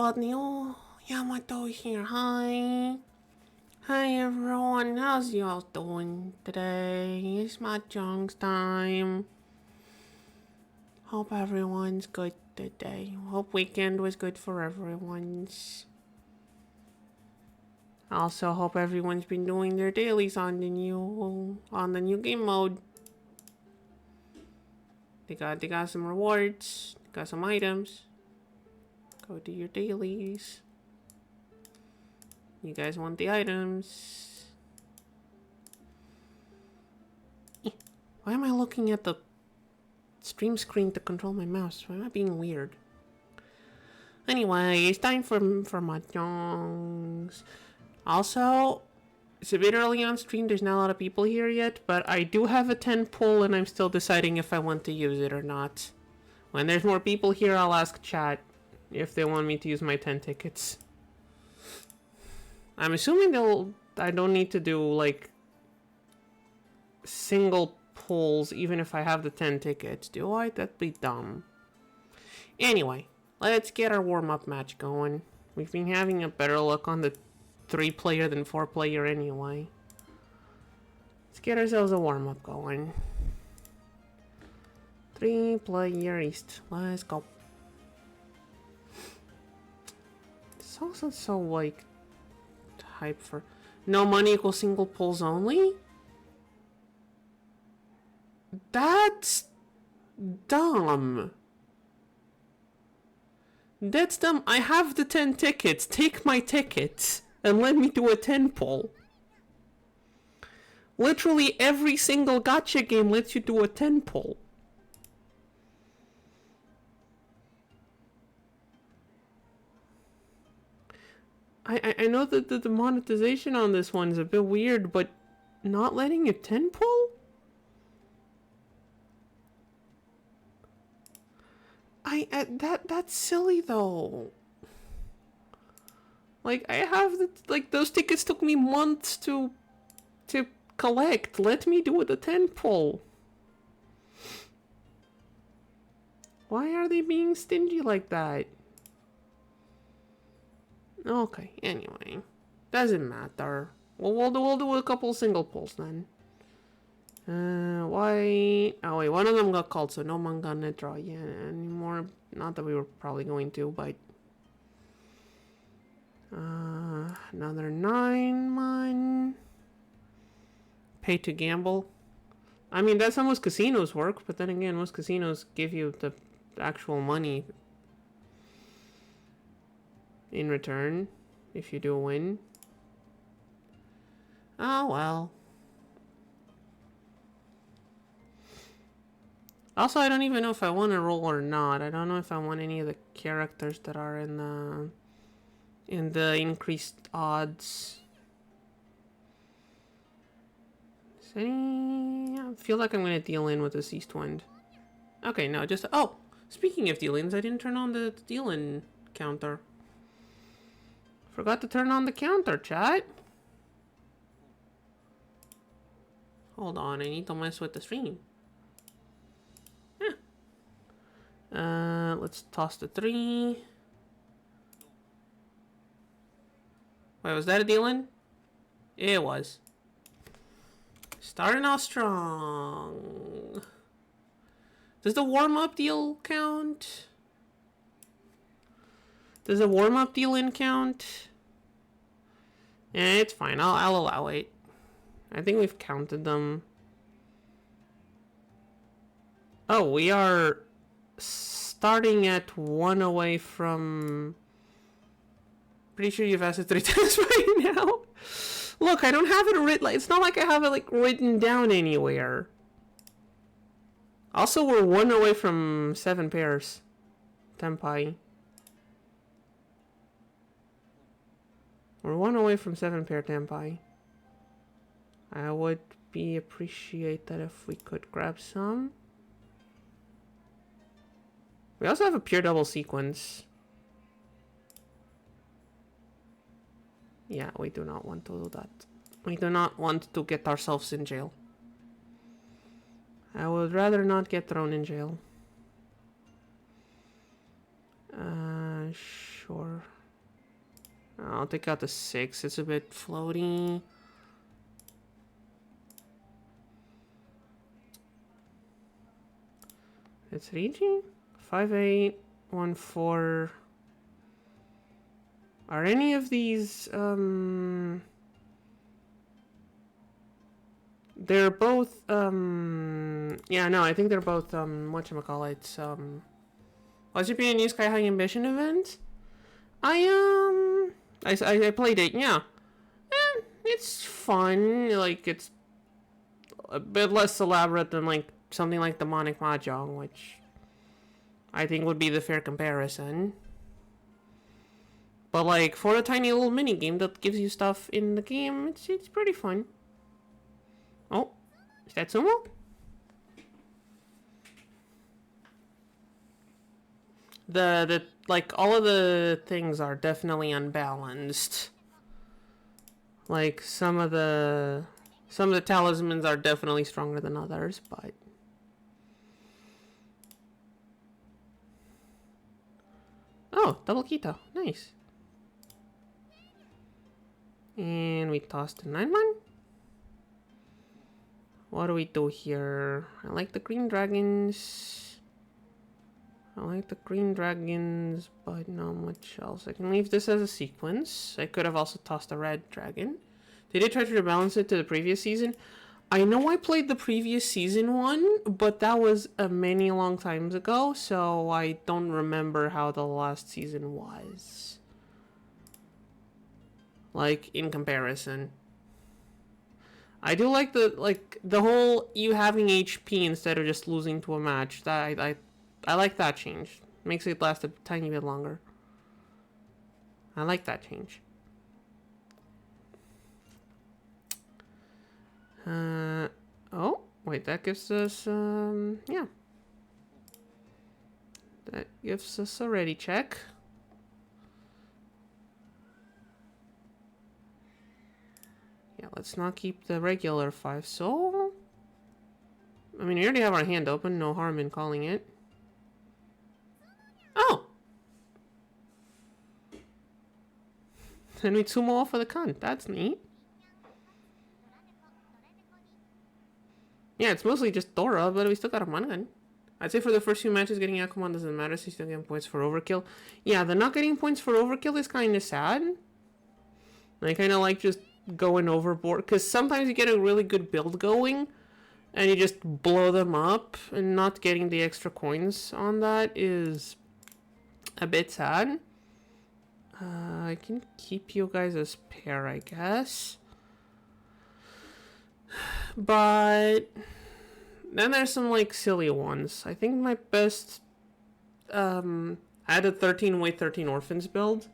buddy. Oh, Yamato here. Hi. Hi, everyone. How's y'all doing today? It's mahjong's time. Hope everyone's good today. Hope weekend was good for everyone's. Also, hope everyone's been doing their dailies on the new game mode. They got some rewards. Got some items. Go do your dailies. You guys want the items? Why am I looking at the stream screen to control my mouse? Why am I being weird? Anyway, it's time for mahjongs. Also, it's a bit early on stream. There's not a lot of people here yet, but I do have a 10 pull and I'm still deciding if I want to use it or not. When there's more people here, I'll ask chat if they want me to use my 10 tickets. I'm assuming I don't need to do like single pulls even if I have the 10 tickets, do I? That'd be dumb. Anyway, let's get our warm-up match going. We've been having a better luck on the 3-player than 4-player anyway. Let's get ourselves a warm-up going. 3-player East. Let's go. It's also so like hype for no money equals single pulls only? That's dumb. That's dumb. I have the 10 tickets. Take my tickets and let me do a 10 pull. Literally every single gacha game lets you do a 10 pull. I know that the monetization on this one is a bit weird, but not letting a 10 pull? That's silly though. Like I have those tickets took me months to collect. Let me do the 10 pull. Why are they being stingy like that? Okay, anyway. Doesn't matter. Well, we'll do a couple single pulls then. Why? Oh wait, one of them got called, so no man gonna draw yet anymore. Not that we were probably going to, but another 9 man. Pay to gamble. I mean, that's how most casinos work, but then again, most casinos give you the actual money in return if you do win. Oh well. Also, I don't even know if I want to roll or not. I don't know if I want any of the characters that are in the increased odds. Is any? I feel like I'm gonna deal in with this East Wind. Okay, no, just oh. Speaking of deal-ins, I didn't turn on the deal-in counter. Forgot to turn on the counter, chat. Hold on, I need to mess with the stream. Let's toss the 3. Wait, was that a deal-in? It was. Starting off strong. Does the warm-up deal count? Does the warm-up deal-in count? Yeah, it's fine. I'll allow it. I think we've counted them. Oh, we are starting at 1 away from... Pretty sure you've asked it 3 times right now. Look, I don't have it written. It's not like I have it like written down anywhere. Also, we're 1 away from 7 pairs. Tenpai. We're 1 away from 7 pair Tenpai. I would appreciate that if we could grab some. We also have a pure double sequence. Yeah, we do not want to do that. We do not want to get ourselves in jail. I would rather not get thrown in jail. Sure. I'll take out the 6. It's a bit floaty. It's Rigi? 5, 8, 1, 4. Are any of these, they're both, yeah, no, I think they're both, whatchamacallit, what's your New Sky High Ambition event? I played it, yeah. It's fun, like, it's a bit less elaborate than, like, something like Demonic Mahjong, which I think would be the fair comparison. But, like, for a tiny little mini game that gives you stuff in the game, it's pretty fun. Oh, is that Sumo? The like, all of the things are definitely unbalanced. Like, some of the talismans are definitely stronger than others, but... Oh, double Keto. Nice. And we tossed a 9-1. What do we do here? I like the green dragons. But not much else. I can leave this as a sequence. I could have also tossed a red dragon. Did they try to rebalance it to the previous season? I know I played the previous season one, but that was a many long times ago, so I don't remember how the last season was. Like, in comparison. I do like the whole you having HP instead of just losing to a match. That I like that change. Makes it last a tiny bit longer. I like that change. Oh, wait, that gives us, yeah. That gives us a ready check. Yeah, let's not keep the regular 5 soul. I mean, we already have our hand open, no harm in calling it. Oh! Then we sumo off for the cunt. That's neat. Yeah, it's mostly just Dora, but we still got a Mangan. I'd say for the first few matches, getting Yakuman doesn't matter, so you still getting points for overkill. Yeah, the not getting points for overkill is kind of sad. I kind of like just going overboard, because sometimes you get a really good build going, and you just blow them up, and not getting the extra coins on that is a bit sad. I can keep you guys as pair, I guess. But then there's some like silly ones. I think my best I had a 13 weight 13 orphans build.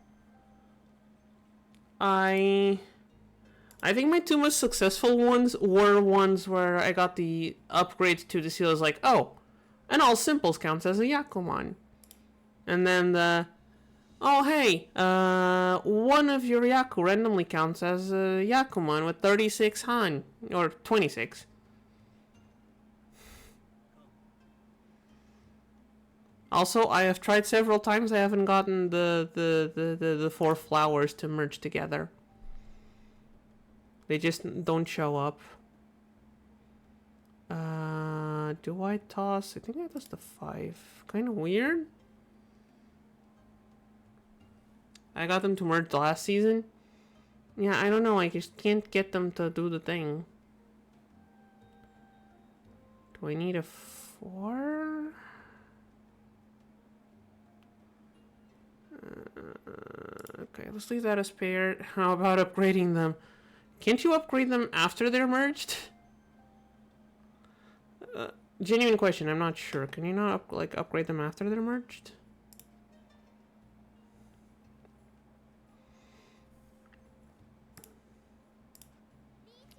I think my two most successful ones were ones where I got the upgrade to the seal as like, oh, and all simples counts as a Yakuman. And then the oh hey, one of your Yaku randomly counts as a Yakuman with 36 Han, or 26. Also, I have tried several times, I haven't gotten the 4 flowers to merge together. They just don't show up. Do I toss? I think I tossed the 5. Kind of weird. I got them to merge last season. Yeah, I don't know. I just can't get them to do the thing. Do I need a 4? Okay, let's leave that as paired. How about upgrading them? Can't you upgrade them after they're merged? Genuine question. I'm not sure. Can you not upgrade them after they're merged?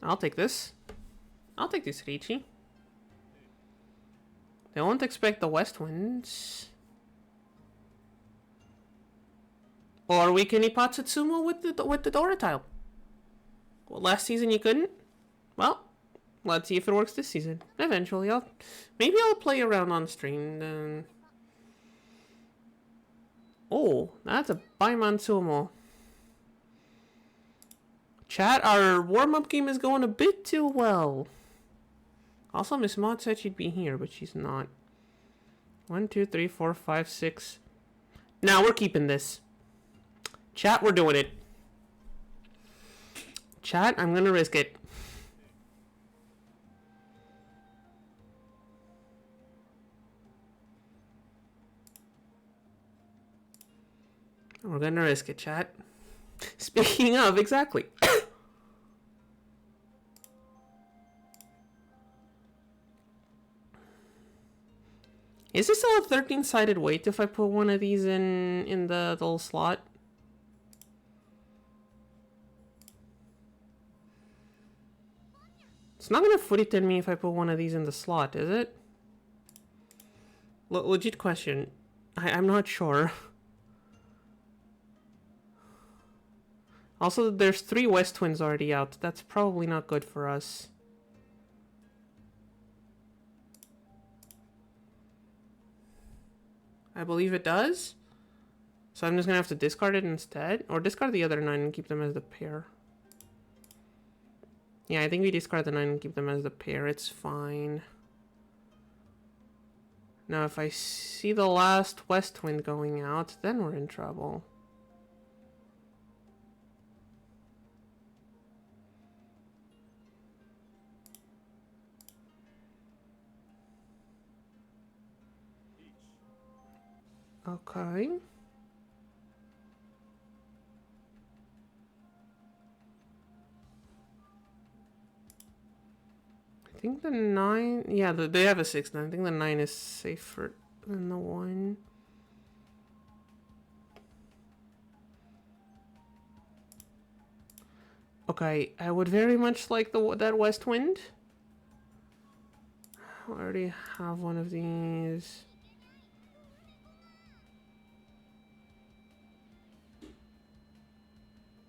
I'll take this. I'll take this Richi. They won't expect the west winds. Or we can Ipatsutsumo with the Dora tile. Well, last season you couldn't? Well, let's see if it works this season. Eventually, maybe I'll play around on stream. Oh, that's a Baiman Sumo. Chat, our warm-up game is going a bit too well. Also, Miss Maud said she'd be here, but she's not. 1, 2, 3, 4, 5, 6. Now we're keeping this. Chat, we're doing it. Chat, I'm gonna risk it. We're gonna risk it, chat. Speaking of, exactly. Is this still a 13-sided weight if I put one of these in the little slot? It's not gonna foot it in me if I put one of these in the slot, is it? Legit question. I'm not sure. Also, there's 3 West Twins already out. That's probably not good for us. I believe it does. So I'm just gonna have to discard it instead. Or discard the other 9 and keep them as the pair. Yeah, I think we discard the 9 and keep them as the pair. It's fine. Now, if I see the last West Twin going out, then we're in trouble. Okay. I think the 9... Yeah, they have a 6 now. I think the 9 is safer than the 1. Okay, I would very much like that West Wind. I already have one of these.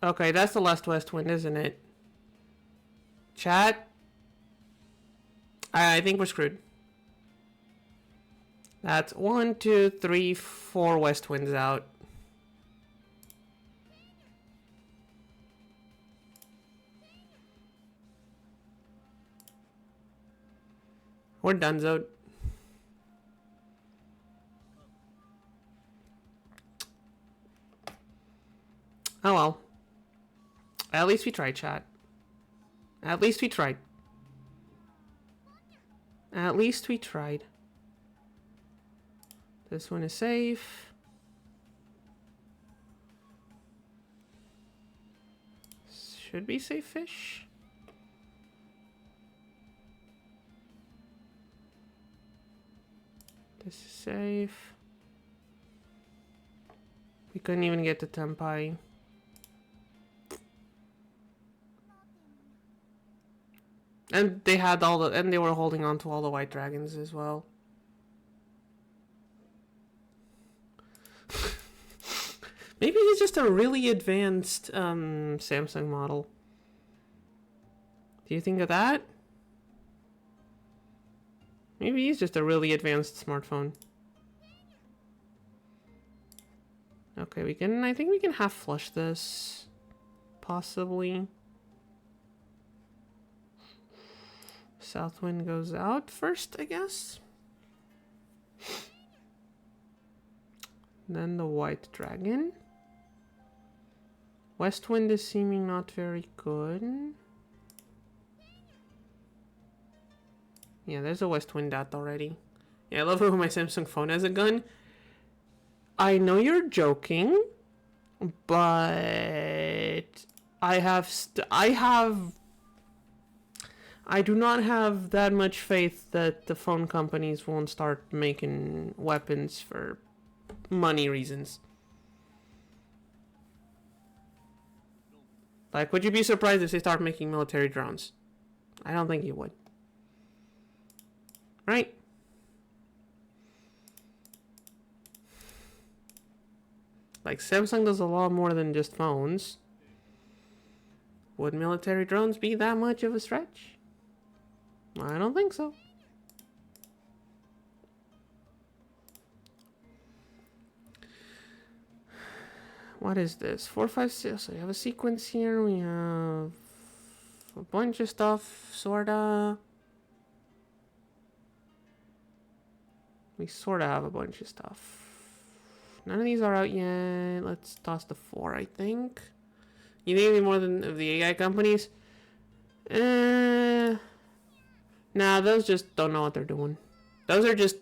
Okay, that's the last West Wind, isn't it? Chat? I think we're screwed. That's 1, 2, 3, 4 West Winds out. We're donezoed. Oh well. At least we tried, chat. At least we tried. At least we tried. This one is safe. Should be safe-ish. This is safe. We couldn't even get to Tempai. And they had all the, and they were holding on to all the white dragons as well. Maybe he's just a really advanced Samsung model. Do you think of that? Maybe he's just a really advanced smartphone. Okay, we can, I think we can half flush this. Possibly. Southwind goes out first, I guess. Then the white dragon. Westwind is seeming not very good. Yeah, there's a Westwind out already. Yeah, I love it when my Samsung phone has a gun. I know you're joking, but I do not have that much faith that the phone companies won't start making weapons for money reasons. Like, would you be surprised if they start making military drones? I don't think you would. Right? Like, Samsung does a lot more than just phones. Would military drones be that much of a stretch? I don't think so. What is this? 4, 5, 6. So we have a sequence here. We have a bunch of stuff, sorta. We sorta have a bunch of stuff. None of these are out yet. Let's toss the 4, I think. You think any more than of the AI companies? Nah, those just don't know what they're doing. Those are just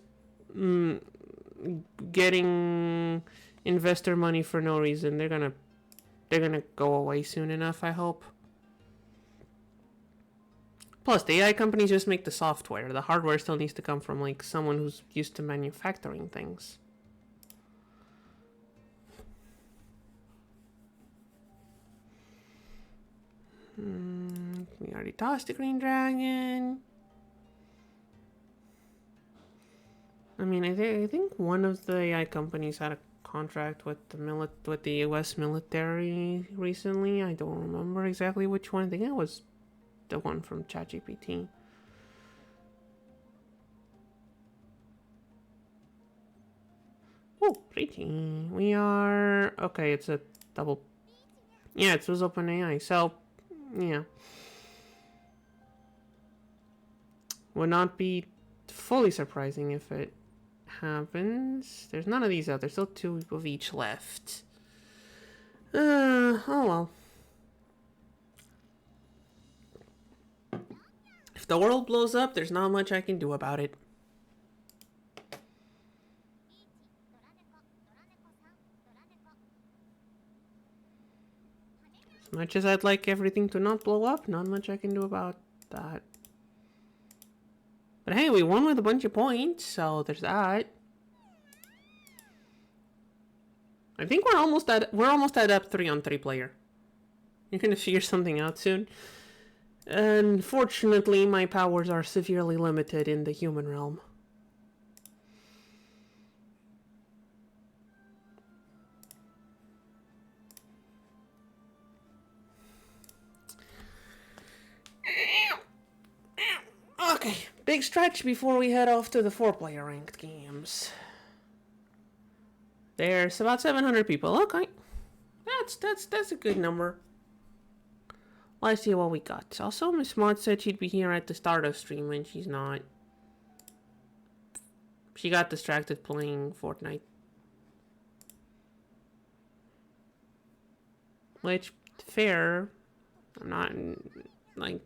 getting investor money for no reason. They're gonna go away soon enough, I hope. Plus, the AI companies just make the software. The hardware still needs to come from like someone who's used to manufacturing things. We already tossed the green dragon. I mean, I think one of the AI companies had a contract with the U.S. military recently. I don't remember exactly which one. I think it was the one from ChatGPT. Oh, pretty. We are okay. It's a double. Yeah, it was OpenAI. So, yeah, would not be fully surprising if it happens. There's none of these out. There's still 2 of each left. Oh well. If the world blows up, there's not much I can do about it. As much as I'd like everything to not blow up, not much I can do about that. But hey, we won with a bunch of points, so there's that. I think we're almost at up 3-on-3 player. You're gonna figure something out soon. Unfortunately, my powers are severely limited in the human realm. Okay, big stretch before we head off to the 4-player ranked games. There's about 700 people. Okay, that's a good number. Let's see what we got. Also, Miss Mott said she'd be here at the start of stream, and she's not. She got distracted playing Fortnite. Which, fair. I'm not, like,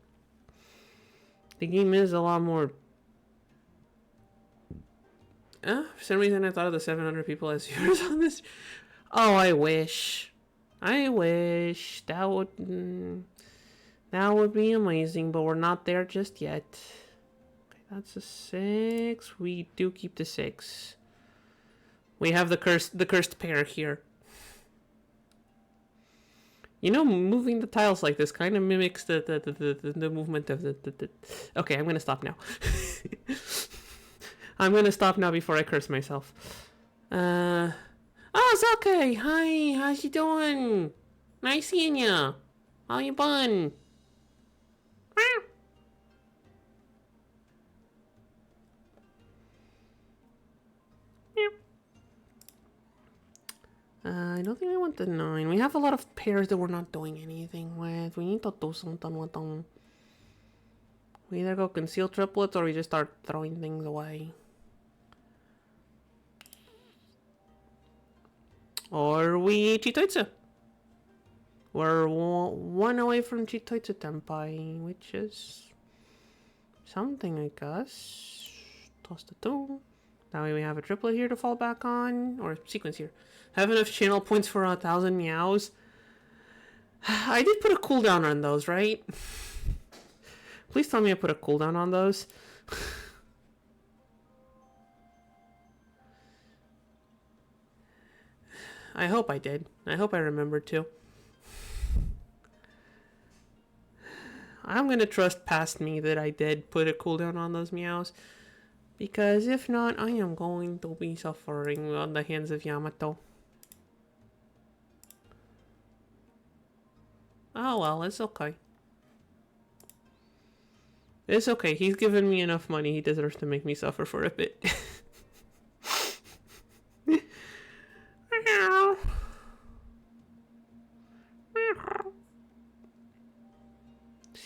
the game is a lot more. For some reason I thought of the 700 people as viewers on this. Oh, I wish. That would be amazing, but we're not there just yet. Okay, that's a 6. We do keep the 6. We have the cursed pair here. You know, moving the tiles like this kind of mimics the movement of the. Okay, I'm gonna stop now. I'm gonna stop now before I curse myself. Oh, it's okay. Hi, how's you doing? Nice seeing ya. How you been? I don't think I want the 9. We have a lot of pairs that we're not doing anything with. We need to do something with them. We either go conceal triplets or we just start throwing things away. Or we Chitoitsu. We're 1 away from Chitoitsu Tenpai, which is something, I guess. Toss the 2. That way we have a triplet here to fall back on, or sequence here. Have enough channel points for 1,000 meows. I did put a cooldown on those, right? Please tell me I put a cooldown on those. I hope I did. I hope I remembered to. I'm gonna trust past me that I did put a cooldown on those meows. Because if not, I am going to be suffering on the hands of Yamato. Oh well, it's okay. It's okay, he's given me enough money, he deserves to make me suffer for a bit.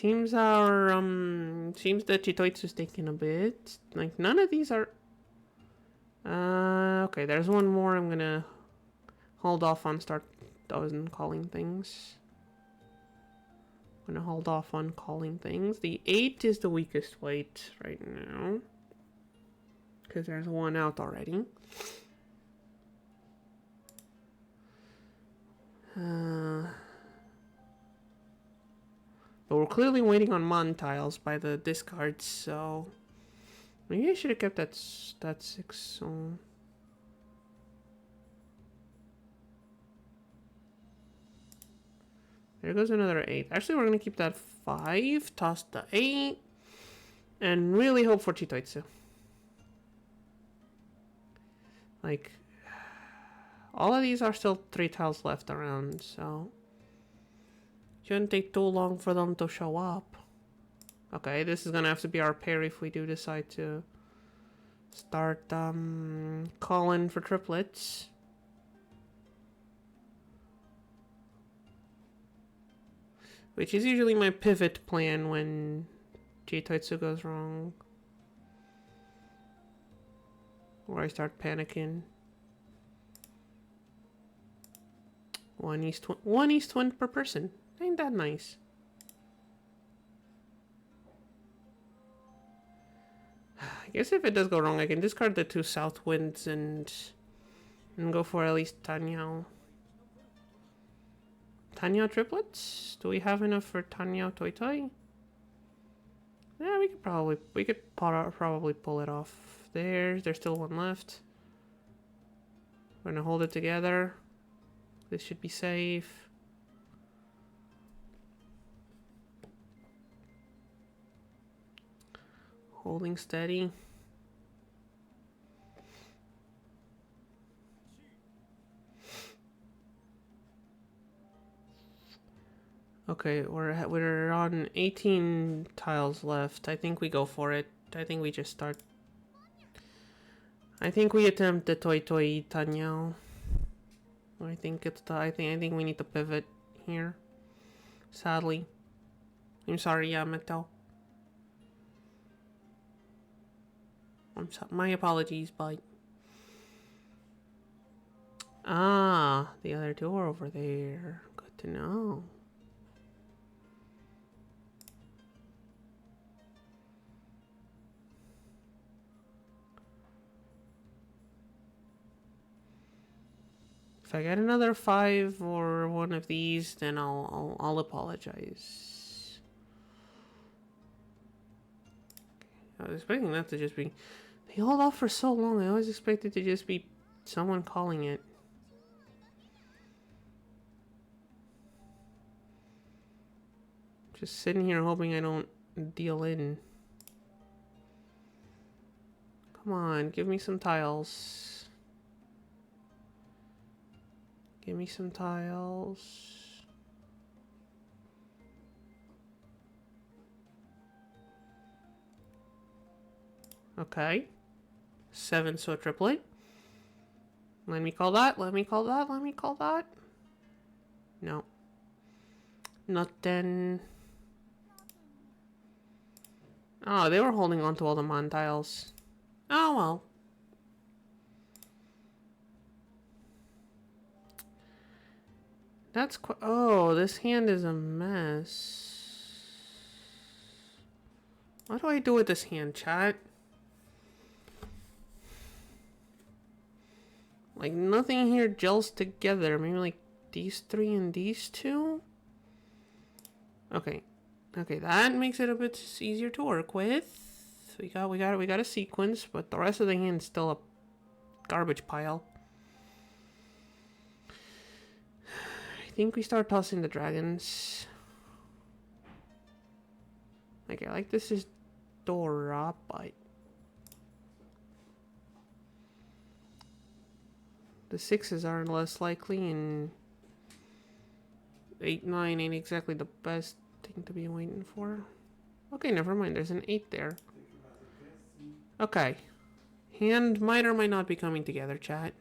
Seems that Chitoitsu is taking a bit. Like, none of these are... okay, there's one more. I'm gonna hold off on calling things. I'm gonna hold off on calling things. The 8 is the weakest weight right now. Because there's one out already. But we're clearly waiting on Mon tiles by the discards, so... Maybe I should have kept that 6, so... There goes another 8. Actually, we're going to keep that 5, toss the 8, and really hope for Chitoitsu. Like, all of these are still 3 tiles left around, so... Shouldn't take too long for them to show up. Okay, this is gonna have to be our pair if we do decide to start calling for triplets. Which is usually my pivot plan when Jitoitsu goes wrong. Or I start panicking. One east wind per person. Ain't that nice? I guess if it does go wrong, I can discard the 2 south winds and go for at least Tanyao. Tanyao triplets? Do we have enough for Tanyao Toi Toi? Yeah, we could probably pull it off. There's still one left. We're gonna hold it together. This should be safe. Holding steady. Okay, we're on 18 tiles left. I think we go for it. I think we just start. I think we attempt the Toi Toi Tanyao. I think we need to pivot here. Sadly. I'm sorry, Yamato. My apologies, but... Ah, the other 2 are over there. Good to know. If I get another 5 or one of these, then I'll apologize. I was expecting that to just be... They hold off for so long. I always expected to just be someone calling it. Just sitting here hoping I don't deal in. Come on, give me some tiles. Give me some tiles. Okay. 7, so a triplet. Let me call that. Let me call that. Let me call that. No. Nothing. Oh, they were holding on to all the Mon tiles. Oh, well. That's oh, this hand is a mess. What do I do with this hand, chat? Like, nothing here gels together. Maybe like these 3 and these 2? Okay. Okay, that makes it a bit easier to work with. We got a sequence, but the rest of the hand's still a garbage pile. I think we start tossing the dragons. Okay, like this is Dora, but the 6s are less likely, and 8, 9 ain't exactly the best thing to be waiting for. Okay, never mind. There's an 8 there. Okay. Hand might or might not be coming together, chat.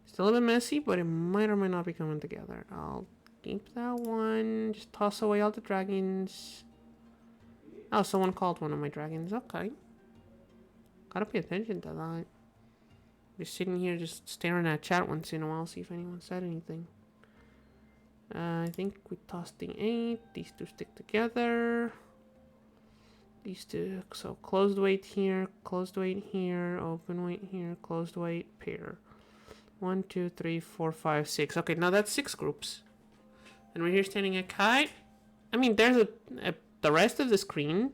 Still a bit messy, but it might or might not be coming together. I'll Keep that one. Just toss away all the dragons. Oh, someone called one of my dragons. Okay. Gotta pay attention to that. Just sitting here, just staring at chat once in a while, see if anyone said anything. I think we tossed the 8. These two stick together. These two, so closed weight here, open weight here, closed weight, pair. 1, 2, 3, 4, 5, 6. Okay, now that's 6 groups. And we're here standing at kite. I mean, there's the rest of the screen.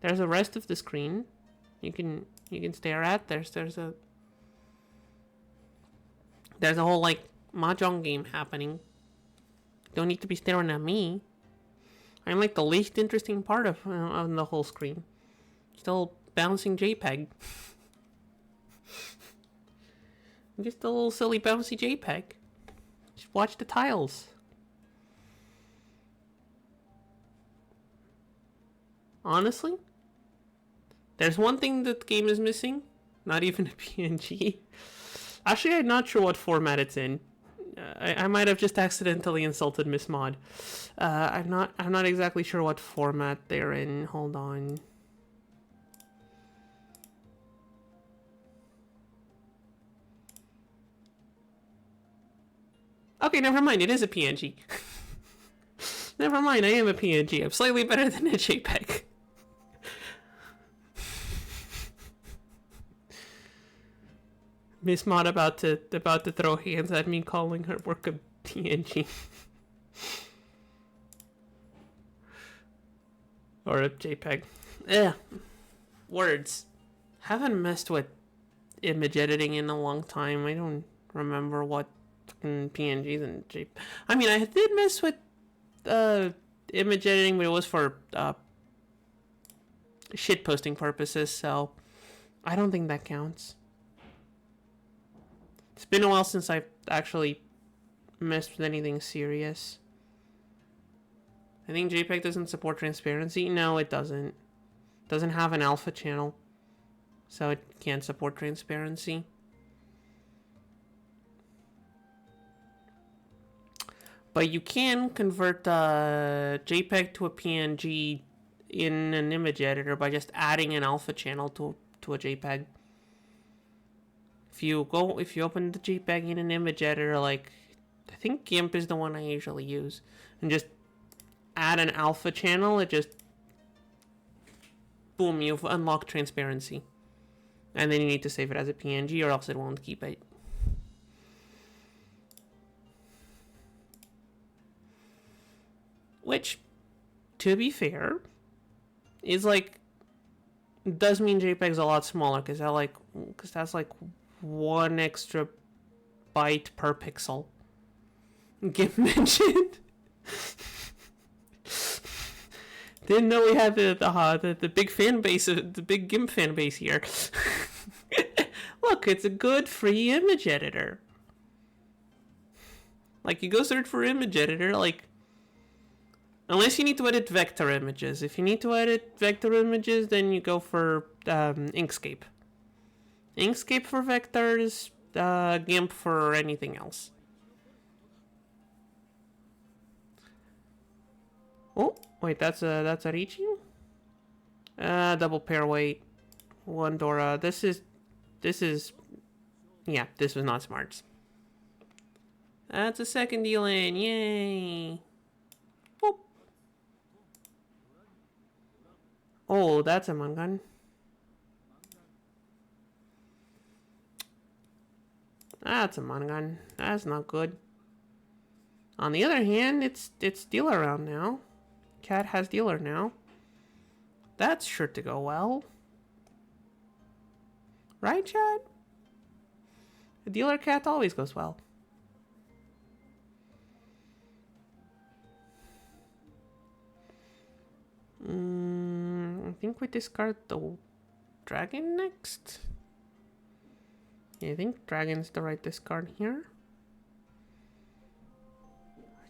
There's the rest of the screen. You can stare at. There's a whole like mahjong game happening. Don't need to be staring at me. I'm like the least interesting part of the whole screen. Still bouncing JPEG. I'm just a little silly bouncy JPEG. Just watch the tiles. Honestly, there's one thing that the game is missing. Not even a PNG. Actually, I'm not sure what format it's in. I might have just accidentally insulted Miss Mod. I'm not exactly sure what format they're in. Hold on. Okay, never mind. It is a PNG. Never mind. I am a PNG. I'm slightly better than a JPEG. Miss Mod about to throw hands at me, calling her work a PNG. Or a JPEG. Words. Haven't messed with image editing in a long time. I don't remember what PNGs and JPEG. I mean, I did mess with image editing, but it was for shit posting purposes, so I don't think that counts. It's been a while since I've actually messed with anything serious. I think JPEG doesn't support transparency. No, it doesn't. It doesn't have an alpha channel, so it can't support transparency. But you can convert JPEG to a PNG in an image editor by just adding an alpha channel to a JPEG. If you open the JPEG in an image editor, like I think GIMP is the one I usually use, and just add an alpha channel, it just boom, you've unlocked transparency. And then you need to save it as a PNG or else it won't keep it. Which, to be fair, is like does mean JPEG's a lot smaller because that's like 1 extra byte per pixel. GIMP mentioned. Didn't know we had the big fan base, the big GIMP fan base here. Look, it's a good free image editor. Like you go search for image editor, like unless you need to edit vector images. If you need to edit vector images, then you go for Inkscape. Inkscape for vectors, GIMP for anything else. Oh, wait, that's a reaching? Double pair weight. 1 Dora. This is yeah, this was not smarts. That's a second deal in, yay. Boop. Oh, that's a mangan. That's a mangan. That's not good. On the other hand, it's dealer round now. Cat has dealer now. That's sure to go well. Right, Chad? A dealer cat always goes well. I think we discard the dragon next. Yeah, I think dragon's the right discard here.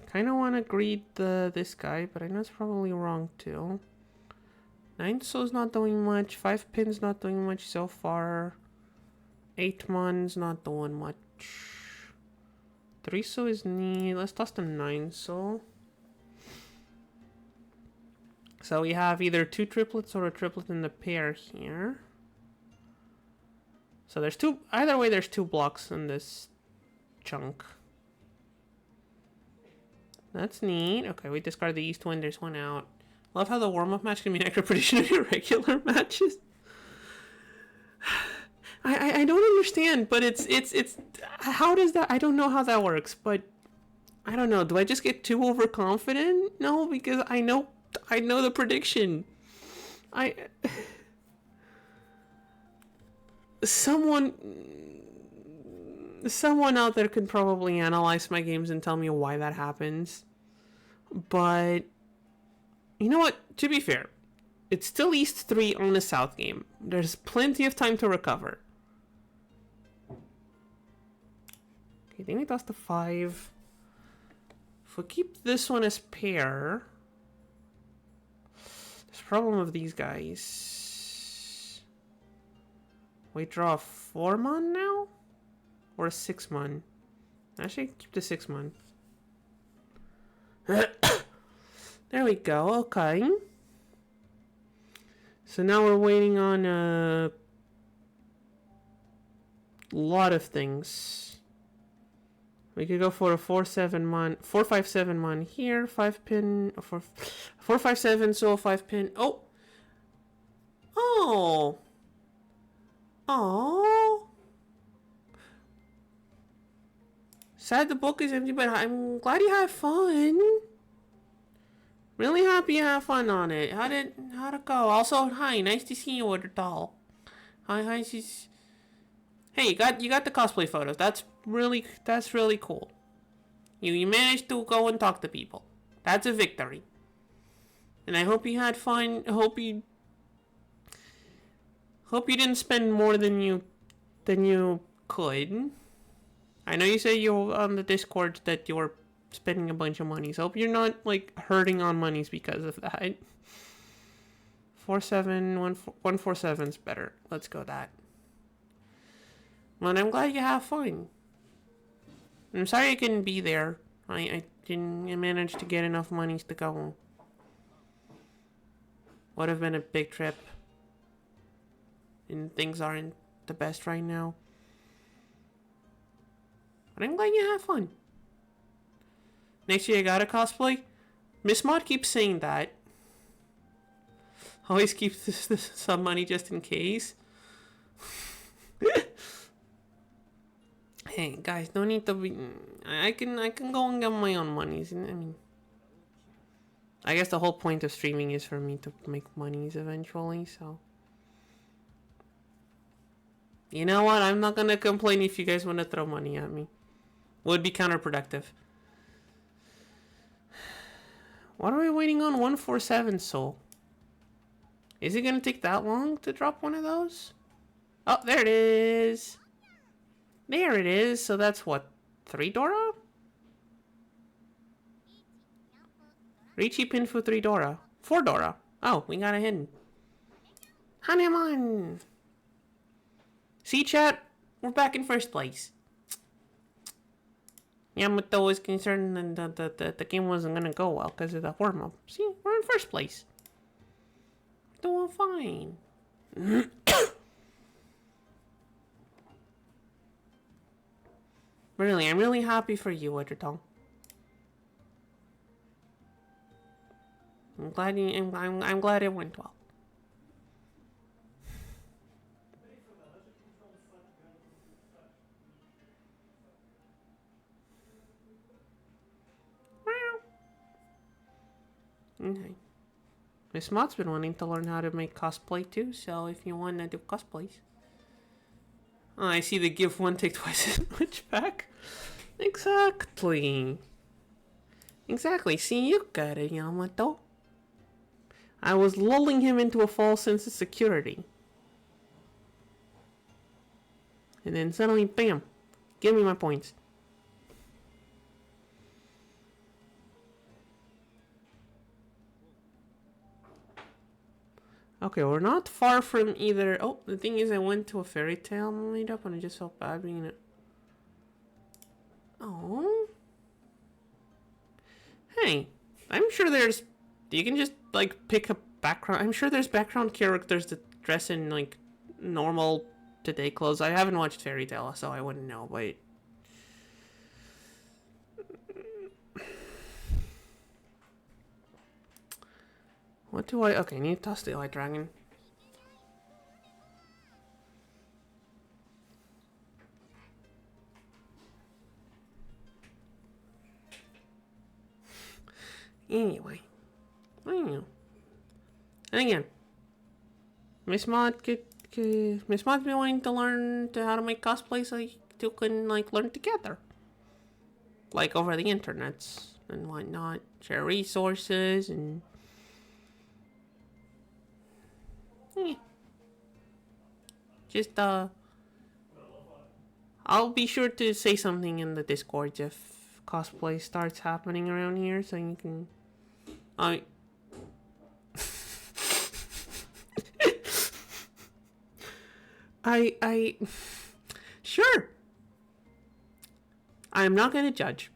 I kind of want to greed this guy, but I know it's probably wrong too. 9 Soul's not doing much. 5 Pin's not doing much so far. 8 Mon's not doing much. 3 so is neat. Let's toss them 9 so. So we have either 2 triplets or a triplet in the pair here. So there's 2, either way there's 2 blocks in this chunk. That's neat. Okay, we discard the east one, there's 1 out. Love how the warm-up match can be an extra prediction of your regular matches. I don't understand, but it's how does that, I don't know how that works, but I don't know. Do I just get too overconfident? No, because I know the prediction. Someone out there could probably analyze my games and tell me why that happens. But you know what? To be fair, it's still East 3 on the South game. There's plenty of time to recover. Okay, I think we tossed the 5. If we keep this one as pair, there's a problem with these guys. We draw a 4-mon now? Or a 6-mon? Actually, keep the 6-mon. There we go, okay. So now we're waiting on a lot of things. We could go for a 4-7-mon, 4-5-7-mon here, 5-pin, 4-5-7, so 5-pin. Oh! Oh! Oh! Sad the book is empty, but I'm glad you had fun. Really happy you had fun on it. How'd it go? Also, hi, nice to see you, Order Doll. Hi, she's... Hey, you got the cosplay photos. That's really cool. You managed to go and talk to people. That's a victory. And I hope you had fun. Hope you didn't spend more than you could. I know you say you on the Discord that you were spending a bunch of money. So hope you're not like hurting on monies because of that. 4-7, 1-4-7's better. Let's go that. Well, I'm glad you have fun. I'm sorry I couldn't be there. I didn't manage to get enough monies to go. Would have been a big trip. And things aren't the best right now. But I'm glad you have fun. Next year I gotta cosplay. Miss Mod keeps saying that. Always keeps some money just in case. Hey guys, no need to be. I can go and get my own monies. I mean, I guess the whole point of streaming is for me to make monies eventually. So, you know what? I'm not gonna complain if you guys want to throw money at me. Would be counterproductive. What are we waiting on? 1-4-7 soul. Is it gonna take that long to drop one of those? Oh, there it is. There it is. So that's what? 3 Dora? Richie Pinfu 3 Dora. 4 Dora. Oh, we got a hidden. Hanuman! See, chat? We're back in first place. Yamato was concerned that the game wasn't gonna go well because of the warm-up. See, we're in first place. We're doing fine. Really, I'm really happy for you, Wittertong. I'm glad it went well. Okay. Miss Mod's been wanting to learn how to make cosplay too, so if you want to do cosplays. Oh, I see the give one, take twice as much back. Exactly. Exactly. See, you got it, Yamato. I was lulling him into a false sense of security. And then suddenly, bam. Give me my points. Okay, we're not far from either. Oh, the thing is, I went to a fairy tale meetup and I just felt bad being it. Oh. Hey, I'm sure there's... You can just, like, pick a background... I'm sure there's background characters that dress in, like, normal today clothes. I haven't watched Fairy Tail, so I wouldn't know, but... What do I... Okay, I need to toss the Light Dragon. Anyway. I don't know. And again, Miss Mod's been wanting to learn how to make cosplay so you two can, like, learn together. Like, over the internets and whatnot. Share resources and... Yeah. Just, I'll be sure to say something in the Discord if cosplay starts happening around here so you can... Sure. I'm not gonna judge.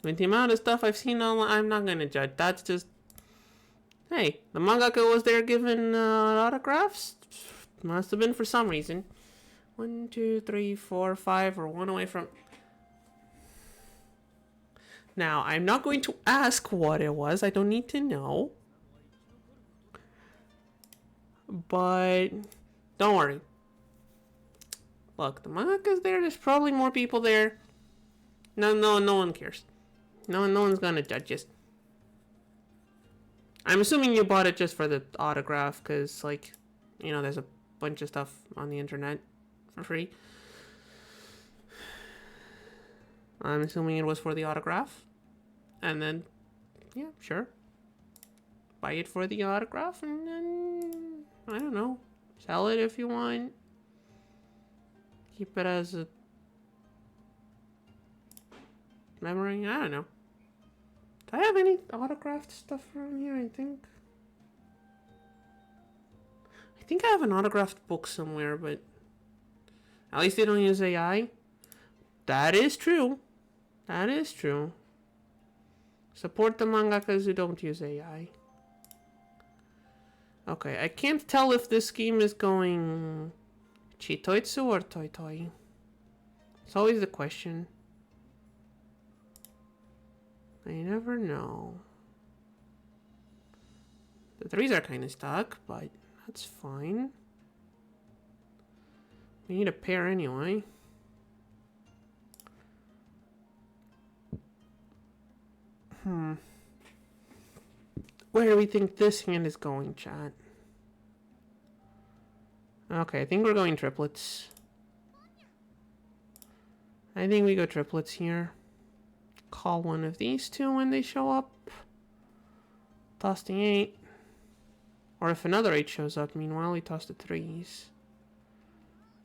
With the amount of stuff I've seen online, I'm not gonna judge. That's just... Hey, the mangaka was there giving autographs? Must have been for some reason. 1, 2, 3, 4, 5, or 1 away from... Now, I'm not going to ask what it was. I don't need to know. But... Don't worry. Look, the mangaka's there. There's probably more people there. No one cares. No one's gonna judge us. I'm assuming you bought it just for the autograph, because, like, you know, there's a bunch of stuff on the internet for free. I'm assuming it was for the autograph. And then, yeah, sure. Buy it for the autograph, and then, I don't know, sell it if you want. Keep it as a memory. I don't know. Do I have any autographed stuff around here? I think I have an autographed book somewhere, but at least they don't use AI. That is true. That is true. Support the mangakas who don't use AI. Okay, I can't tell if this scheme is going Chitoitsu or Toitoi. It's always the question. I never know. The threes are kind of stuck, but that's fine. We need a pair anyway. Where do we think this hand is going, chat? Okay, I think we're going triplets. I think we go triplets here. Call one of these two when they show up. Toss the 8. Or if another 8 shows up, meanwhile, we toss the 3s.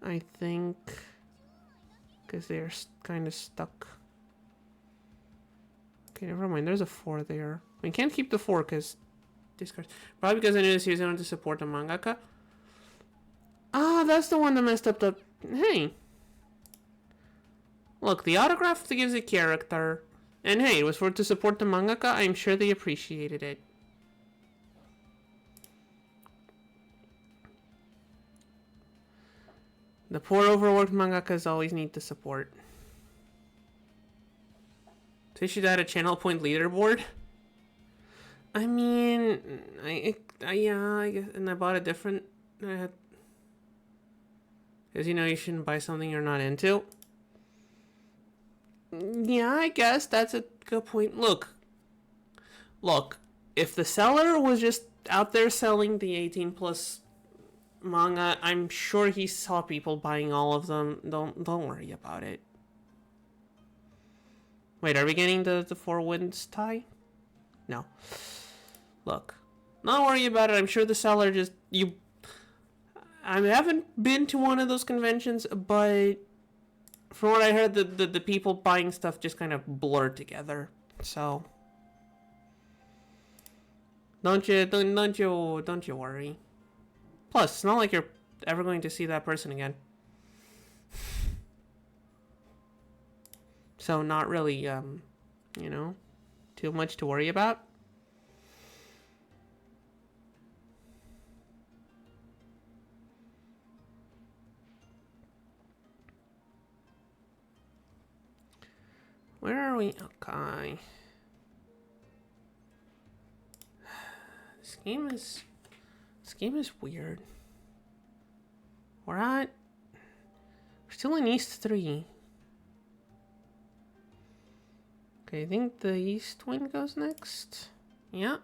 I think. Because they're kind of stuck. Okay, never mind. There's a 4 there. We can't keep the 4 because discard. Probably because I knew this series wanted to support the mangaka. Ah, that's the one that messed up the... Hey. Look, the autograph gives a character. And hey, it was for to support the mangaka. I'm sure they appreciated it. The poor overworked mangakas always need the support. So you should add a channel point leaderboard. I mean, yeah, I guess, and I bought a different. Because you know you shouldn't buy something you're not into. Yeah, I guess that's a good point. Look, if the seller was just out there selling the 18+ manga, I'm sure he saw people buying all of them. Don't worry about it. Wait, are we getting the 4 winds tie? No. Look, don't worry about it. I'm sure the seller just I haven't been to one of those conventions, but from what I heard, the people buying stuff just kind of blur together. So don't you worry. Plus, it's not like you're ever going to see that person again. So not really, you know. too much to worry about. Where are we? Okay. This game is weird. We're still in East 3. Okay, I think the East Wing goes next. Yeah.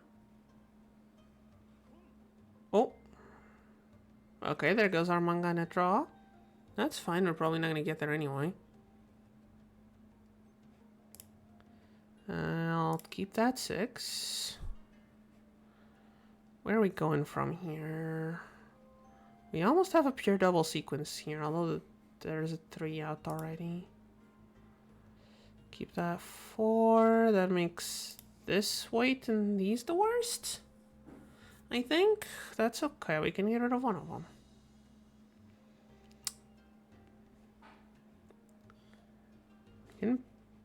Oh. Okay, there goes our manga net draw. That's fine, we're probably not gonna get there anyway. I'll keep that 6. Where are we going from here? We almost have a pure double sequence here, although there's a 3 out already. Keep that 4. That makes this weight and these the worst. I think that's okay. We can get rid of one of them. We can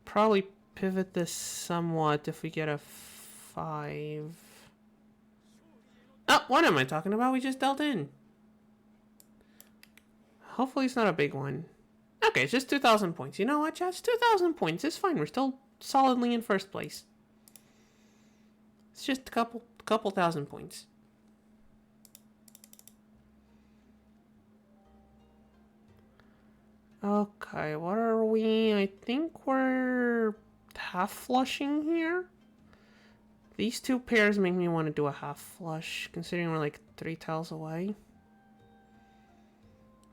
probably pivot this somewhat if we get a 5. Oh, what am I talking about? We just dealt in. Hopefully it's not a big one. Okay, it's just 2,000 points. You know what, chat? 2,000 points. It's fine. We're still solidly in first place. It's just a couple thousand points. Okay, what are we? I think we're half flushing here. These 2 pairs make me want to do a half flush, considering we're like 3 tiles away.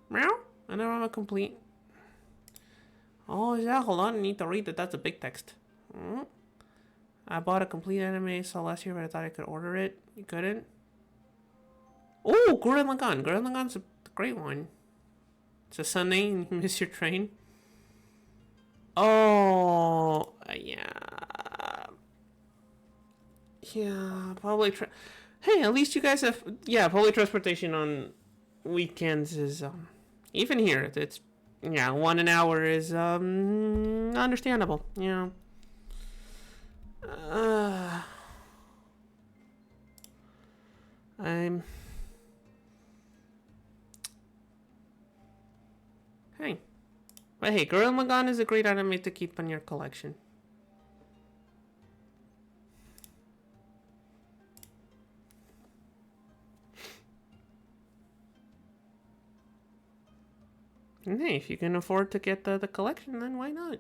Meow? I know I'm a complete. Oh, yeah, hold on. I need to read that. That's a big text. I bought a complete anime saw last year, but I thought I could order it. You couldn't? Oh, Gurren Lagann. Gurren Lagann's a great one. It's a Sunday and you miss your train. Oh, yeah. Yeah, probably. Hey, at least you guys have. Yeah, public transportation on weekends is even here. It's 1 an hour is understandable. Yeah. Hey. But hey, Gurren Lagann is a great anime to keep in your collection. And hey, if you can afford to get the collection, then why not?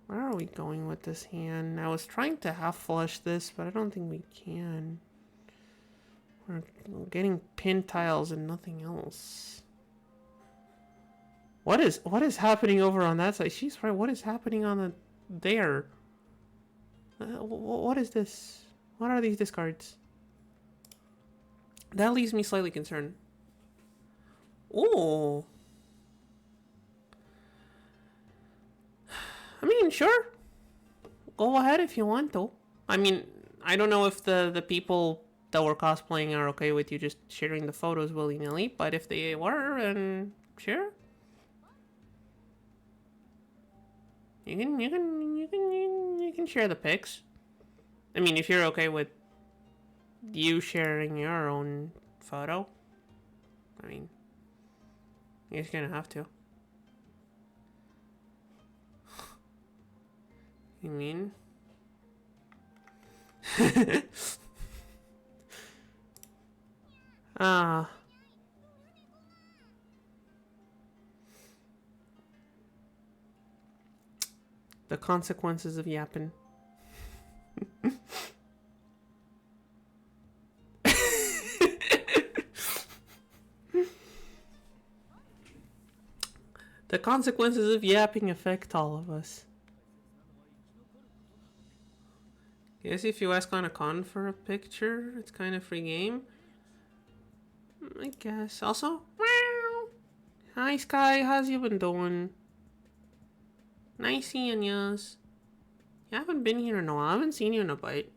Where are we going with this hand? I was trying to half flush this, but I don't think we can. We're getting pin tiles and nothing else. What is happening over on that side? She's right. What is happening on there? What is this? What are these discards? That leaves me slightly concerned. Oh. I mean, sure. Go ahead if you want to. I mean, I don't know if the people that were cosplaying are okay with you just sharing the photos willy-nilly, but if they were, then sure. You can share the pics. I mean, if you're okay with you sharing your own photo. I mean, you're just gonna have to. You mean? The consequences of yapping. The consequences of yapping affect all of us. Guess if you ask on a con for a picture, it's kind of free game. I guess. Also, meow. Hi Sky, how's you been doing? Nice seeing yous. You haven't been here in a while. I haven't seen you in a bite.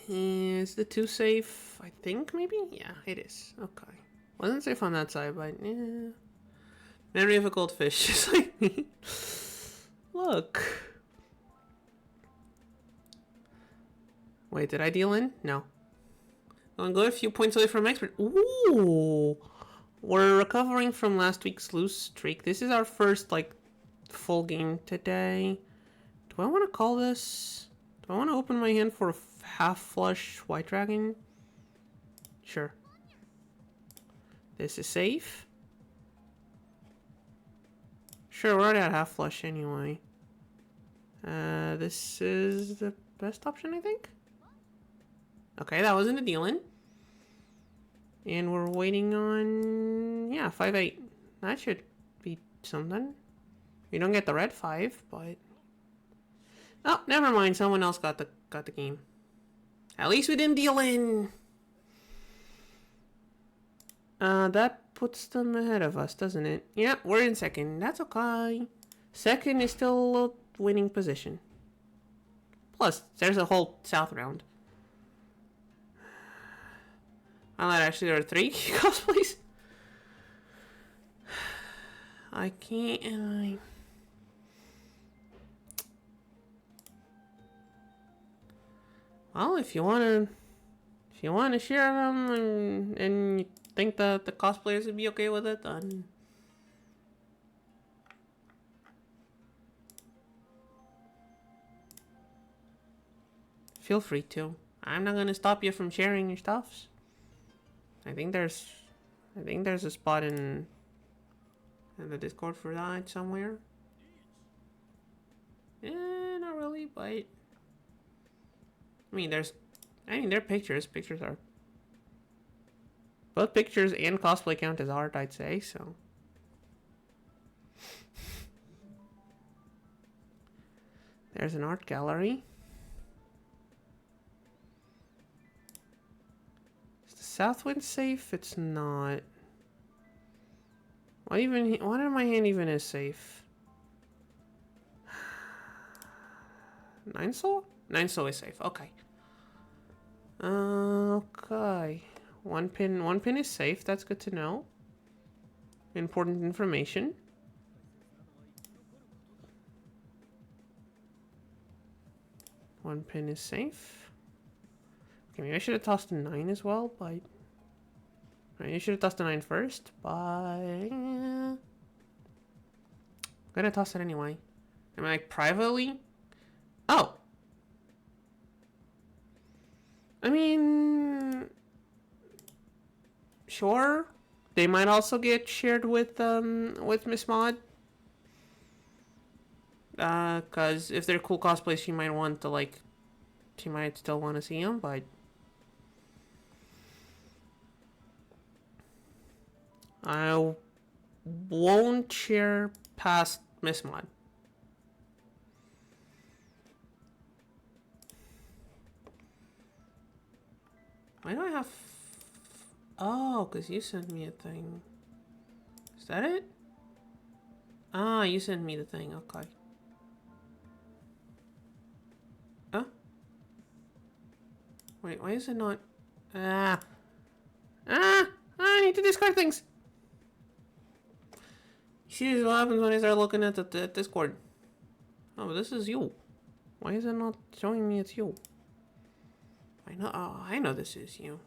Is the 2 safe? I think maybe? Yeah, it is. Okay. Wasn't safe on that side, but yeah. Memory of a goldfish, just like me. Look. Wait, did I deal in? No. I'm going a few points away from expert. Ooh. We're recovering from last week's lose streak. This is our first, like, full game today. Do I want to call this? Do I want to open my hand for a half flush white dragon? Sure. This is safe. Sure, we're already at half flush anyway. This is the best option, I think. Okay, that wasn't a deal-in. And we're waiting on... yeah, 5-8. That should be something. We don't get the red 5, but... oh, never mind. Someone else got the game. At least we didn't deal in. That puts them ahead of us, doesn't it? Yeah, we're in second. That's okay. Second is still a winning position. Plus, there's a whole south round. I lied, actually there are 3 cosplays. I can't... well, if you wanna share them and you think that the cosplayers would be okay with it, then feel free to. I'm not gonna stop you from sharing your stuffs. I think there's a spot in the Discord for that somewhere. Not really, but I mean, there are pictures. Pictures are... both pictures and cosplay count as art, I'd say, so. There's an art gallery. Is the Southwind safe? It's not. What in my hand even is safe? 9 soul? 9 soul is safe. Okay. Okay. One pin is safe. That's good to know. Important information. One pin is safe. Okay, maybe I should have tossed a 9 as well, but... right, you should have tossed a 9 first, but... I'm gonna toss it anyway. Am I like privately? Oh! I mean... sure. They might also get shared with Miss Mod. Cause if they're cool cosplays, she might want to, like... she might still want to see them, but... I won't share past Miss Mod. Why do I have... oh, because you sent me a thing. Is that it? Ah, you sent me the thing. Okay. Huh? Wait, why is it not... ah! I need to discard things! See what happens when I start looking at the Discord. Oh, but this is you. Why is it not showing me it's you? I know. Oh, I know this is you.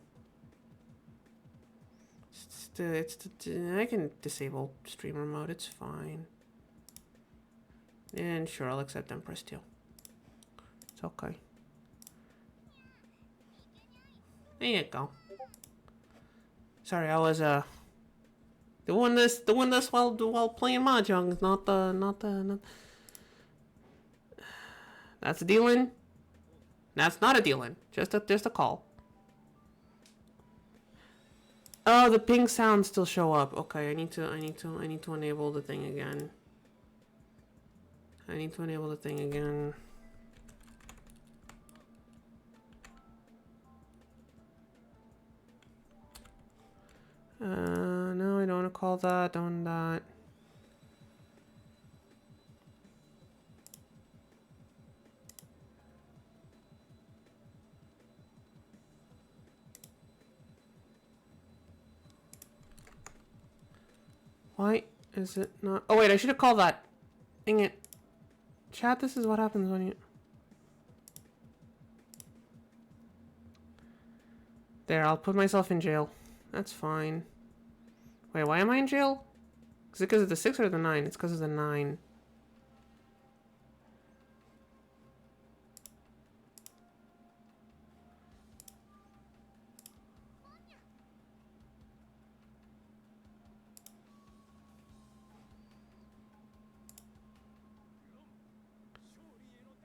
I can disable streamer mode. It's fine. And sure, I'll accept Empress too. It's okay. There you go. Sorry, I was doing this while playing mahjong. Not. That's a deal-in. That's not a deal-in. Just a call. Oh, the ping sounds still show up. Okay, I need to enable the thing again. I need to enable the thing again. No, I don't want to call that. Don't that. Why is it not? Oh wait, I should have called that. Dang it. Chat, this is what happens when you... There, I'll put myself in jail. That's fine. Wait, why am I in jail? Is it because of the 6 or the 9? It's because of the 9.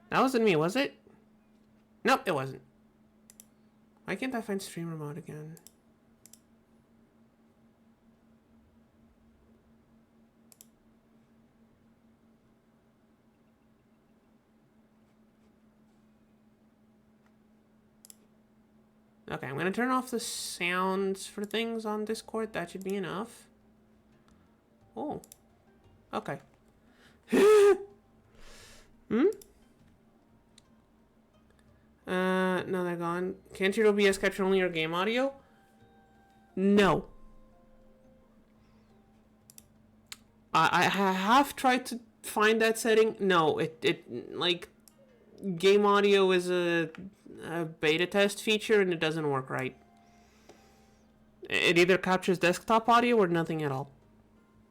That wasn't me, was it? Nope, it wasn't. Why can't I find streamer mode again? Okay, I'm gonna turn off the sounds for things on Discord. That should be enough. Oh. Okay. No, they're gone. Can't your OBS capture only your game audio? No. I have tried to find that setting. No, like, game audio is a beta test feature and it doesn't work right. It either captures desktop audio or nothing at all.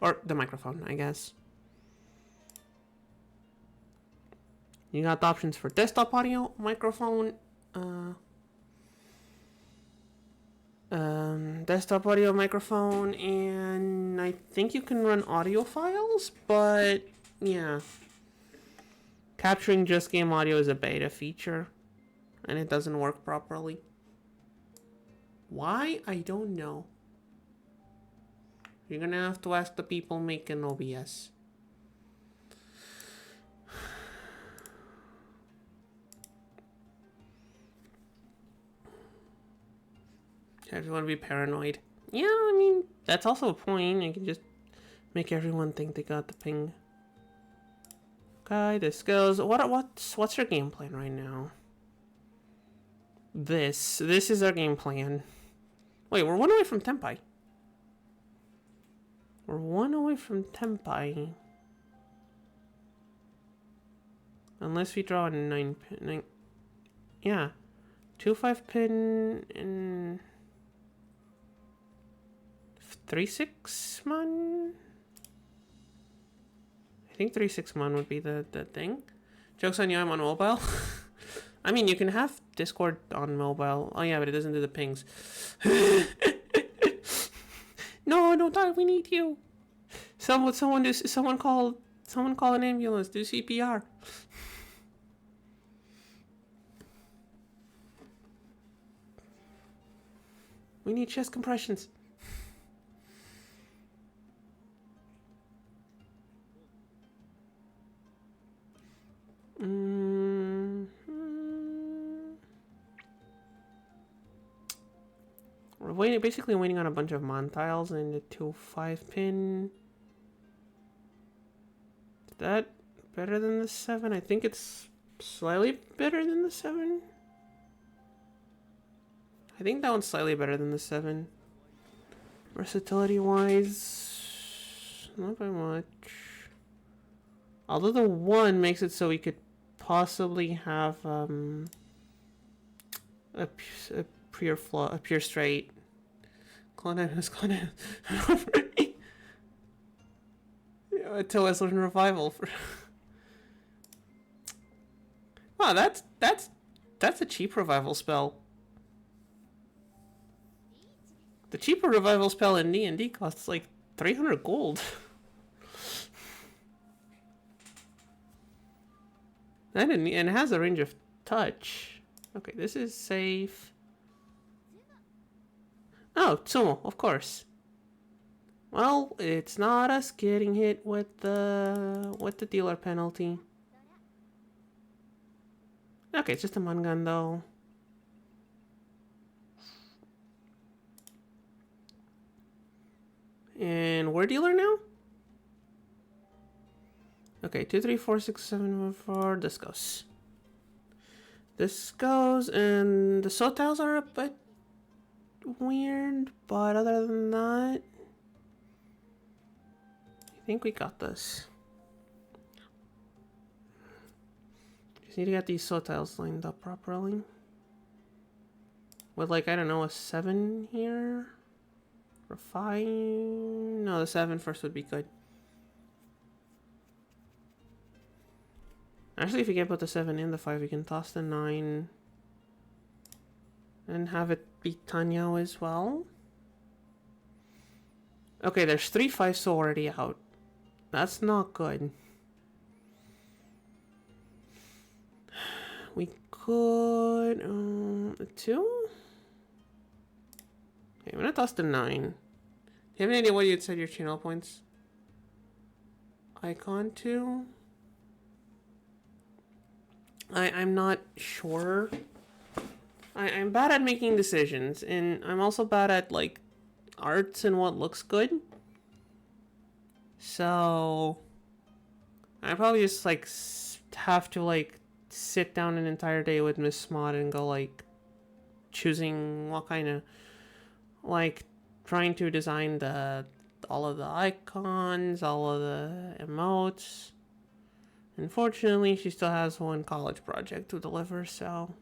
Or the microphone, I guess. You got the options for desktop audio, microphone, desktop audio, microphone, and I think you can run audio files, but yeah. Capturing just game audio is a beta feature, and it doesn't work properly. Why? I don't know. You're gonna have to ask the people making OBS. Everyone be paranoid. Yeah, I mean, that's also a point. You can just make everyone think they got the ping. Okay, this goes. What's your game plan right now? This is our game plan. Wait, we're 1 away from Tempai. We're 1 away from Tempai. Unless we draw a 9 pin. Yeah. 2-5 pin and 3-6 mon. I think 3-6 mon would be the thing. Joke's on you, I'm on mobile. I mean, you can have Discord on mobile. Oh yeah, but it doesn't do the pings. No, don't die. We need you. Someone call an ambulance. Do CPR. We need chest compressions. We're basically waiting on a bunch of Mon tiles and the 2-5 pin. Is that better than the 7? I think it's slightly better than the 7. I think that one's slightly better than the 7. Versatility wise, not by much. Although the 1 makes it so we could possibly have a pure straight. Clone. Until Wesleyan Revival. Wow, that's a cheap revival spell. The cheaper revival spell in D&D costs like 300 gold. And it has a range of touch. Okay, this is safe. Oh, Sumo, of course. Well, it's not us getting hit with the dealer penalty. Okay, it's just a Mon gun though. And we're dealer now? Okay, 2, 3, 4, 6, 7, 4. This goes. This goes, and the Sotels are a bit weird, but other than that, think we got this. Just need to get these saw tiles lined up properly. With like, I don't know, a 7 here? Or a 5? No, the 7 first would be good. Actually, if we can put the 7 in the 5, we can toss the 9. And have it be Tanyo as well. Okay, there's 3 5s already out. That's not good. We could... 2? Okay, I'm gonna toss the 9. Do you have any idea what you'd set your channel points? Icon 2? I'm not sure. I'm bad at making decisions, and I'm also bad at, like, arts and what looks good. So I probably just, like, have to, like, sit down an entire day with Miss Mod and go, like, choosing what kind of, like, trying to design all of the icons, all of the emotes. Unfortunately, she still has one college project to deliver, so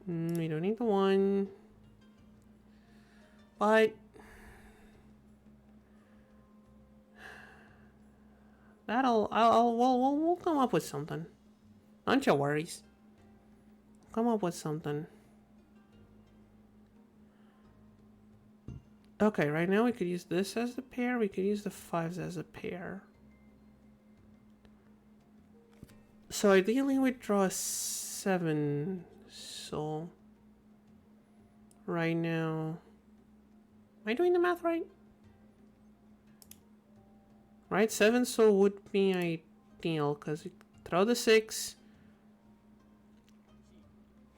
we don't need the 1. But we'll come up with something. Don't you worries. Come up with something. Okay, right now we could use this as the pair. We could use the 5s as a pair. So ideally we'd draw a 7. So right now, am I doing the math right? Right, 7 so would be ideal because we throw the 6.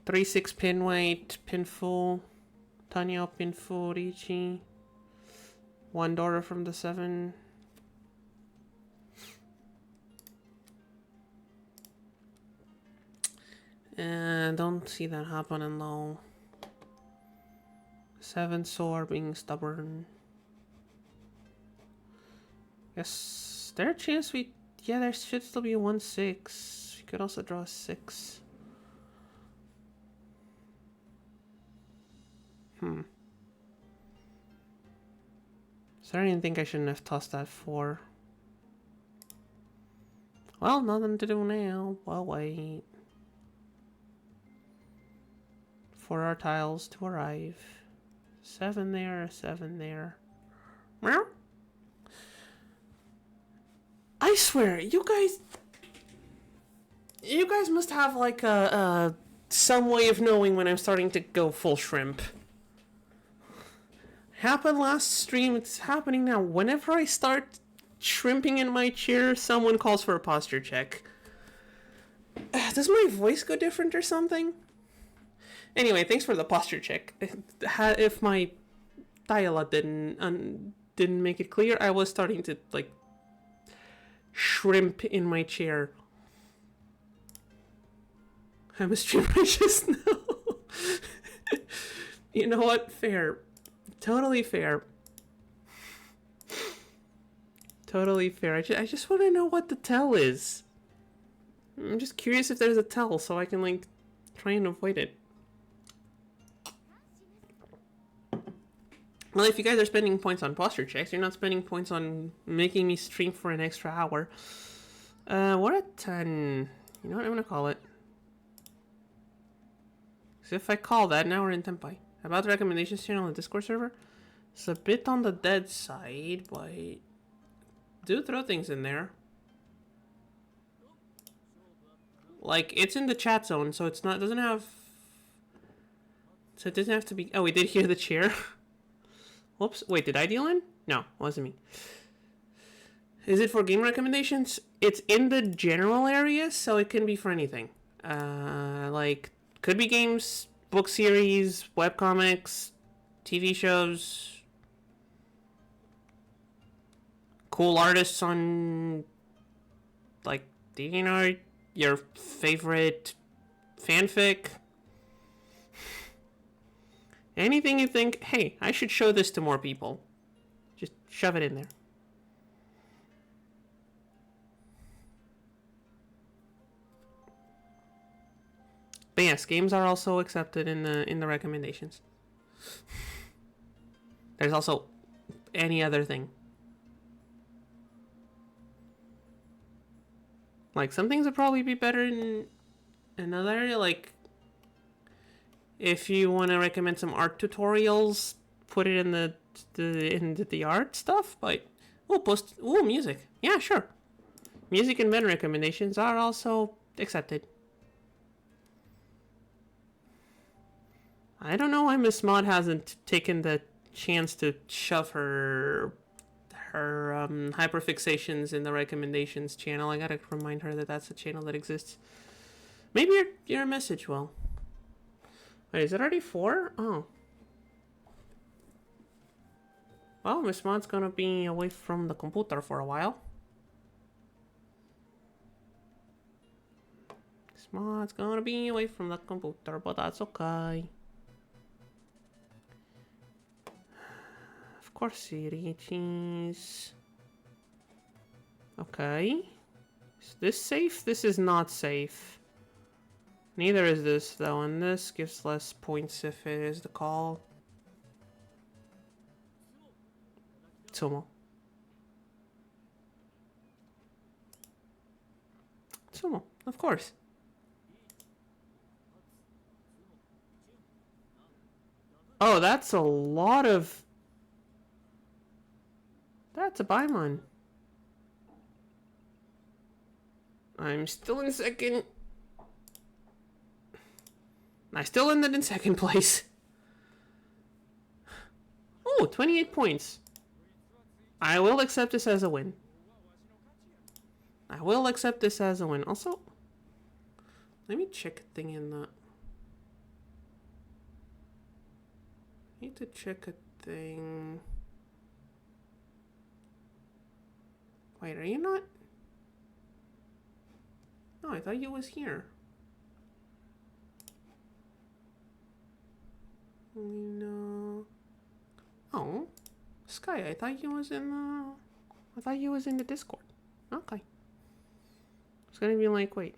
3 6 pin weight, pin full, Tanyo pin full, Richie. 1 daughter from the 7. And don't see that happening though. 7 soar being stubborn. Yes, there a chance we... Yeah, there should still be 1 6. We could also draw a 6. So I didn't think I shouldn't have tossed that 4. Well, nothing to do now. Well, wait. For our tiles to arrive. 7 there, 7 there. Meow. I swear, you guys must have like some way of knowing when I'm starting to go full shrimp. Happened last stream, it's happening now. Whenever I start shrimping in my chair, someone calls for a posture check. Does my voice go different or something? Anyway, thanks for the posture check. If my dialogue didn't make it clear, I was starting to, like, shrimp in my chair. I'm a streamer, I just know. You know what? Fair. Totally fair. Totally fair. I just want to know what the tell is. I'm just curious if there's a tell so I can, like, try and avoid it. Well, if you guys are spending points on posture checks, you're not spending points on making me stream for an extra hour. We're at 10. You know what I'm gonna call it? So if I call that, now we're in Tempai. About the recommendations channel on the Discord server. It's a bit on the dead side, but do throw things in there. Like, it's in the chat zone, so it's not, doesn't have, so it doesn't have to be, oh, we did hear the chair. Whoops, wait, did I deal in? No, it wasn't me. Is it for game recommendations? It's in the general area, so it can be for anything. Like, could be games, book series, webcomics, TV shows, cool artists on, like, you know, your favorite fanfic. Anything you think, hey, I should show this to more people. Just shove it in there. But yes, games are also accepted in the recommendations. There's also any other thing. Like, some things would probably be better in another. Like, if you want to recommend some art tutorials, put it in the art stuff. But music. Yeah, sure. Music and band recommendations are also accepted. I don't know why Miss Maud hasn't taken the chance to shove her hyperfixations in the recommendations channel. I gotta remind her that that's a channel that exists. Maybe your message will. Wait, is it already 4? Oh. Well, Miss Maud's gonna be away from the computer for a while. Miss Maud's gonna be away from the computer, but that's okay. Of course it is. Okay. Is this safe? This is not safe. Neither is this, though, and this gives less points if it is the call. Tsumo. Tsumo, of course. Oh, that's a lot of... That's a Baimon. I'm still in second. I still ended in second place. Oh, 28 points. I will accept this as a win. I will accept this as a win. Also, let me check a thing in the... Need to check a thing. Wait, are you not? No, I thought you was here. No. Oh, Sky, I thought you was in the... I thought you was in the Discord. Okay. It's gonna be like, wait,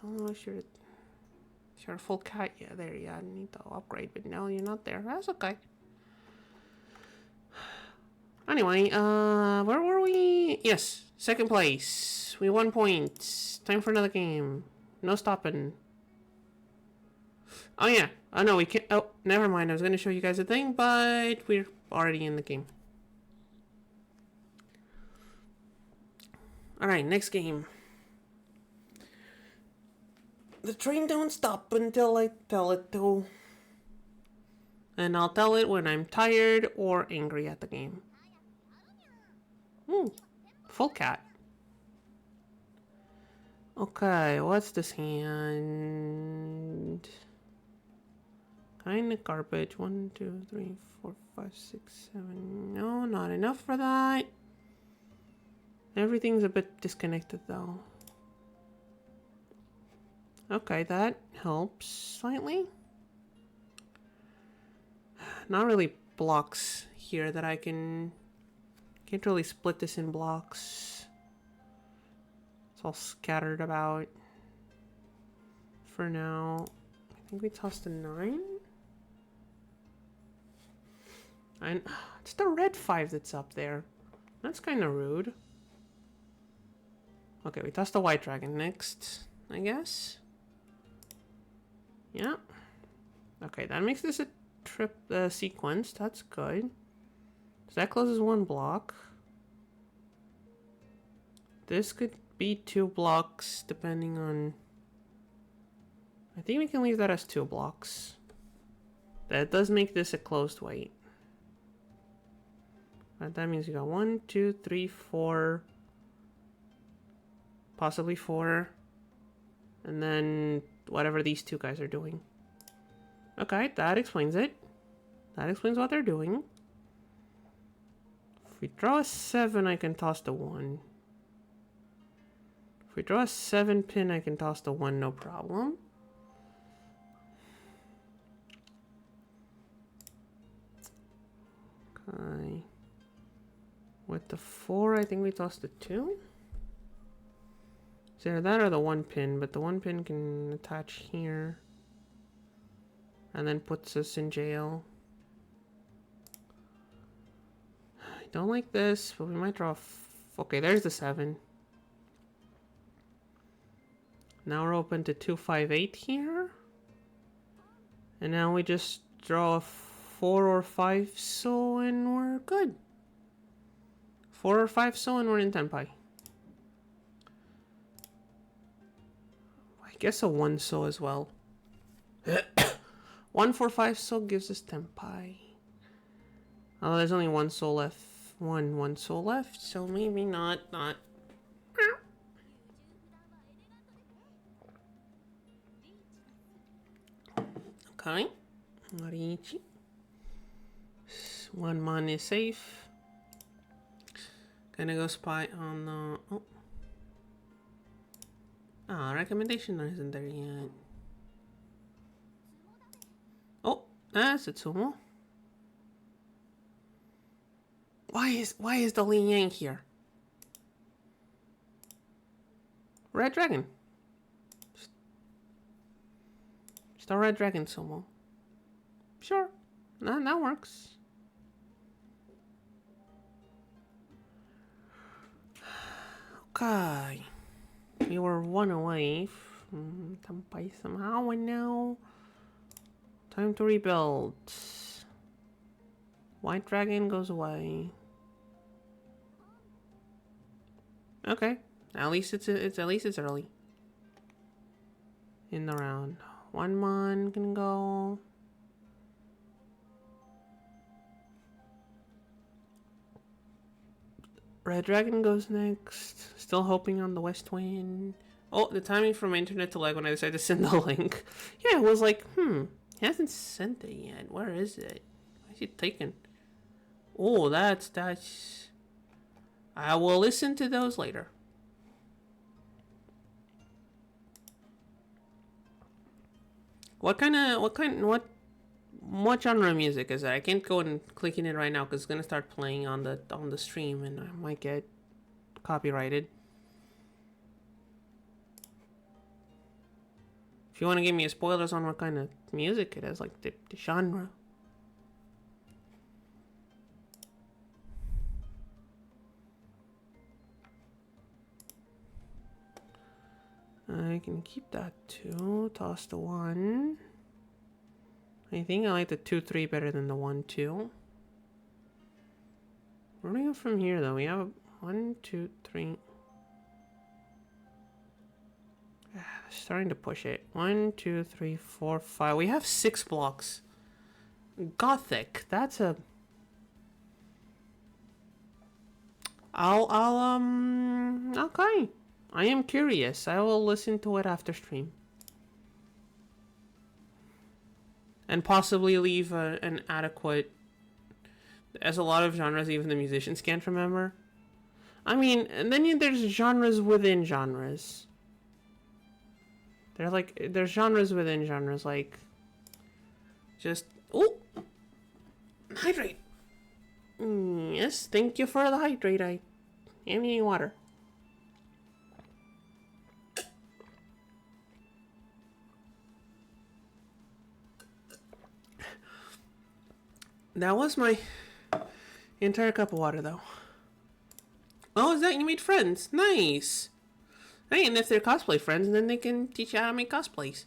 oh, sure. You're a full cat. Yeah, there, yeah, I need to upgrade, but no, you're not there. That's okay. Anyway, where were we? Yes, second place. We 1 point. Time for another game. No stopping. Oh, yeah. Oh, no, we can't. Oh, never mind. I was going to show you guys a thing, but we're already in the game. Alright, next game. The train don't stop until I tell it to. And I'll tell it when I'm tired or angry at the game. Ooh, full cat. Okay, what's this hand? Kinda garbage. 1, 2, 3, 4, 5, 6, 7. No, not enough for that. Everything's a bit disconnected though. Okay, that helps slightly. Not really blocks here that I can't really split this in blocks. It's all scattered about for now. I think we tossed a 9. And it's the red 5 that's up there. That's kind of rude. Okay, we tossed the white dragon next, I guess. Yeah. Okay, that makes this a trip sequence. That's good. So that closes 1 block. This could be 2 blocks depending on... I think we can leave that as 2 blocks. That does make this a closed weight. But that means you got 1, 2, 3, 4. Possibly 4. And then whatever these 2 guys are doing. Okay, that explains it. That explains what they're doing. If we draw a 7, I can toss the 1. If we draw a 7 pin, I can toss the 1, no problem. Okay. With the 4, I think we toss the 2. Is there that or the 1 pin? But the 1 pin can attach here. And then puts us in jail. I don't like this, but we might draw... Okay, there's the 7. Now we're open to 2, 5, 8 here. And now we just draw a 4 or 5 so and we're good. 4 or 5 so and we're in Tenpai. I guess a 1 so as well. 1, 4, 5 so gives us Tenpai. Oh, there's only 1 so left. One so left, so maybe not. Okay. Marichi. 1 mon is safe. Gonna go spy on the... Oh. Ah, recommendation isn't there yet. Oh, that's a Tsumo. Why is the Li Yang here? Red Dragon. Just a Red Dragon Sumo. Sure. That works. Okay. We were 1 away from Tenpai somehow, and now... Time to rebuild. White Dragon goes away. Okay. At least it's early. In the round. 1 mon can go. Red Dragon goes next. Still hoping on the West Wind. Oh, the timing from internet to lag when I decided to send the link. Yeah, it was like, he hasn't sent it yet. Where is it? Why is it taken? Oh, that's... I will listen to those later. What genre of music is that? I can't go and click in it right now because it's gonna start playing on the stream and I might get copyrighted. If you want to give me spoilers on what kind of music it is, like the genre. I can keep that 2. Toss the 1. I think I like the 2, 3 better than the 1, 2. Where do we go from here, though? We have 1, 2, 3. Starting to push it. 1, 2, 3, 4, 5. We have 6 blocks. Gothic. That's a... Okay. I am curious. I will listen to it after stream. And possibly leave an adequate... As a lot of genres, even the musicians can't remember. I mean, and then there's genres within genres. There's genres within genres, like... Just... Oh! Hydrate! Yes, thank you for the hydrate. I am needing water. That was my entire cup of water, though. Oh, is that you made friends? Nice. Hey, and if they're cosplay friends, then they can teach you how to make cosplays.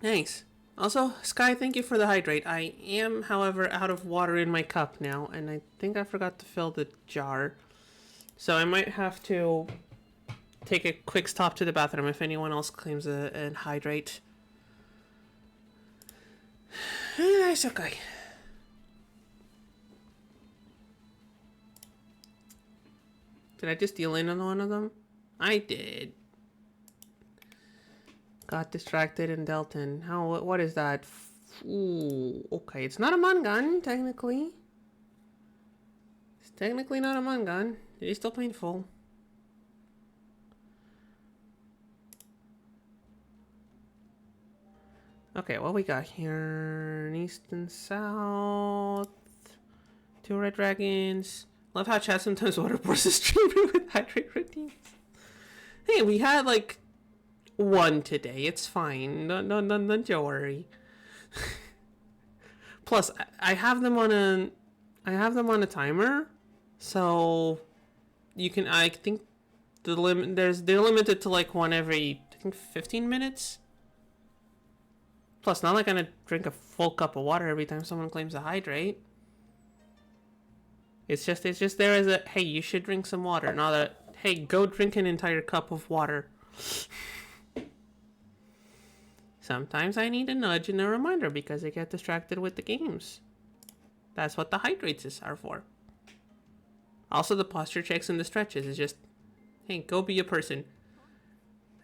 Nice. Also, Sky, thank you for the hydrate. I am, however, out of water in my cup now, and I think I forgot to fill the jar. So I might have to take a quick stop to the bathroom if anyone else claims a hydrate. That's okay. Did I just deal in on one of them? I did. Got distracted and dealt in. What is that? Ooh, okay. It's not a mangan, technically. It's technically not a mangan. It is still painful. Okay, what we got here? East and south. 2 red dragons. Love how chat sometimes waterboards the streamer with hydrate routines. Hey, we had like one today. It's fine. Don't you worry. Plus, I have them on a timer, so you can. I think they're limited to like one every, I think, 15 minutes. Plus, not like I'm gonna drink a full cup of water every time someone claims to hydrate. It's just there as a, hey, you should drink some water, not a, hey, go drink an entire cup of water. Sometimes I need a nudge and a reminder because I get distracted with the games. That's what the hydrates are for. Also, the posture checks and the stretches is just, hey, go be a person.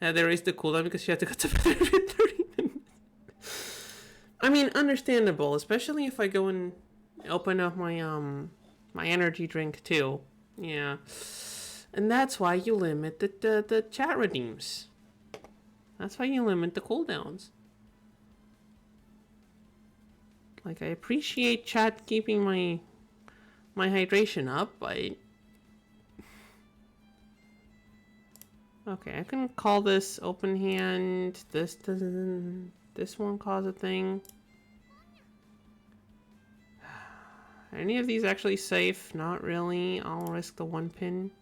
And there is the cooldown because you have to go to bed every 30 minutes. I mean, understandable, especially if I go and open up my my energy drink too. Yeah. And that's why you limit the chat redeems. That's why you limit the cooldowns. Like, I appreciate chat keeping my hydration up. Okay, I can call this open hand. This won't cause a thing. Are any of these actually safe? Not really. I'll risk the 1 pin.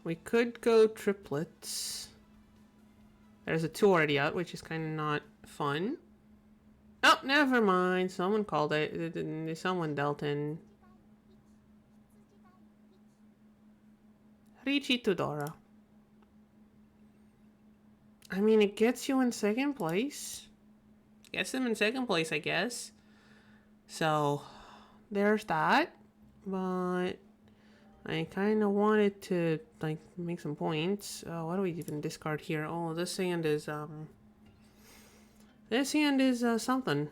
We could go triplets. There's a 2 already out, which is kind of not fun. Oh, never mind. Someone called it. Someone dealt in. Ricci Tudora. I mean, it gets you in second place. Gets them in second place, I guess. So, there's that. But I kind of wanted to, like, make some points. What do we even discard here? Oh, this hand is, something.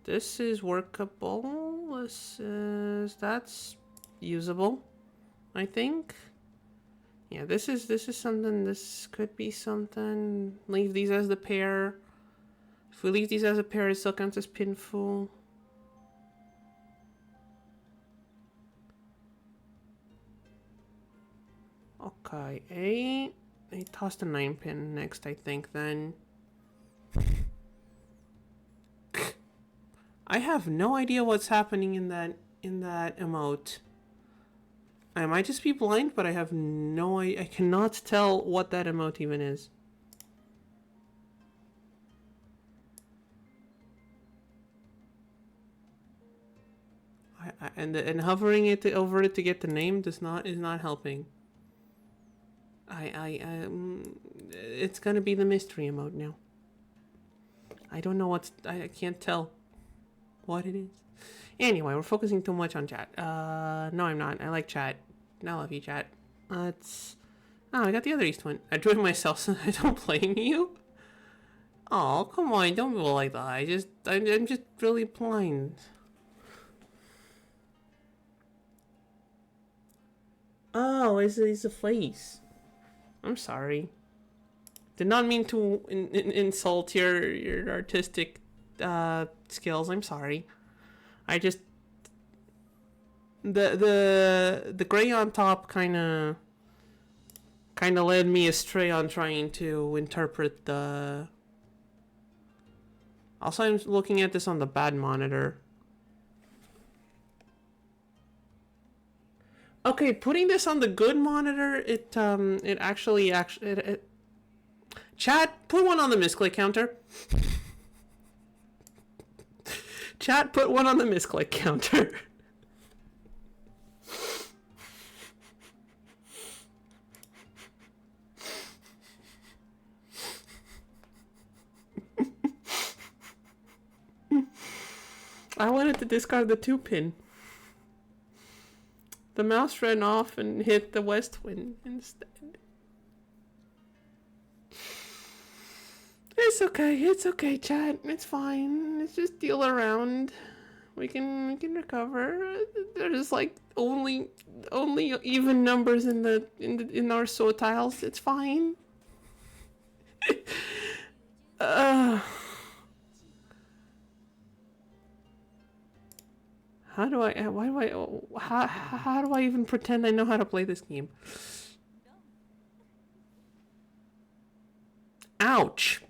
This is workable. That's usable, I think. Yeah, this is something. This could be something. Leave these as the pair. If we leave these as a pair, it still counts as pinful. Okay, I tossed a 9 pin next, I think, then. I have no idea what's happening in that emote. I might just be blind, but I have no idea. I cannot tell what that emote even is. And hovering it over it to get the name is not helping. It's gonna be the mystery emote now. I don't know I can't tell what it is. Anyway, we're focusing too much on chat. No, I'm not. I like chat. I love you, chat. I got the other East one. I joined myself so I don't blame you. Oh, come on, don't be like that. I'm just really blind. Oh, it's a face. I'm sorry. Did not mean to insult your artistic skills. I'm sorry. I just the gray on top kind of led me astray on trying to interpret the. Also, I'm looking at this on the bad monitor. Okay, putting this on the good monitor, it actually chat, put one on the misclick counter. Chat, put one on the misclick counter. I wanted to discard the 2 pin. The mouse ran off and hit the west wind instead. It's okay, chat. It's fine. Let's just deal around. We can recover. There's like only even numbers in our SO tiles. It's fine. uh, how do I? Why do I? How do I even pretend I know how to play this game? Ouch!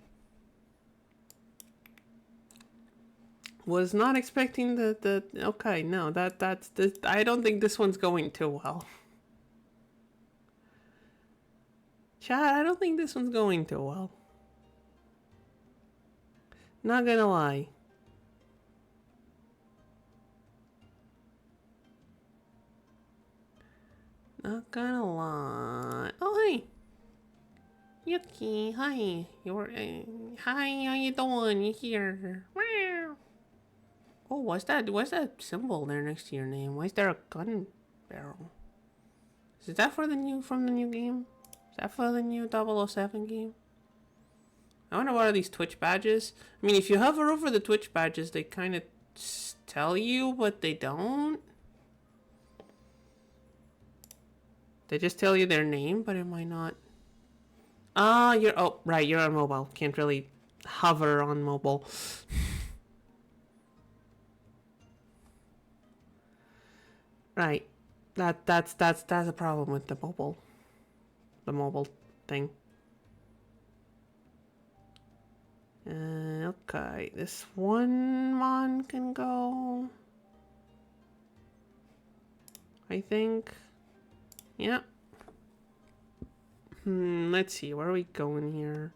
Was not expecting the. Okay, no, that's this. I don't think this one's going too well. Chad, I don't think this one's going too well. Not gonna lie. Not gonna lie. Oh, hey. Yuki, hi. Hi, how you doing? You here? Meow. Oh, what's that? What's that symbol there next to your name? Why is there a gun barrel? Is that for the new game? Is that for the new 007 game? I wonder what are these Twitch badges? I mean, if you hover over the Twitch badges, they kind of tell you, but they don't. They just tell you their name, but it might not. Ah, you're... Oh, right, you're on mobile. Can't really hover on mobile. Right. That's a problem with the mobile thing. Okay, this one mon can go. I think. Yeah. Let's see. Where are we going here?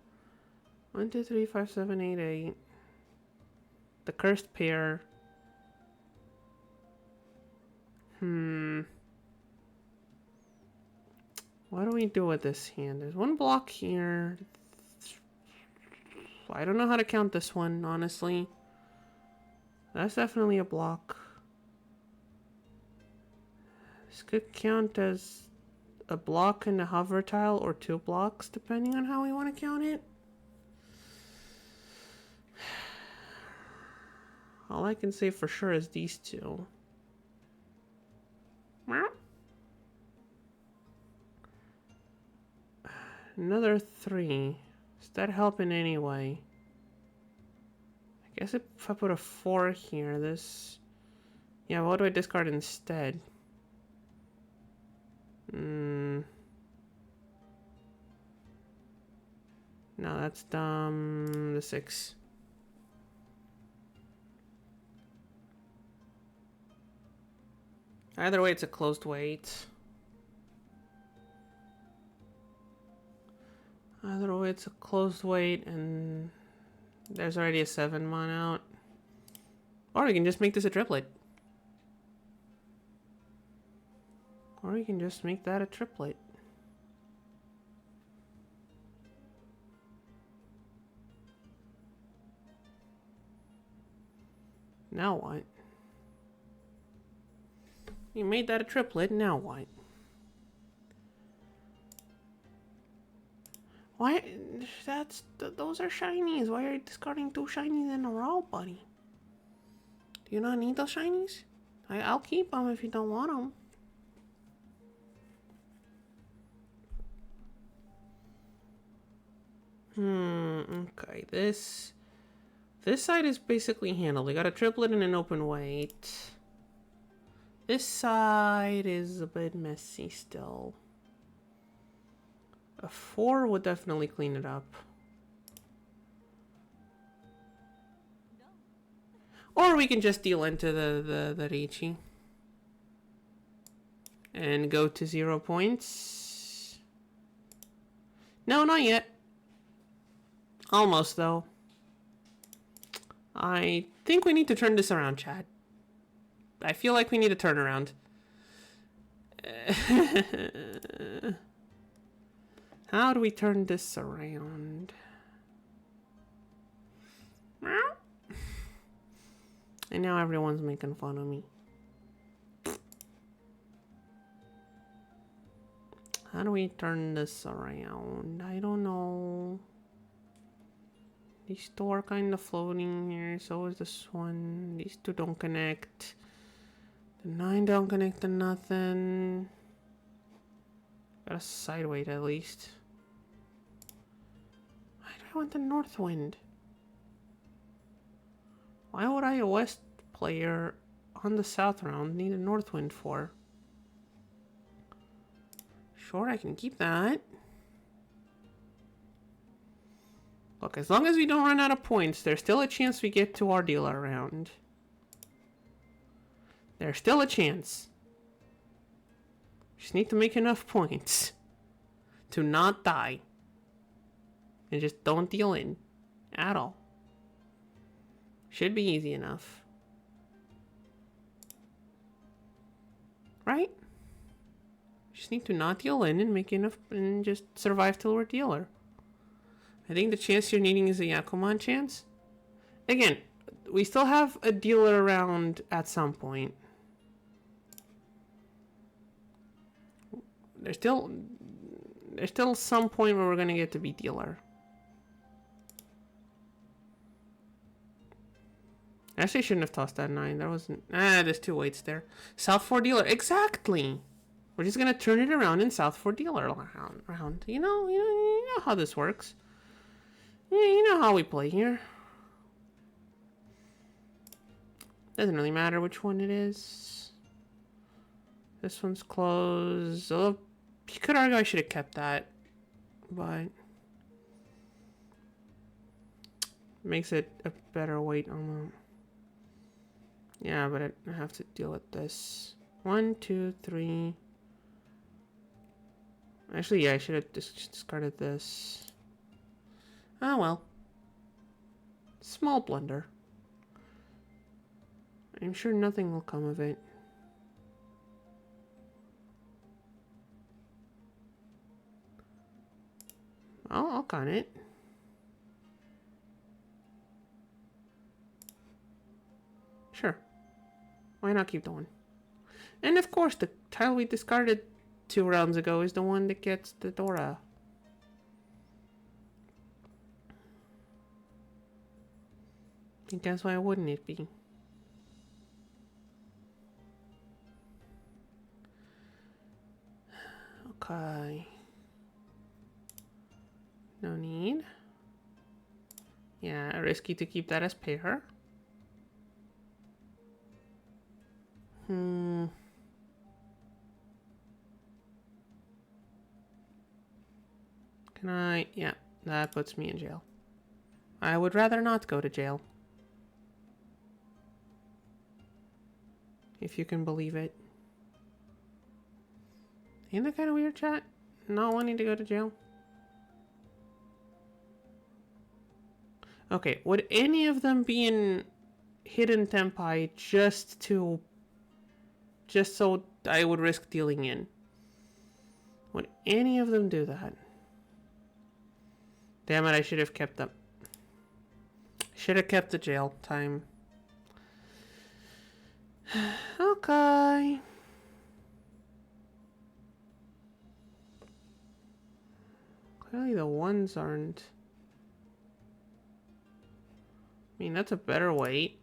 1, 2, 3, 5, 7, 8, 8. The cursed pair. What do we do with this hand? There's one block here. I don't know how to count this one, honestly. That's definitely a block. This could count as a block and a hover tile, or 2 blocks, depending on how we want to count it. All I can say for sure is these 2. Another 3. Does that help in any way? I guess if I put a 4 here, this... Yeah, what do I discard instead? No, that's dumb. The 6. Either way, it's a closed weight. Either way, it's a closed weight, and there's already a 7 mon out. Or we can just make this a triplet. Or we can just make that a triplet. Now what? You made that a triplet, now what? Why? Those are shinies. Why are you discarding 2 shinies in a row, buddy? Do you not need those shinies? I'll keep them if you don't want them. Okay, this side is basically handled. We got a triplet and an open weight. This side is a bit messy still. A 4 would definitely clean it up. Or we can just deal into the Riichi. And go to 0 points. No, not yet. Almost, though. I think we need to turn this around, Chad. I feel like we need a turnaround. How do we turn this around? And now everyone's making fun of me. How do we turn this around? I don't know. These 2 are kind of floating here. So is this one. These 2 don't connect. The 9 don't connect to nothing. Got a side weight at least. I I want the north wind? Why would I, a west player on the south round, need a north wind for? Sure, I can keep that. Look, as long as we don't run out of points, there's still a chance we get to our dealer round. There's still a chance. Just need to make enough points to not die. And just don't deal in at all. Should be easy enough. Right? Just need to not deal in and make enough and just survive till we're dealer. I think the chance you're needing is a Yakuman chance. Again, we still have a dealer around at some point. There's still some point where we're gonna get to be dealer. Actually, I shouldn't have tossed that 9. That wasn't... there's 2 weights there. South 4 dealer. Exactly! We're just gonna turn it around in South 4 dealer round. You know how this works. Yeah, you know how we play here. Doesn't really matter which one it is. This one's closed. Although, you could argue I should have kept that. But... makes it a better weight on the... Yeah, but I have to deal with this. 1, 2, 3. Actually, yeah, I should have discarded this. Oh well. Small blunder. I'm sure nothing will come of it. I'll con it. Sure. Why not keep the one? And of course, the tile we discarded 2 rounds ago is the one that gets the Dora. I think that's why wouldn't it be? Okay. No need. Yeah, risky to keep that as pair. Can I? Yeah, that puts me in jail. I would rather not go to jail. If you can believe it. Ain't that kind of weird, chat? Not wanting to go to jail? Okay, would any of them be in hidden tempai just so I would risk dealing in? Would any of them do that? Damn it, I should have kept them. Should have kept the jail time. Okay. Clearly the ones aren't. I mean, that's a better weight.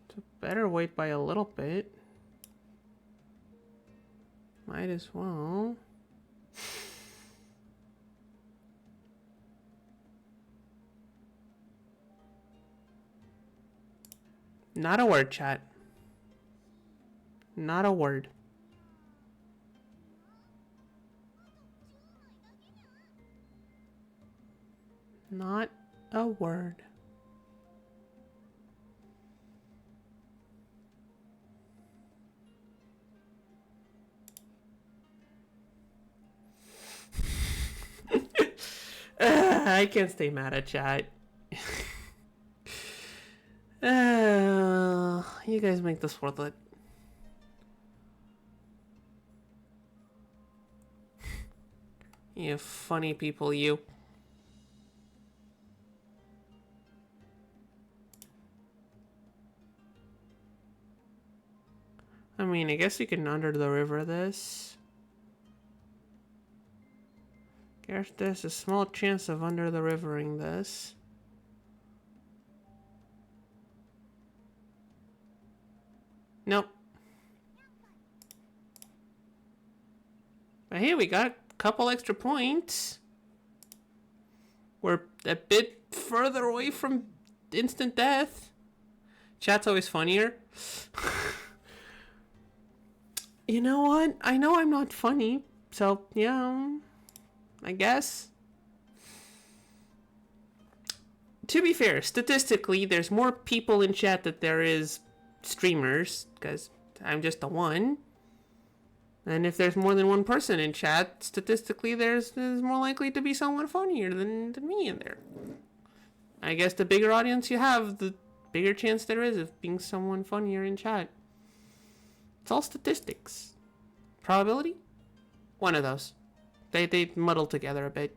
It's a better weight by a little bit. Might as well. Not a word, chat. Not a word. Not a word. I can't stay mad at chat. You guys make this worth it. You funny people, you. I mean, I guess you can under the river this. Guess there's a small chance of under the rivering this. Nope. But hey, we got couple extra points. We're a bit further away from instant death. Chat's always funnier. You know what? I know I'm not funny, so yeah, I guess. To be fair, statistically, there's more people in chat than there is streamers, because I'm just the one. And if there's more than one person in chat, statistically, there's more likely to be someone funnier than me in there. I guess the bigger audience you have, the bigger chance there is of being someone funnier in chat. It's all statistics. Probability? One of those. They muddle together a bit.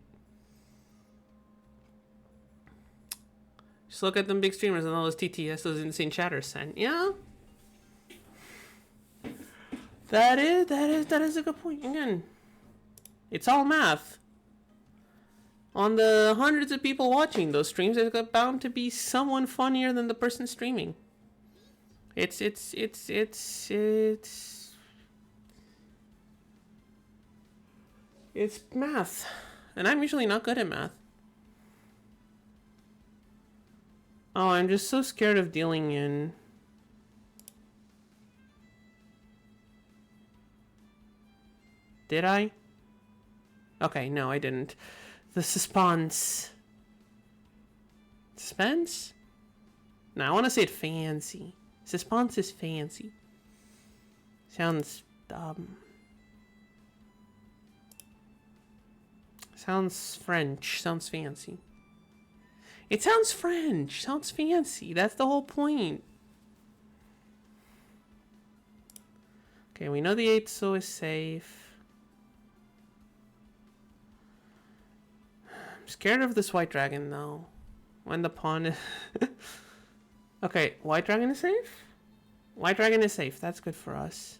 Just look at them big streamers and all those TTS, those insane chatters sent. Yeah. That is a good point. Again, it's all math. On the hundreds of people watching those streams, there's bound to be someone funnier than the person streaming. It's math. And I'm usually not good at math. Oh, I'm just so scared of dealing in. Did I? Okay, no, I didn't. The suspense. Suspense? No, I want to say it fancy. Suspense is fancy. Sounds, sounds French. Sounds fancy. It sounds French. Sounds fancy. That's the whole point. Okay, we know the 8 so is safe. I'm scared of this white dragon, though. When the pawn is... Okay, white dragon is safe? White dragon is safe. That's good for us.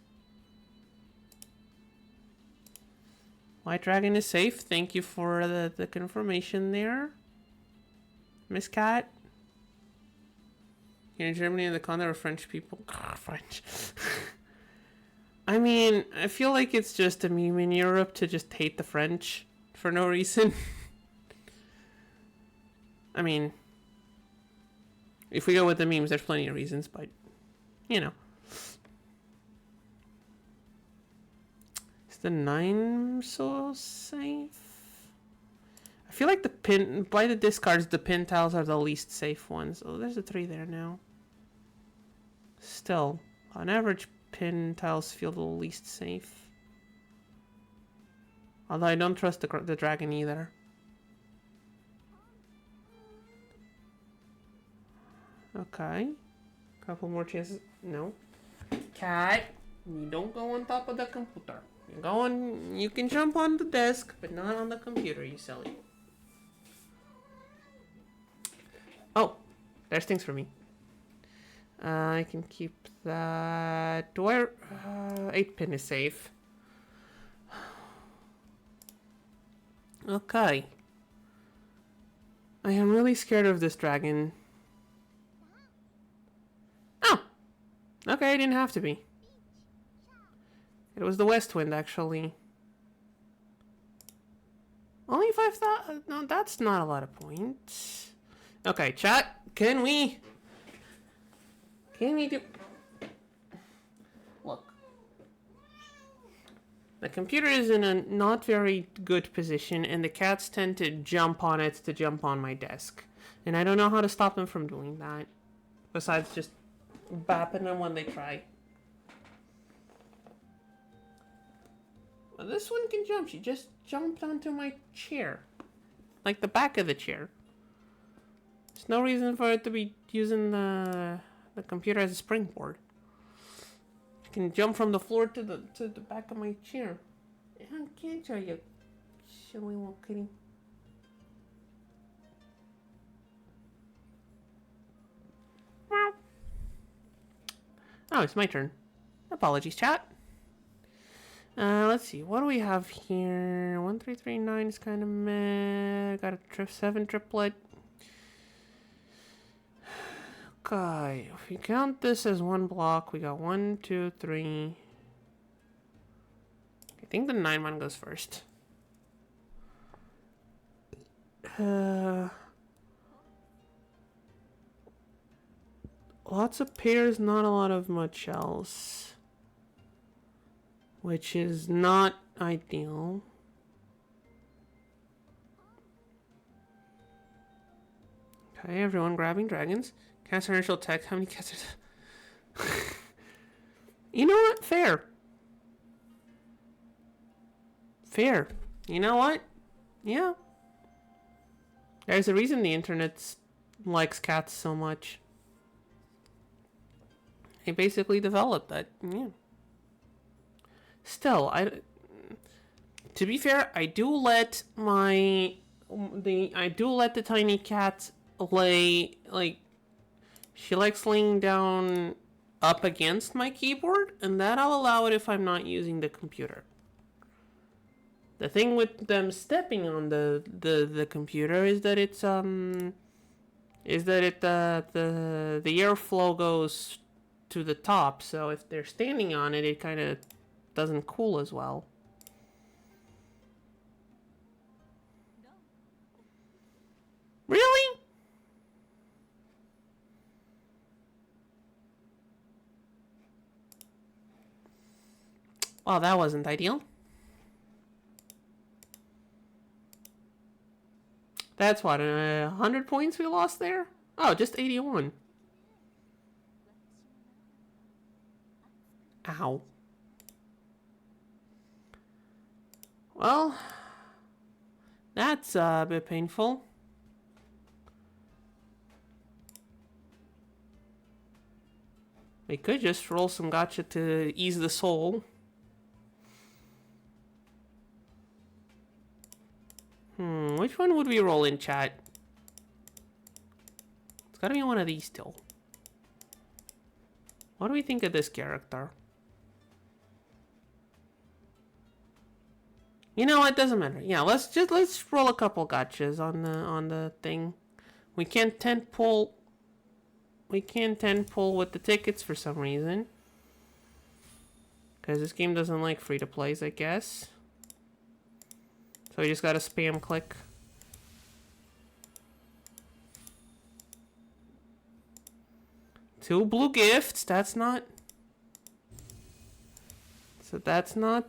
White dragon is safe. Thank you for the confirmation there, Miss Cat. Here in Germany, in the con, there are French people. French. I mean, I feel like it's just a meme in Europe to just hate the French for no reason. I mean, if we go with the memes, there's plenty of reasons, but, you know. Is the 9 so safe? I feel like the pin, by the discards, the pin tiles are the least safe ones. Oh, there's a 3 there now. Still, on average, pin tiles feel the least safe. Although I don't trust the dragon either. Okay. Couple more chances. No. Cat, you don't go on top of the computer. You go on. You can jump on the desk, but not on the computer, you silly. Oh, there's things for me. I can keep that. Do I? 8 pin is safe. Okay. I am really scared of this dragon. Oh! Okay, I didn't have to be. It was the west wind, actually. Only 5,000? No, that's not a lot of points. Okay, chat, can we do... Look. The computer is in a not very good position, and the cats tend to jump on it to jump on my desk. And I don't know how to stop them from doing that. Besides just bapping them when they try. Well, this one can jump. She just jumped onto my chair. Like the back of the chair. There's no reason for it to be using the computer as a springboard. I can jump from the floor to the back of my chair. I can't show you, silly little kitty. Oh, it's my turn. Apologies, chat. Let's see. What do we have here? 1, 3, 3, 9 is kind of meh. Got a 7 triplet. Okay, if we count this as one block, we got 1, 2, 3. I think the 9 one goes first. Lots of pears, not a lot of much else. Which is not ideal. Okay, everyone grabbing dragons. Cast initial attack. How many cats are You know what? Fair. Fair. You know what? Yeah. There's a reason the internet likes cats so much. They basically developed that. Yeah. Still, to be fair, I do let the tiny cat lay, like, she likes laying down up against my keyboard, and that I'll allow it if I'm not using the computer. The thing with them stepping on the computer is that it's the airflow goes to the top, so if they're standing on it, it kind of doesn't cool as well. Really? Well, that wasn't ideal. That's what, 100 points we lost there? Oh, just 81. Ow. Well, that's a bit painful. We could just roll some gacha to ease the soul. Which one would we roll in, chat? It's gotta be one of these two. What do we think of this character? You know what? Doesn't matter. Yeah, let's roll a couple gachas on the thing. We can't 10 pull. We can't 10 pull with the tickets for some reason. Because this game doesn't like free to plays, I guess. So we just gotta spam click. Two blue gifts. That's not. So that's not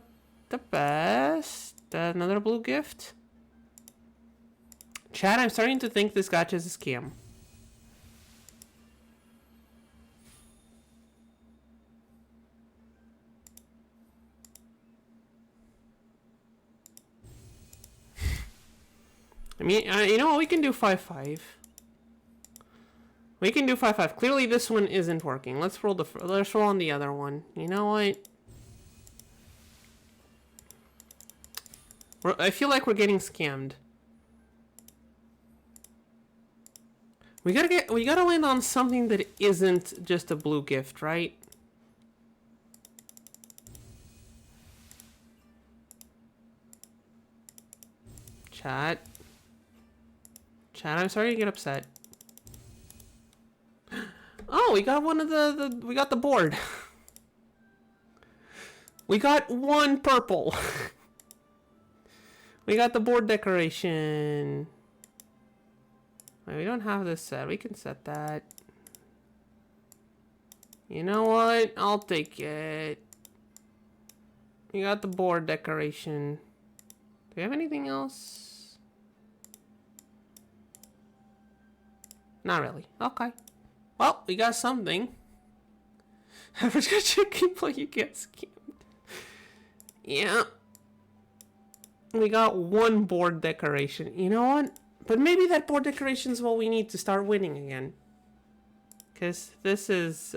the best. Another blue gift. Chat, I'm starting to think this gacha is a scam. I mean, you know what? We can do 5-5. We can do 5-5. Clearly, this one isn't working. Let's roll on the other one. You know what? I feel like we're getting scammed. We gotta land on something that isn't just a blue gift, right? Chat, I'm sorry to get upset. Oh, we got one of we got the board. We got one purple. We got the board decoration. Wait, we don't have this set. We can set that. You know what? I'll take it. We got the board decoration. Do we have anything else? Not really. Okay. Well, we got something. Average chicken play, you get scammed. Yeah. We got one board decoration. You know what? But maybe that board decoration is what we need to start winning again. Cause this is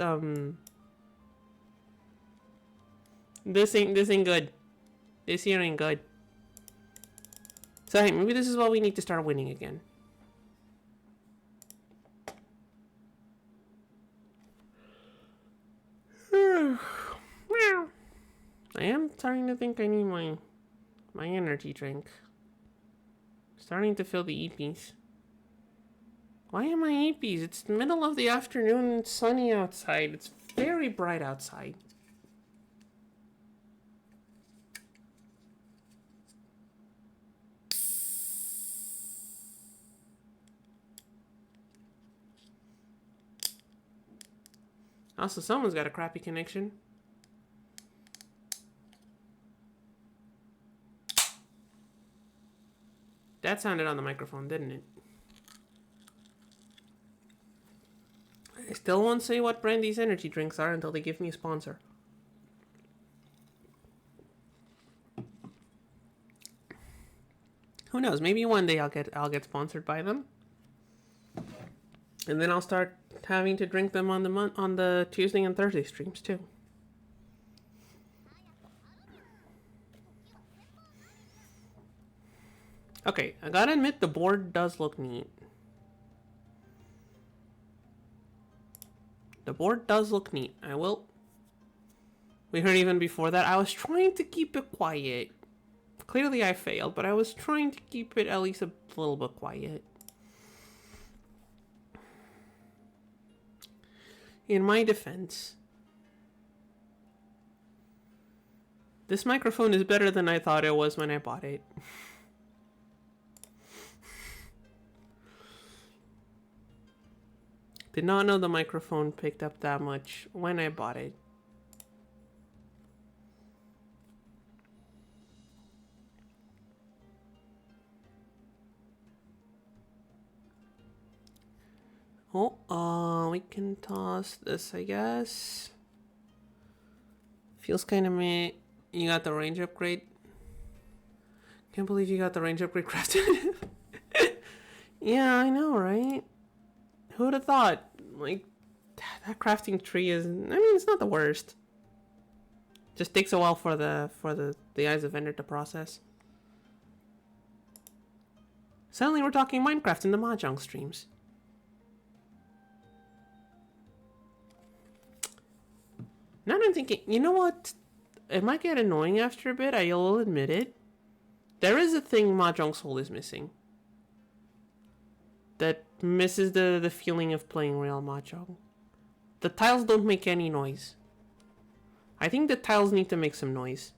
this ain't good. This here ain't good. So hey, maybe this is what we need to start winning again. I am starting to think I need my energy drink. Starting to feel the eepies. Why am I eepies? It's the middle of the afternoon and it's sunny outside. It's very bright outside. Also, someone's got a crappy connection. That sounded on the microphone, didn't it? I still won't say what brand these energy drinks are until they give me a sponsor. Who knows? Maybe one day I'll get sponsored by them, and then I'll start having to drink them on the Tuesday and Thursday streams too. Okay, I gotta admit the board does look neat. The board does look neat. I will. We heard even before that. I was trying to keep it quiet. Clearly I failed, but I was trying to keep it at least a little bit quiet. In my defense, this microphone is better than I thought it was when I bought it. Did not know the microphone picked up that much when I bought it. Oh, we can toss this, I guess. Feels kind of meh. You got the range upgrade. Can't believe you got the range upgrade crafted. Yeah, I know, right? Who would have thought? Like, that crafting tree is... I mean, it's not the worst. Just takes a while for the Eyes of Ender to process. Suddenly we're talking Minecraft in the Mahjong streams. Now I'm thinking, you know what? It might get annoying after a bit, I will admit it. There is a thing Mahjong Soul is missing. That misses the feeling of playing real Mahjong. The tiles don't make any noise. I think the tiles need to make some noise.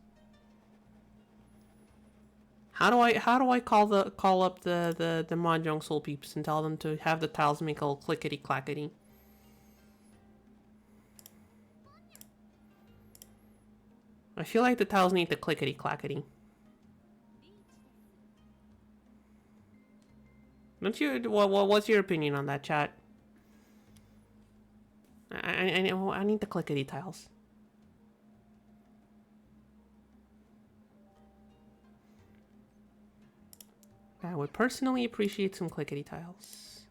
How do I call up the Mahjong Soul peeps and tell them to have the tiles make a little clickety clackety? I feel like the tiles need the clickety clackety. What's your opinion on that, chat? I need the clickety tiles. I would personally appreciate some clickety tiles.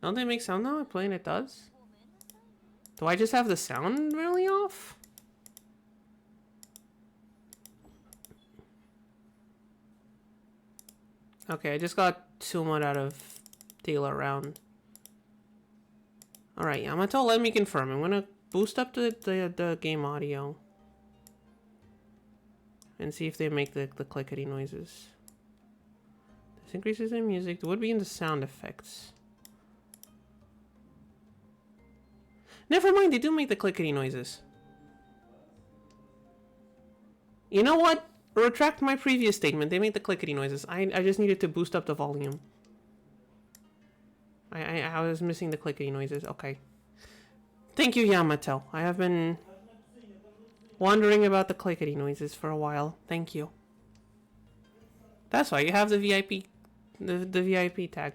Don't they make sound now? I'm playing it does. Do I just have the sound really off? Okay, I just got too much out of deal around. Alright, Yamato, let me confirm. I'm gonna boost up the game audio. And see if they make the clickety noises. This increases the music. It would be in the sound effects. Never mind, they do make the clickety noises. You know what? Retract my previous statement. They made the clickety noises. I just needed to boost up the volume. I was missing the clickety noises. Okay. Thank you, Yamato. I have been wondering about the clickety noises for a while. Thank you. That's why you have the VIP, the VIP tag.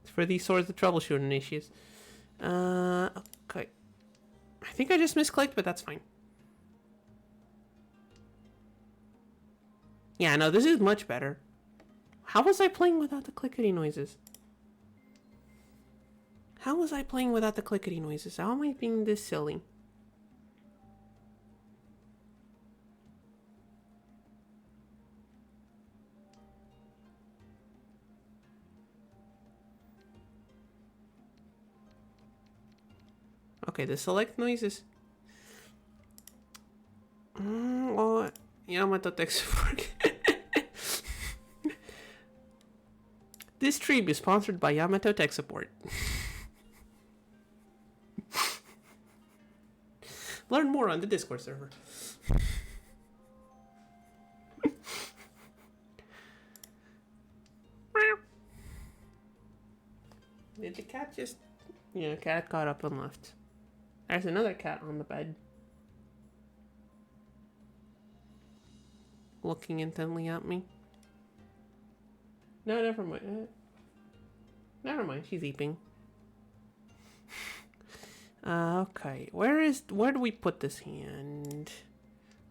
It's for these sorts of troubleshooting issues. Okay. I think I just misclicked, but that's fine. Yeah, no, this is much better. How was I playing without the clickety noises? How was I playing without the clickety noises? How am I being this silly? Okay, the select noises. Oh, Yamato tech support. This stream is sponsored by Yamato Tech Support. Learn more on the Discord server. Did the cat just Yeah, cat got up and left. There's another cat on the bed. Looking intently at me. No, never mind. Never mind, she's eating. Okay. Where do we put this hand?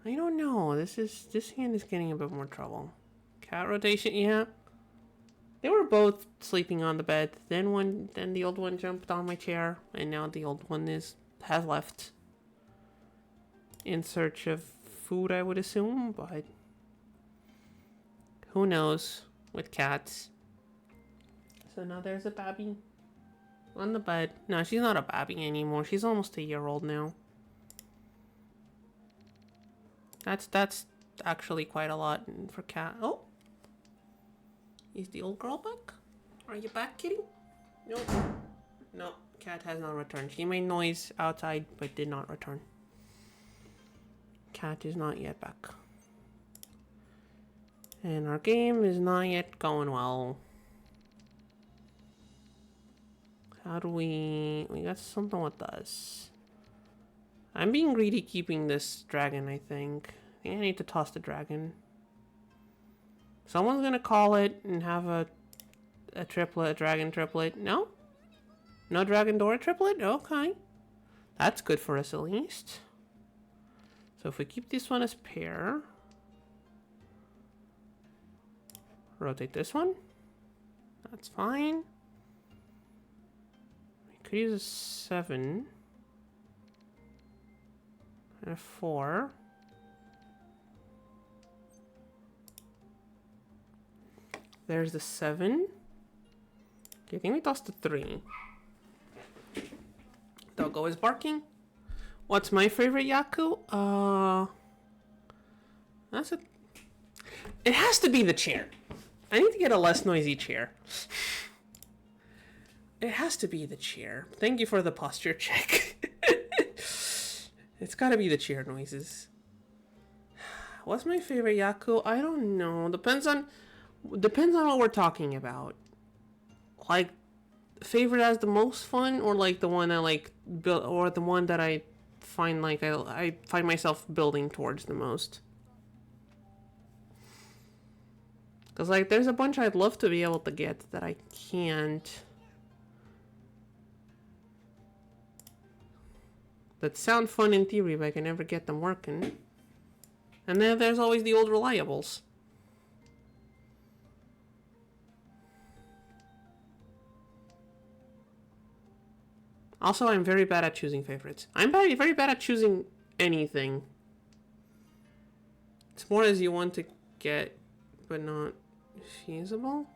I don't know. This hand is getting a bit more trouble. Cat rotation, yeah. They were both sleeping on the bed. Then the old one jumped on my chair, and now the old one has left. In search of food, I would assume, but who knows with cats. So now there's a babby on the bed. No, she's not a babby anymore. She's almost a year old now. That's actually quite a lot for cat. Oh, is the old girl back? Are you back, kitty? No, no. Cat has not returned. She made noise outside, but did not return. Cat is not yet back, and our game is not yet going well. How do we got something with us. I'm being greedy keeping this dragon, I think. I need to toss the dragon. Someone's gonna call it and have a triplet, a dragon triplet. No? No dragon door triplet? Okay. That's good for us at least. So if we keep this one as pair. Rotate this one. That's fine. We could use a 7. And a 4. There's the 7. Okay, I think we tossed the 3. Doggo is barking. What's my favorite Yaku? That's a... It has to be the chair. I need to get a less noisy chair. It has to be the chair. Thank you for the posture check. It's gotta be the chair noises. What's my favorite Yaku? I don't know. Depends on what we're talking about. Like, favorite as the most fun, or like the one I like build, or the one that I find like I find myself building towards the most. Cause like there's a bunch I'd love to be able to get that I can't. That sound fun in theory, but I can never get them working. And then there's always the old reliables. Also, I'm very bad at choosing favorites. I'm very bad at choosing anything. It's more as you want to get, but not feasible.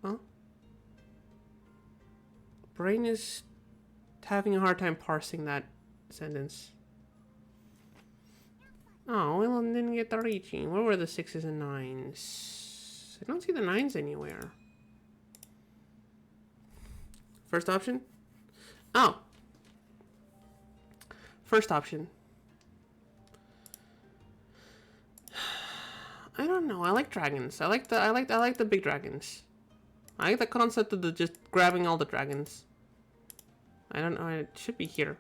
Huh? Brain is having a hard time parsing that sentence. Oh, well, didn't get the reaching. Where were the 6s and 9s? I don't see the 9s anywhere. First option? Oh. First option. I don't know. I like dragons. I like the big dragons. I like the concept of just grabbing all the dragons. I don't know. It should be here.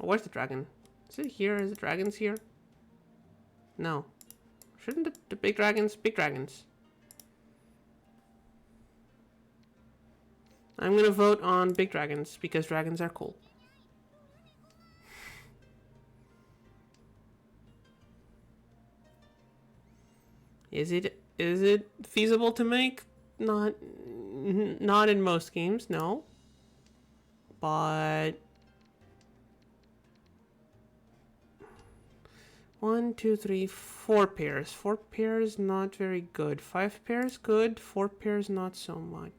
Oh, where's the dragon? Is it here? Is the dragons here? No. Shouldn't the big dragons? Big dragons. I'm gonna vote on big dragons because dragons are cool. Is it feasible to make? Not in most games, no. But 1, 2, 3, 4 pairs. 4 pairs not very good. 5 pairs good. 4 pairs not so much.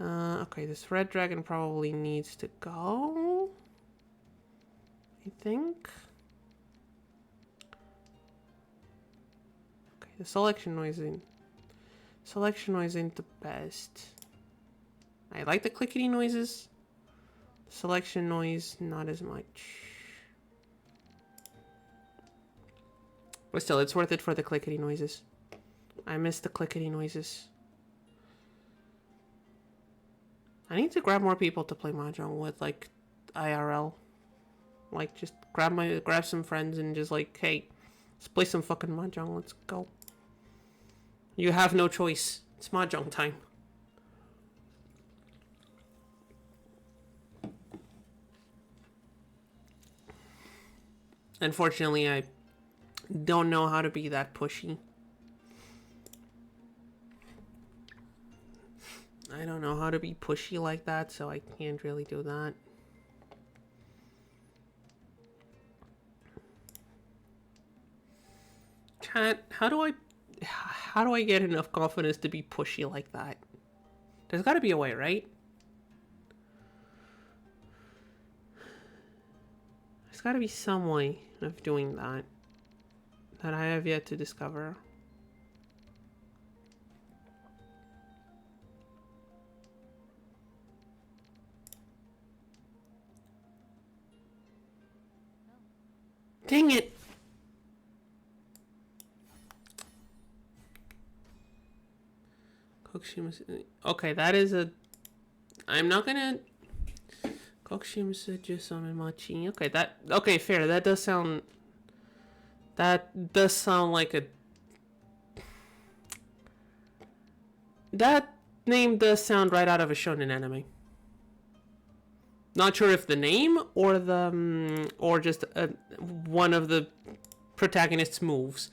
Okay, this red dragon probably needs to go. I think. Okay, the selection noise ain't the best. I like the clickety noises. The selection noise, not as much. But still, it's worth it for the clickety noises. I miss the clickety noises. I need to grab more people to play mahjong with, like, IRL. Like, just grab some friends and just like, hey, let's play some fucking mahjong. Let's go. You have no choice. It's mahjong time. Unfortunately, I don't know how to be that pushy. I don't know how to be pushy like that, so I can't really do that. Chat, how do I get enough confidence to be pushy like that? There's got to be a way, right? There's got to be some way of doing that that I have yet to discover. Dang it! Okay, that is a... I'm not gonna... Okay, that... Okay, fair. That does sound... That does sound like a... That name does sound right out of a shonen anime. Not sure if the name or the... or just one of the protagonist's moves.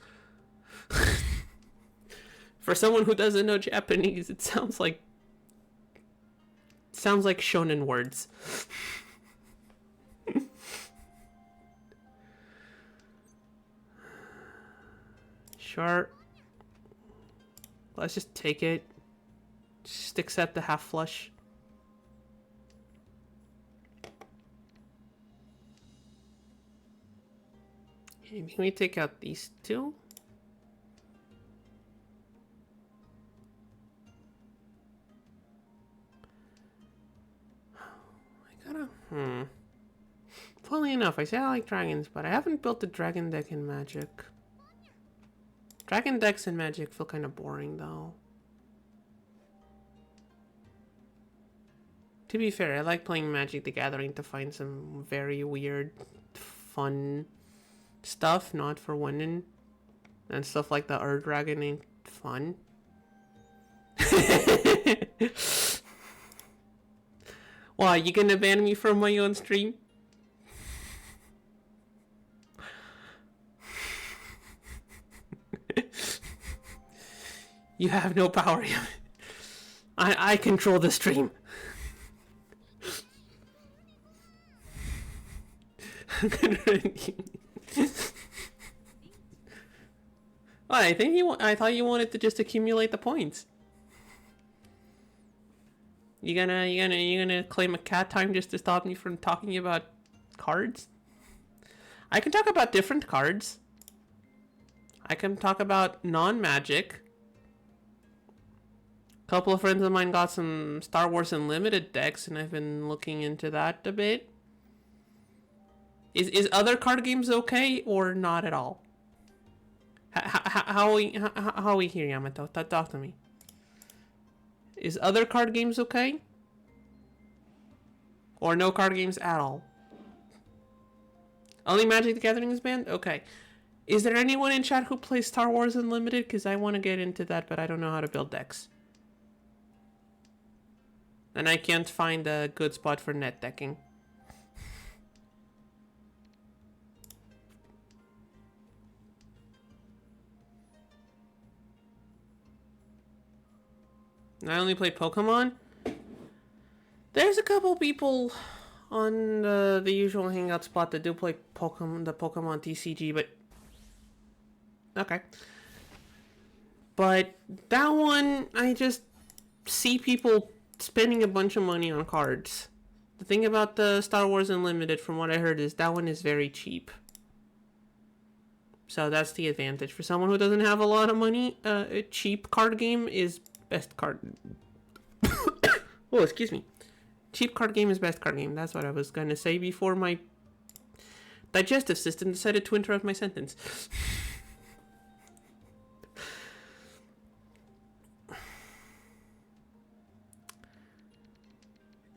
For someone who doesn't know Japanese, it sounds like... Sounds like shonen words. Sure. Let's just take it. Just accept the half flush. Okay, can we take out these two? I gotta... Funnily enough, I say I like dragons, but I haven't built a dragon deck in Magic. Dragon decks in Magic feel kind of boring, though. To be fair, I like playing Magic the Gathering to find some very weird, fun stuff, not for winning. And stuff like the Ur Dragon ain't fun. Why, you gonna ban me from my own stream? You have no power. I control the stream. I thought you wanted to just accumulate the points. You gonna claim a cat time just to stop me from talking about cards? I can talk about different cards. I can talk about non-magic. A couple of friends of mine got some Star Wars Unlimited decks, and I've been looking into that a bit. Is other card games okay or not at all? How are we here, Yamato? Talk to me. Is other card games okay? Or no card games at all? Only Magic the Gathering is banned? Okay. Is there anyone in chat who plays Star Wars Unlimited? Because I want to get into that, but I don't know how to build decks. And I can't find a good spot for net decking. I only play Pokemon. There's a couple people on the usual hangout spot that do play the Pokemon TCG, but okay. But that one, I just see people spending a bunch of money on cards. The thing about the Star Wars Unlimited, from what I heard, is that one is very cheap. So that's the advantage. For someone who doesn't have a lot of money, a cheap card game is best card. Oh, excuse me. Cheap card game is best card game. That's what I was going to say before my digestive system decided to interrupt my sentence.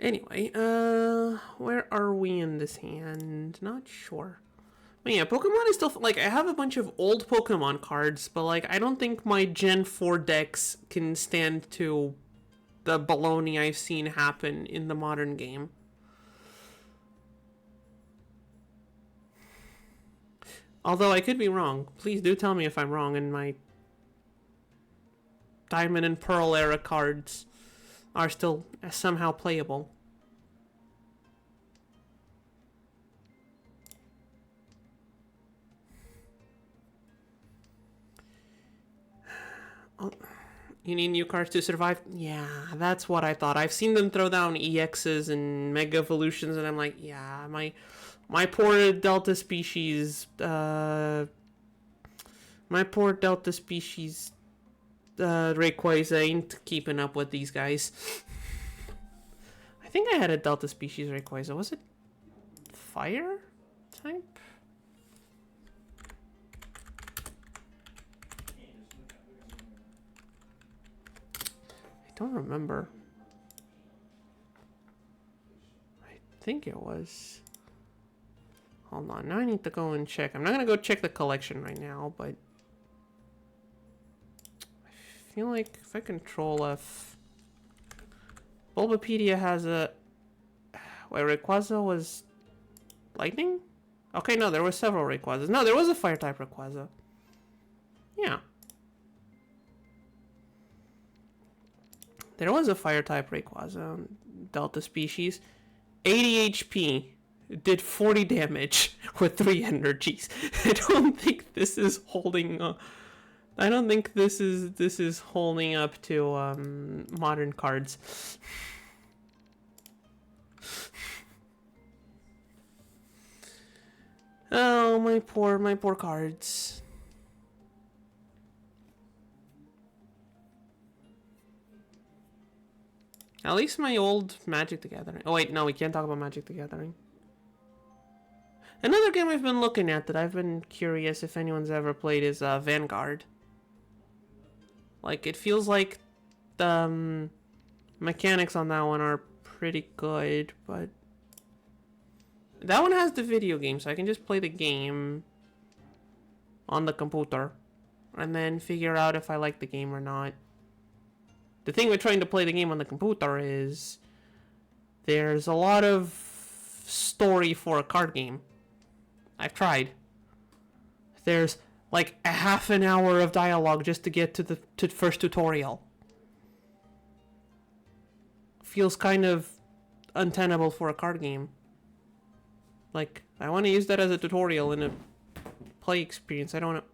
Anyway, where are we in this hand? Not sure. But yeah, Pokemon is still, like, I have a bunch of old Pokemon cards, but, like, I don't think my Gen 4 decks can stand to the baloney I've seen happen in the modern game. Although I could be wrong. Please do tell me if I'm wrong and my Diamond and Pearl era cards are still somehow playable. Oh, you need new cards to survive? Yeah, that's what I thought. I've seen them throw down EXs and Mega Evolutions, and I'm like, yeah, my poor Delta species, Rayquaza ain't keeping up with these guys. I think I had a Delta species Rayquaza. Was it fire type? I don't remember. I think it was. Hold on, now I need to go and check. I'm not gonna go check the collection right now, but I feel like if I control F, Bulbapedia has a. Wait, Rayquaza was lightning? Okay, no, there were several Rayquazas. No, there was a fire type Rayquaza. Yeah. There was a fire type Rayquaza, Delta species. 80 HP. Did 40 damage with 3 energies. I don't think this is holding I don't think this is holding up to modern cards. Oh, my poor cards. At least my old Magic the Gathering. Oh wait, no, we can't talk about Magic the Gathering. Another game I've been looking at that I've been curious if anyone's ever played is Vanguard. Like, it feels like the mechanics on that one are pretty good, but that one has the video game, so I can just play the game on the computer and then figure out if I like the game or not. The thing with trying to play the game on the computer is there's a lot of story for a card game. I've tried. There's like a half an hour of dialogue just to get to the first tutorial. Feels kind of untenable for a card game. Like, I want to use that as a tutorial in a play experience. I don't want to...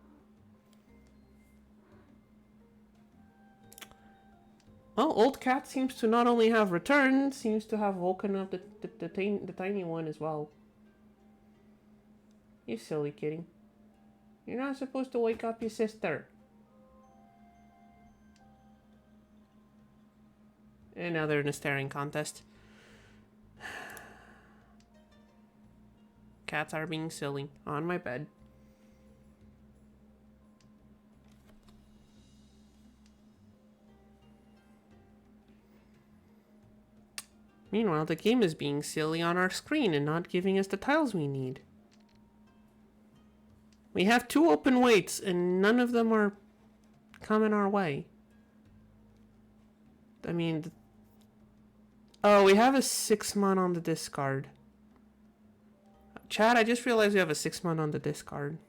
Well, Old Cat seems to not only have returned, seems to have woken up the tiny one as well. You silly kitty. You're not supposed to wake up your sister. And now they're in a staring contest. Cats are being silly on my bed. Meanwhile, the game is being silly on our screen and not giving us the tiles we need. We have 2 open waits, and none of them are coming our way. I mean... Oh, we have a 6-mon on the discard. Chad, I just realized we have a 6-mon on the discard.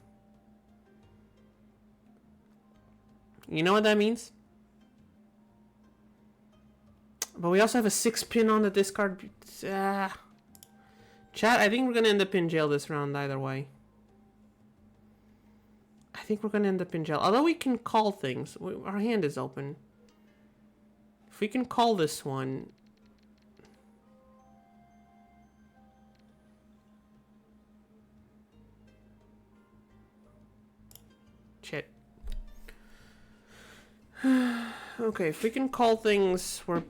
You know what that means? But we also have a 6-pin on the discard. Chad, I think we're going to end up in jail this round either way. I think we're going to end up in jail. Although we can call things. Our hand is open. If we can call this one... Shit. Okay, if we can call things, we're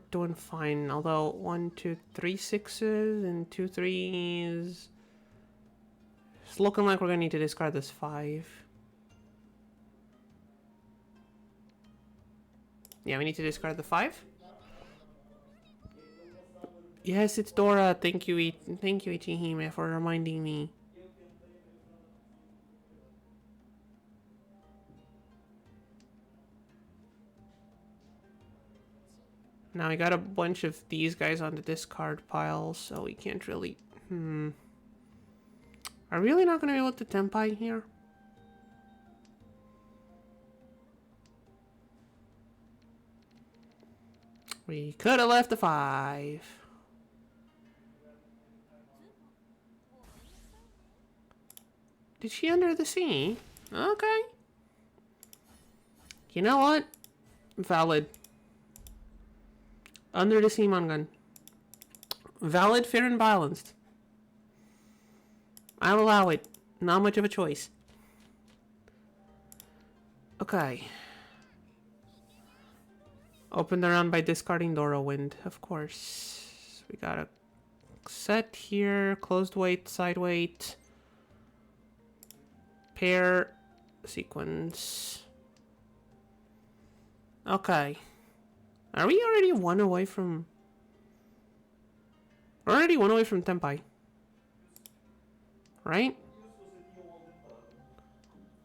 doing fine. Although 1, 2, 3 6s and 2 3s. It's looking like we're gonna need to discard this 5. Yeah, we need to discard the 5. Yes, it's Dora. Thank you, thank you, Ichihime, for reminding me. Now I got a bunch of these guys on the discard pile, so we can't really... Are we really not going to be able to Tempai here? We could have left the 5. Did she enter the sea? Okay. You know what? Valid. Under the sea Mangan. Valid, fair, and balanced. I'll allow it. Not much of a choice. Okay. Open the round by discarding Dora Wind, of course. We got a set here. Closed weight, side weight. Pair. Sequence. Okay. Are we already one away from... We're already one away from Tempai. Right?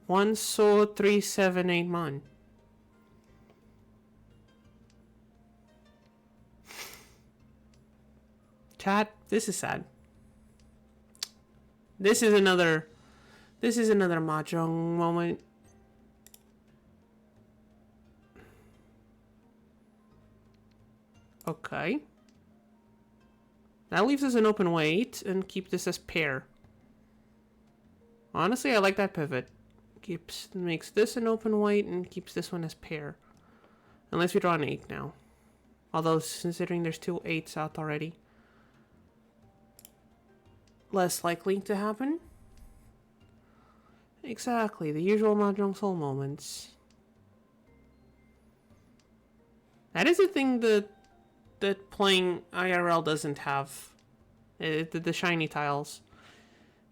1, so 3, 7, 8 mon. Chat, this is sad. This is another mahjong moment. Okay. That leaves us an open weight and keep this as pair. Honestly, I like that pivot. Makes this an open weight and keeps this one as pair. Unless we draw an 8 now. Although, considering there's 2 8s out already. Less likely to happen. Exactly, the usual Mahjong Soul moments. That is a thing that playing IRL doesn't have. The shiny tiles.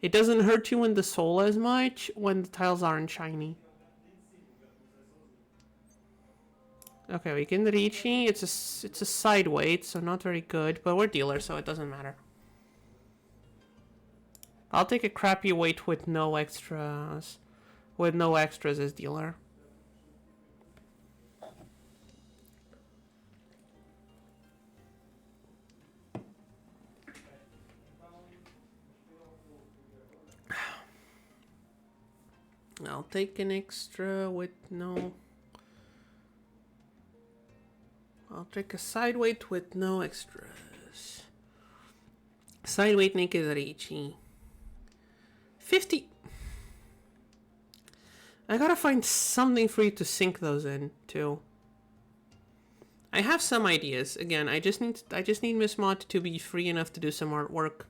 It doesn't hurt you in the soul as much when the tiles aren't shiny. Okay, we can Richi. It's a side weight, so not very good, but we're dealers, so it doesn't matter. I'll take a crappy weight with no extras. With no extras as dealer. I'll take an extra with no... I'll take a side weight with no extras. Side weight naked Richi. 50. I gotta find something for you to sink those in too. I have some ideas. Again, I just need Miss Mod to be free enough to do some artwork.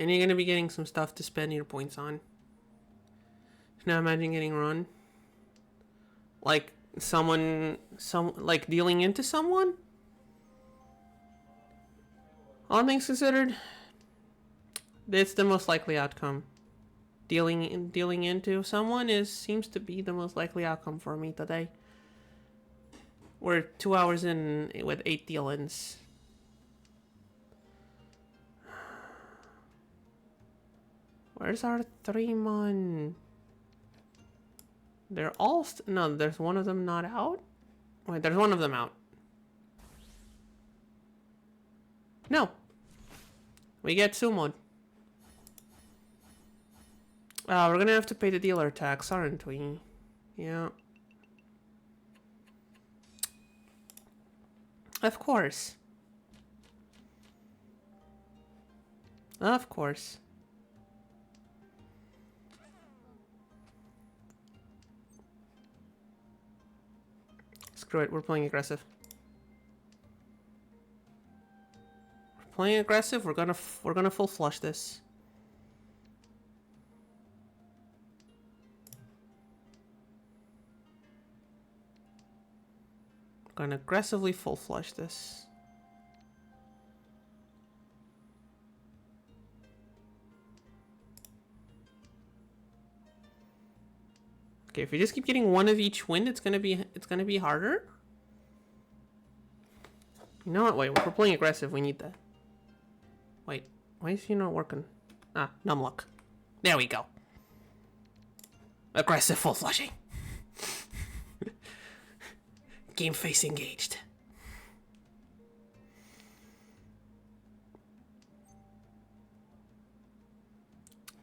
And you're gonna be getting some stuff to spend your points on. Now imagine getting run. Like like dealing into someone? All things considered, it's the most likely outcome. Dealing into someone seems to be the most likely outcome for me today. We're 2 hours in with 8 deal-ins. Where's our 3-mon? They're all... no, there's one of them not out? Wait, there's one of them out. No. We get sumoed. We're gonna have to pay the dealer tax, aren't we? Yeah. Of course. Of course. Screw it, we're playing aggressive. We're playing aggressive, we're gonna full flush this. Gonna aggressively full flush this. Okay, if we just keep getting one of each wind, it's gonna be harder. You know what? Wait, if we're playing aggressive, we need that. Wait, why is he not working? Ah, numlock. There we go. Aggressive full flushing. Game face engaged.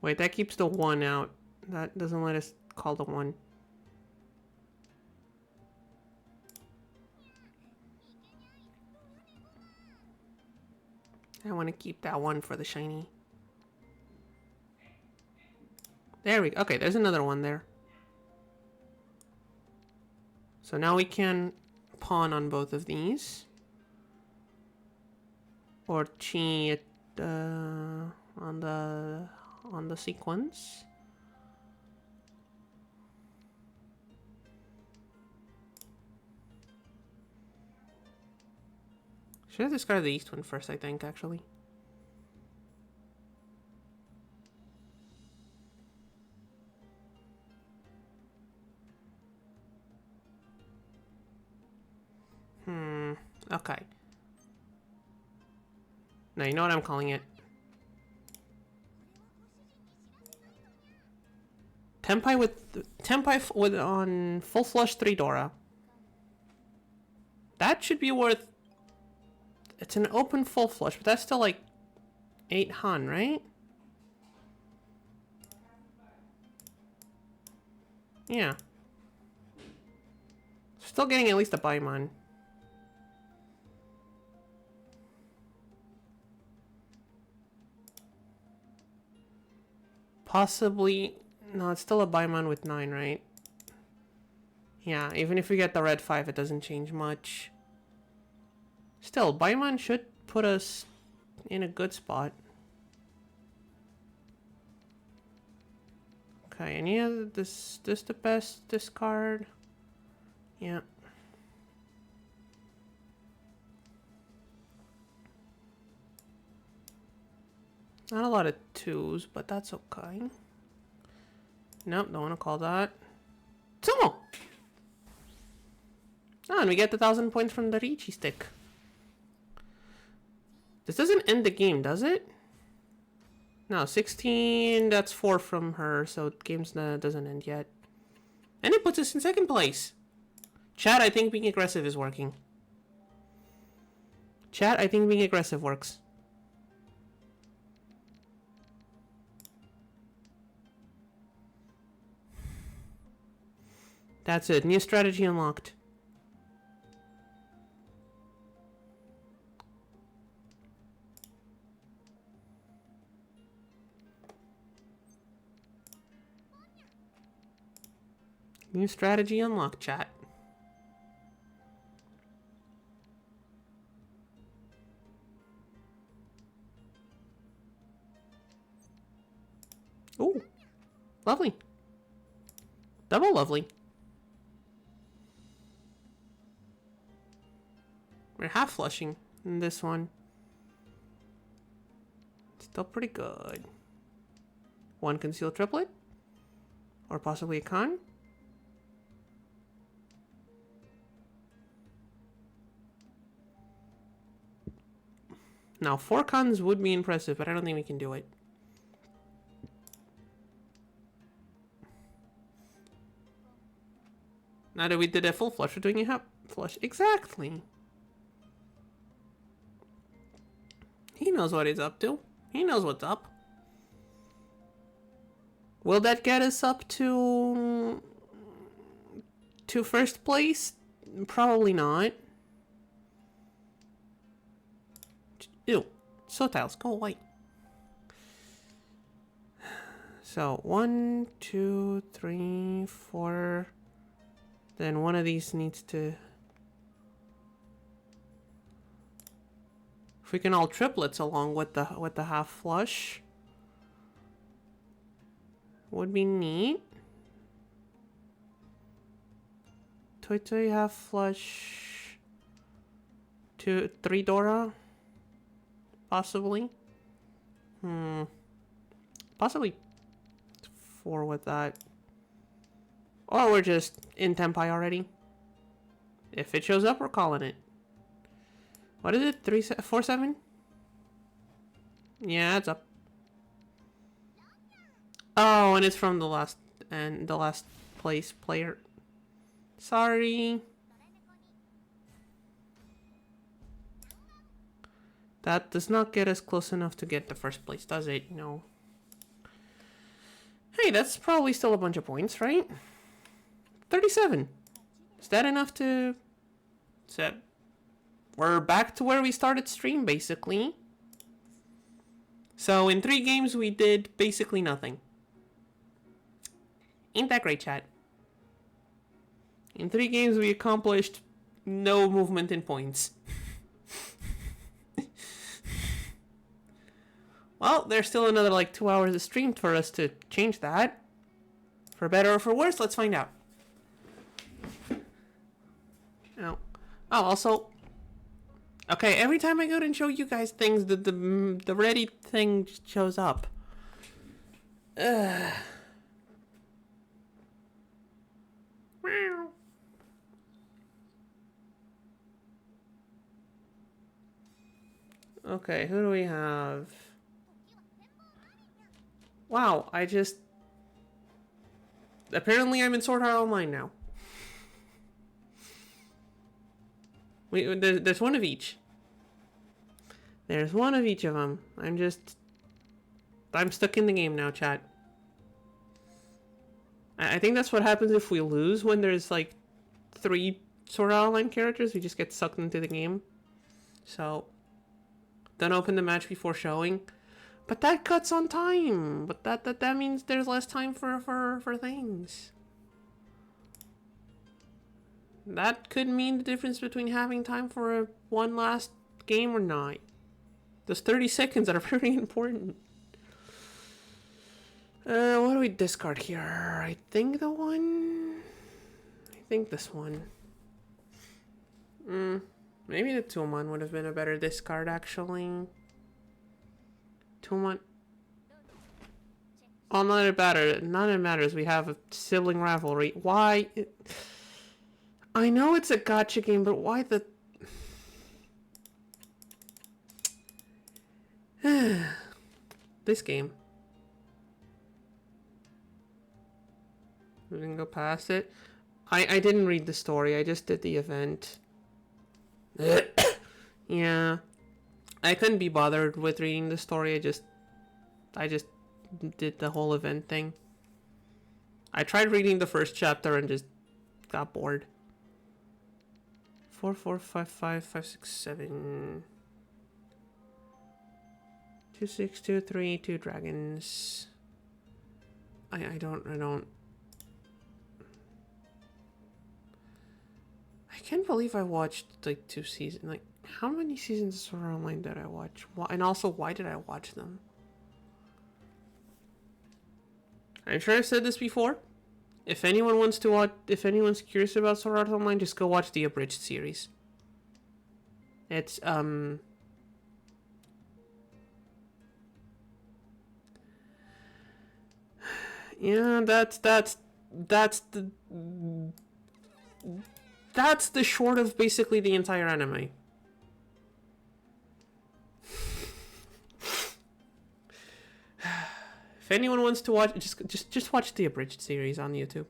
Wait, that keeps the 1 out. That doesn't let us call the 1. I want to keep that 1 for the shiny. There we go. Okay, there's another one there. So now we can pawn on both of these. Or cheat on the sequence. Should have discarded the east one first, I think, actually. Okay. Now, you know what I'm calling it? Tempai with on full flush 3 Dora. That should be worth... It's an open full flush, but that's still like 8 Han, right? Yeah. Still getting at least a Baimon. Possibly... No, it's still a Baimon with 9, right? Yeah, even if we get the red 5, it doesn't change much. Still, Baimon should put us in a good spot. Okay, any other... This the best discard? Yeah. Not a lot of 2s, but that's okay. Nope, don't want to call that. Sumo! Oh, and we get the 1,000 points from the Ricci stick. This doesn't end the game, does it? No, 16, that's 4 from her, so game's doesn't end yet. And it puts us in 2nd place. Chat, I think being aggressive is working. Chat, I think being aggressive works. That's it. New strategy unlocked. New strategy unlocked, chat. Ooh. Lovely. Double lovely. We're half flushing in this one. Still pretty good. 1 concealed triplet? Or possibly a con? Now, 4 cons would be impressive, but I don't think we can do it. Now that we did a full flush, we're doing a half flush. Exactly. He knows what he's up to. He knows what's up. Will that get us up to 1st place? Probably not. Ew. Sotiles, go away. So, 1, 2, 3, 4. Then one of these needs to... If we can all triplets along with the half flush, would be neat. Toy Toy half flush. 2, 3 Dora. Possibly. Possibly 4 with that. Or we're just in Tempai already. If it shows up, we're calling it. What is it? 347? Yeah, it's up. Oh, and it's from the last place player. Sorry. That does not get us close enough to get the first place, does it? No. Hey, that's probably still a bunch of points, right? 37. Is that enough to... So, we're back to where we started stream, basically. So, in 3 games, we did basically nothing. Ain't that great, chat? In 3 games, we accomplished no movement in points. Well, there's still another, like, 2 hours of stream for us to change that. For better or for worse, let's find out. Oh, also... Okay, every time I go and show you guys things, the Reddit thing shows up. Ugh. Okay, who do we have? Wow, I just... Apparently I'm in Sword Art Online now. There's one of each. There's one of each of them. I'm stuck in the game now, chat. I think that's what happens if we lose when there's like 3 Sword Art Online characters. We just get sucked into the game. So, don't open the match before showing. But that cuts on time. But that means there's less time for things. That could mean the difference between having time for one last game or not. Those 30 seconds are very important. What do we discard here? I think the one... I think this one. Maybe the Tuman would have been a better discard, actually. Tuman... Oh, none of it matters. We have a sibling rivalry. Why... I know it's a gacha game, but why the... This game. We didn't go past it. I didn't read the story. I just did the event. Yeah. I couldn't be bothered with reading the story. I just did the whole event thing. I tried reading the first chapter and just got bored. 4, 4, 5, 5, 5, 6, 7. 2, 6, 2, 3, 2 dragons. I don't. I can't believe I watched like 2 seasons. Like, how many seasons of Sword Art Online did I watch? And also, why did I watch them? I'm sure I've said this before. If anyone wants to watch, if anyone's curious about Sword Art Online, just go watch the abridged series. It's yeah, that's the short of basically the entire anime. If anyone wants to watch, just watch the abridged series on YouTube.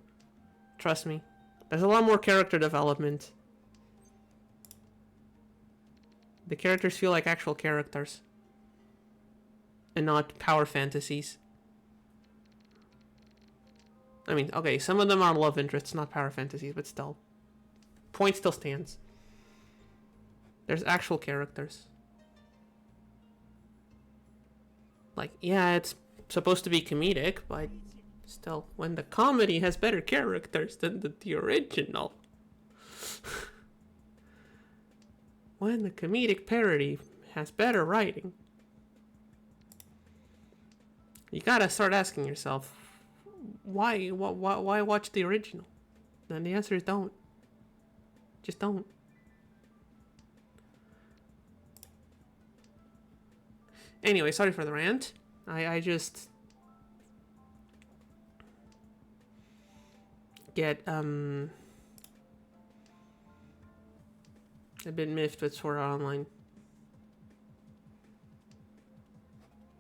Trust me. There's a lot more character development. The characters feel like actual characters. And not power fantasies. I mean, okay, some of them are love interests, not power fantasies, but still. Point still stands. There's actual characters. Like, yeah, it's supposed to be comedic, but still, when the comedy has better characters than the original. When the comedic parody has better writing. You gotta start asking yourself, why watch the original? And the answer is don't. Just don't. Anyway, sorry for the rant. I just get a bit miffed with Sword Art Online.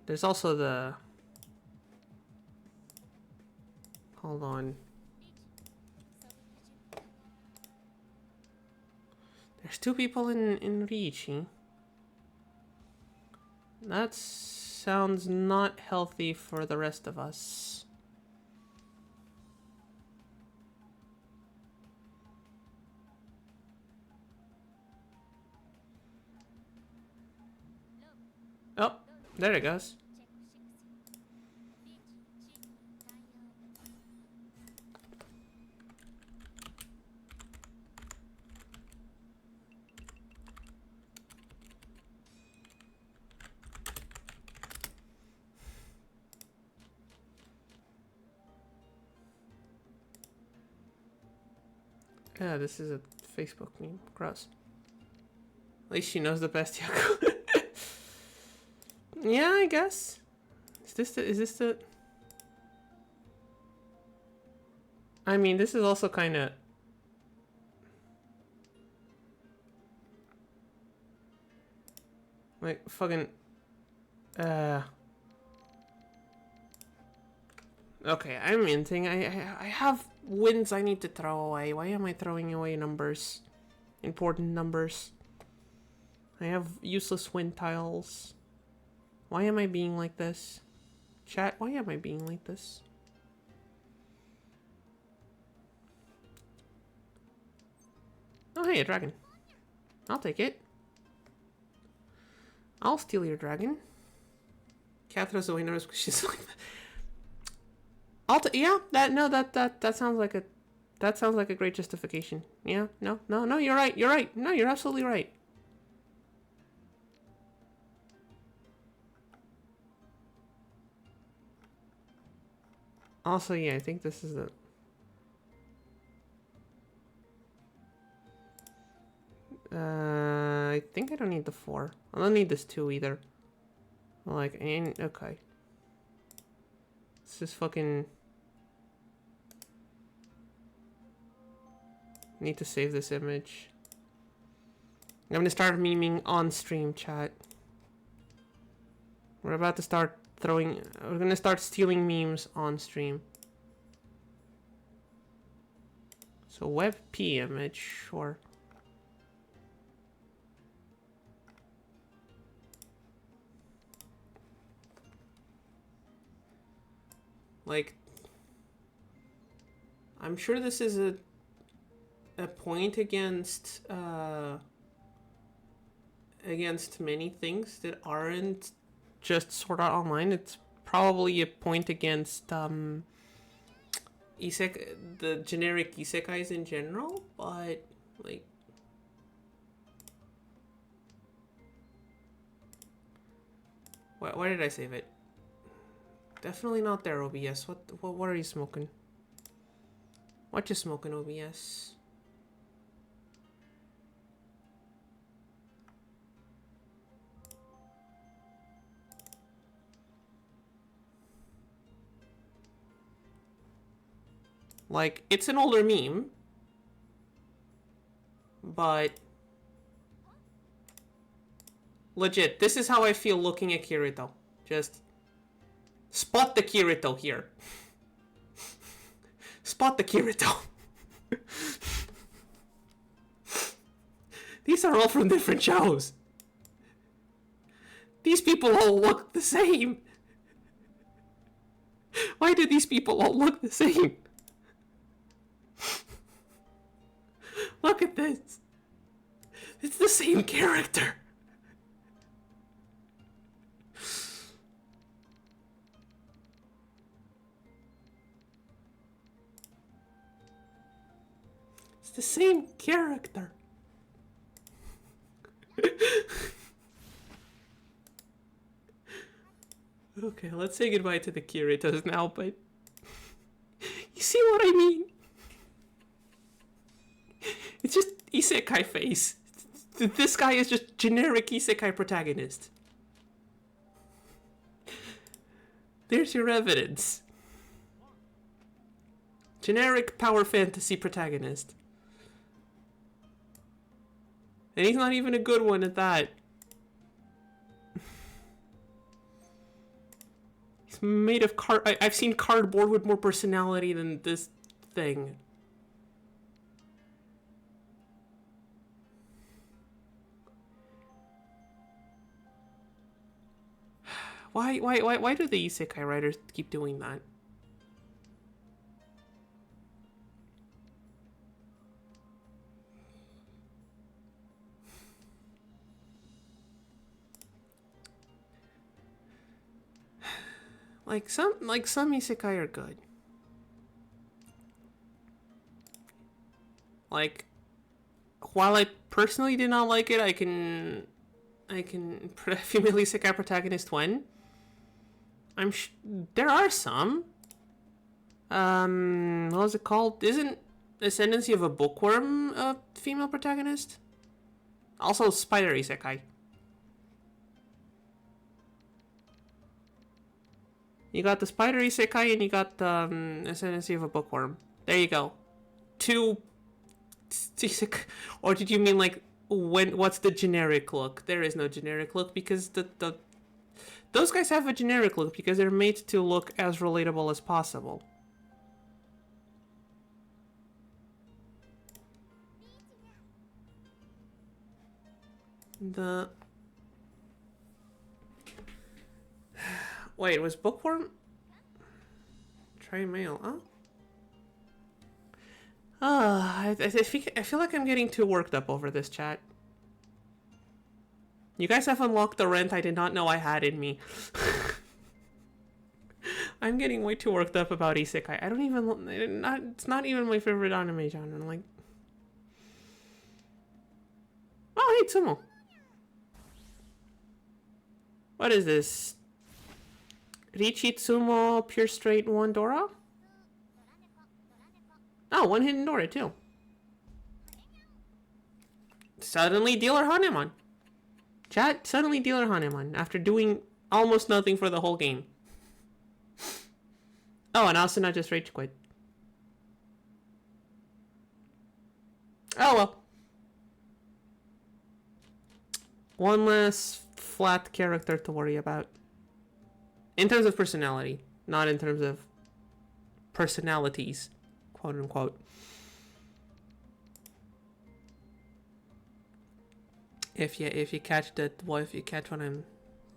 There's also the... Hold on. There's 2 people in Ricci. That sounds not healthy for the rest of us. Oh, there it goes. Yeah, this is a Facebook meme. Gross. At least she knows the best Yaku. Yeah, I guess. Is this the... I mean, this is also kind of... Like, fucking... Okay, I'm minting. I have wins I need to throw away. Why am I throwing away numbers? Important numbers. I have useless win tiles. Why am I being like this? Chat, why am I being like this? Oh, hey, a dragon. I'll take it. I'll steal your dragon. Cat throws away numbers because she's like... yeah, that sounds like a great justification. Yeah, no, you're right. No, you're absolutely right. Also, yeah, I think this is the... I think I don't need the 4. I don't need this 2 either. Like, okay. This is fucking... Need to save this image. I'm gonna start memeing on stream, chat. We're about to start throwing... We're gonna start stealing memes on stream. So WebP image, sure. Like... I'm sure this is a point against many things that aren't just Sword Art Online. It's probably a point against the generic isekais in general, but like why did I save it? Definitely not there, OBS. What are you smoking? What you smoking, OBS? Like, it's an older meme, but legit, this is how I feel looking at Kirito. Just spot the Kirito here. Spot the Kirito. These are all from different shows. These people all look the same. Why do these people all look the same? Look at this. It's the same character. It's the same character. Okay, let's say goodbye to the Kiritos now, but you see what I mean? It's just isekai face. This guy is just generic isekai protagonist. There's your evidence. Generic power fantasy protagonist. And he's not even a good one at that. It's made of card. I've seen cardboard with more personality than this thing. Why do the isekai writers keep doing that? Like some isekai are good. Like, while I personally did not like it, I can female isekai protagonist when. There are some. What was it called? Isn't Ascendancy of a Bookworm a female protagonist? Also, Spider Isekai. You got the Spider Isekai and you got the Ascendancy of a Bookworm. There you go. Two Isekai. Or did you mean like what's the generic look? There is no generic look because those guys have a generic look because they're made to look as relatable as possible. Wait, was Bookworm? Try mail, huh? I feel like I'm getting too worked up over this, chat. You guys have unlocked the rent I did not know I had in me. I'm getting way too worked up about isekai. I don't even... It's not even my favorite anime genre. I'm like... Oh, hey, Tsumo. What is this? Richi Tsumo Pure Straight One Dora? Oh, one hidden Dora too. Suddenly Dealer Hanemon. Chat, suddenly Dealer Hanemon after doing almost nothing for the whole game. Oh, and also not just rage quit. Oh well. One less flat character to worry about. In terms of personality, not in terms of personalities, quote unquote. If you catch that, well, if you catch what I'm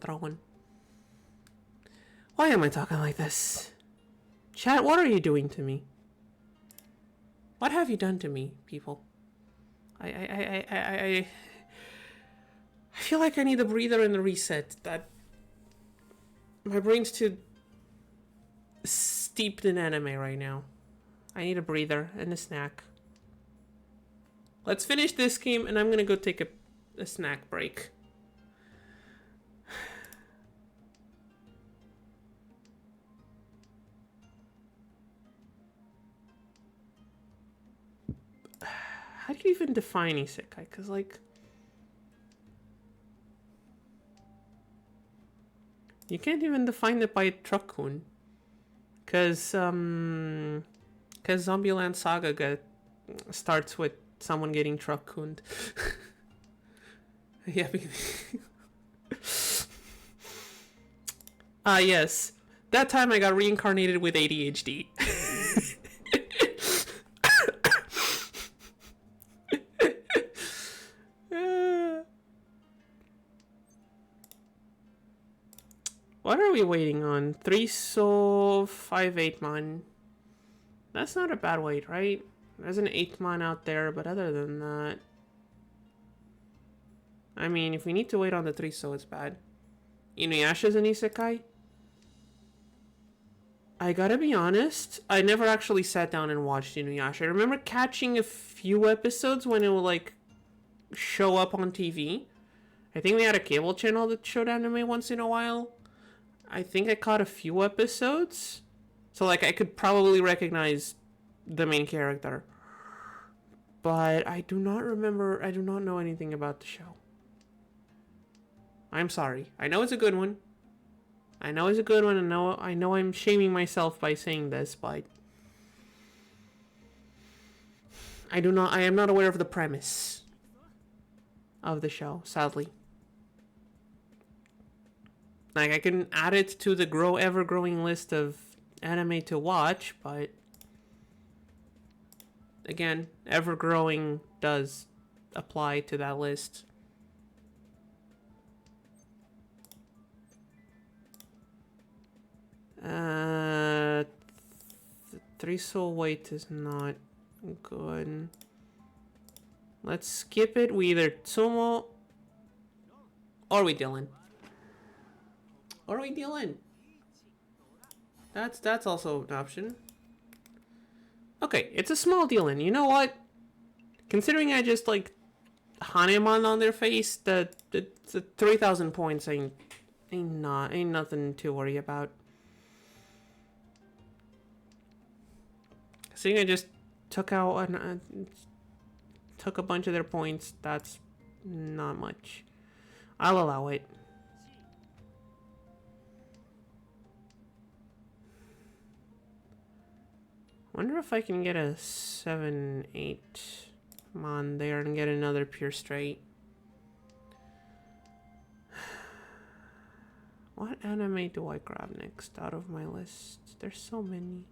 throwing. Why am I talking like this? Chat, what are you doing to me? What have you done to me, people? I feel like I need a breather and a reset. That my brain's too steeped in anime right now. I need a breather and a snack. Let's finish this game and I'm gonna go take a snack break. How do you even define isekai? Because, like... You can't even define it by truck-kun. Because Zombieland Saga starts with someone getting truck-kunned. Yeah. Yes. That time I got reincarnated with ADHD. What are we waiting on? 3 soul, 5 8-man. That's not a bad wait, right? There's an 8-man out there, but other than that... I mean, if we need to wait on the 3 soul, it's bad. Inuyasha's an isekai? I gotta be honest, I never actually sat down and watched Inuyasha. I remember catching a few episodes when it would, like, show up on TV. I think we had a cable channel that showed anime once in a while. I think I caught a few episodes. So, like, I could probably recognize the main character. But I do not remember, I do not know anything about the show. I'm sorry. I know it's a good one. I know it's a good one, and I know I'm shaming myself by saying this, but... I am not aware of the premise of the show, sadly. Like, I can add it to the ever-growing list of anime to watch, but again, ever-growing does apply to that list. Three soul weight is not good. Let's skip it. We either Sumo or we Dylan. Or we Dylan. That's also an option. Okay, it's a small Dylan. You know what? Considering I just like Hanemon on their face, the 3,000 points ain't nothing to worry about. Seeing I just took out took a bunch of their points, that's not much. I'll allow it. Wonder if I can get a 7-8 mon there and get another pure straight. What anime do I grab next out of my list? There's so many.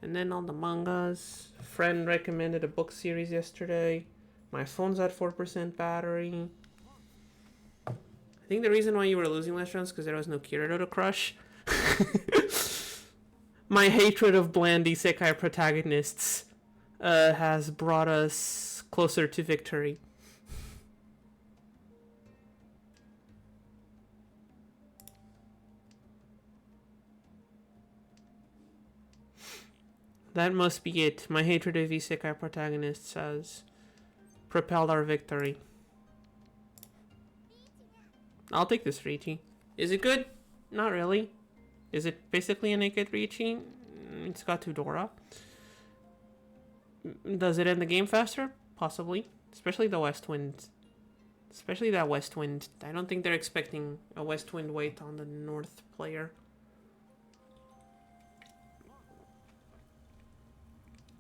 And then all the mangas. Friend recommended a book series yesterday. My phone's at 4% battery. I think the reason why you were losing last round is because there was no Kirito to crush. My hatred of bland isekai protagonists has brought us closer to victory. That must be it. My hatred of isekai protagonists has propelled our victory. I'll take this Riichi. Is it good? Not really. Is it basically a naked Riichi? It's got Tudora. Does it end the game faster? Possibly. Especially the West Wind. Especially that West Wind. I don't think they're expecting a West Wind wait on the North player.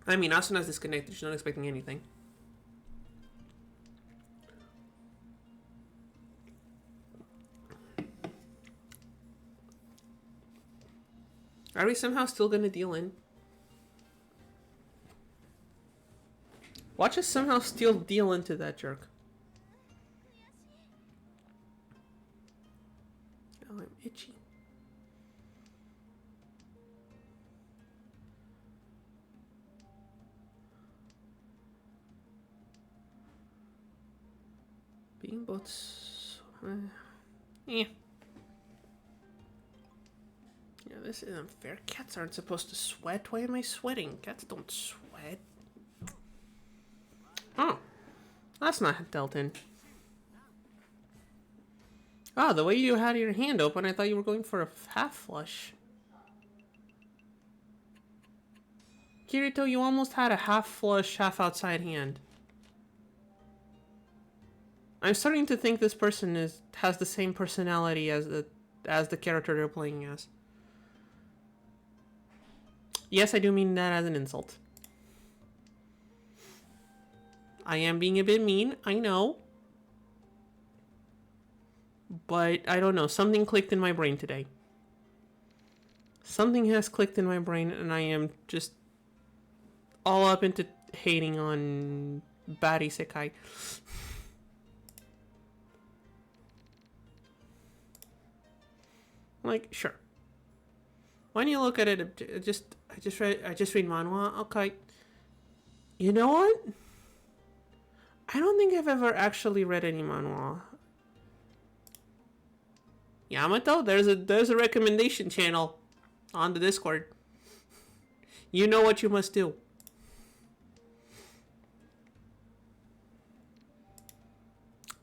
I mean, Asuna's disconnected. She's not expecting anything. Are we somehow still gonna deal in? Watch us somehow still deal into that jerk. Oh, I'm itchy. Being boats. Yeah. Yeah, this is unfair. Cats aren't supposed to sweat. Why am I sweating? Cats don't sweat. Oh. That's not dealt in. Oh, the way you had your hand open, I thought you were going for a half flush. Kirito, you almost had a half flush, half outside hand. I'm starting to think this person has the same personality as the character they're playing as. Yes, I do mean that as an insult. I am being a bit mean, I know. But I don't know, something clicked in my brain today. Something has clicked in my brain and I am just all up into hating on bad isekai. Like, sure. When you look at it, I just read manhwa. Okay. You know what? I don't think I've ever actually read any manhwa. Yamato, there's a recommendation channel on the Discord. You know what you must do.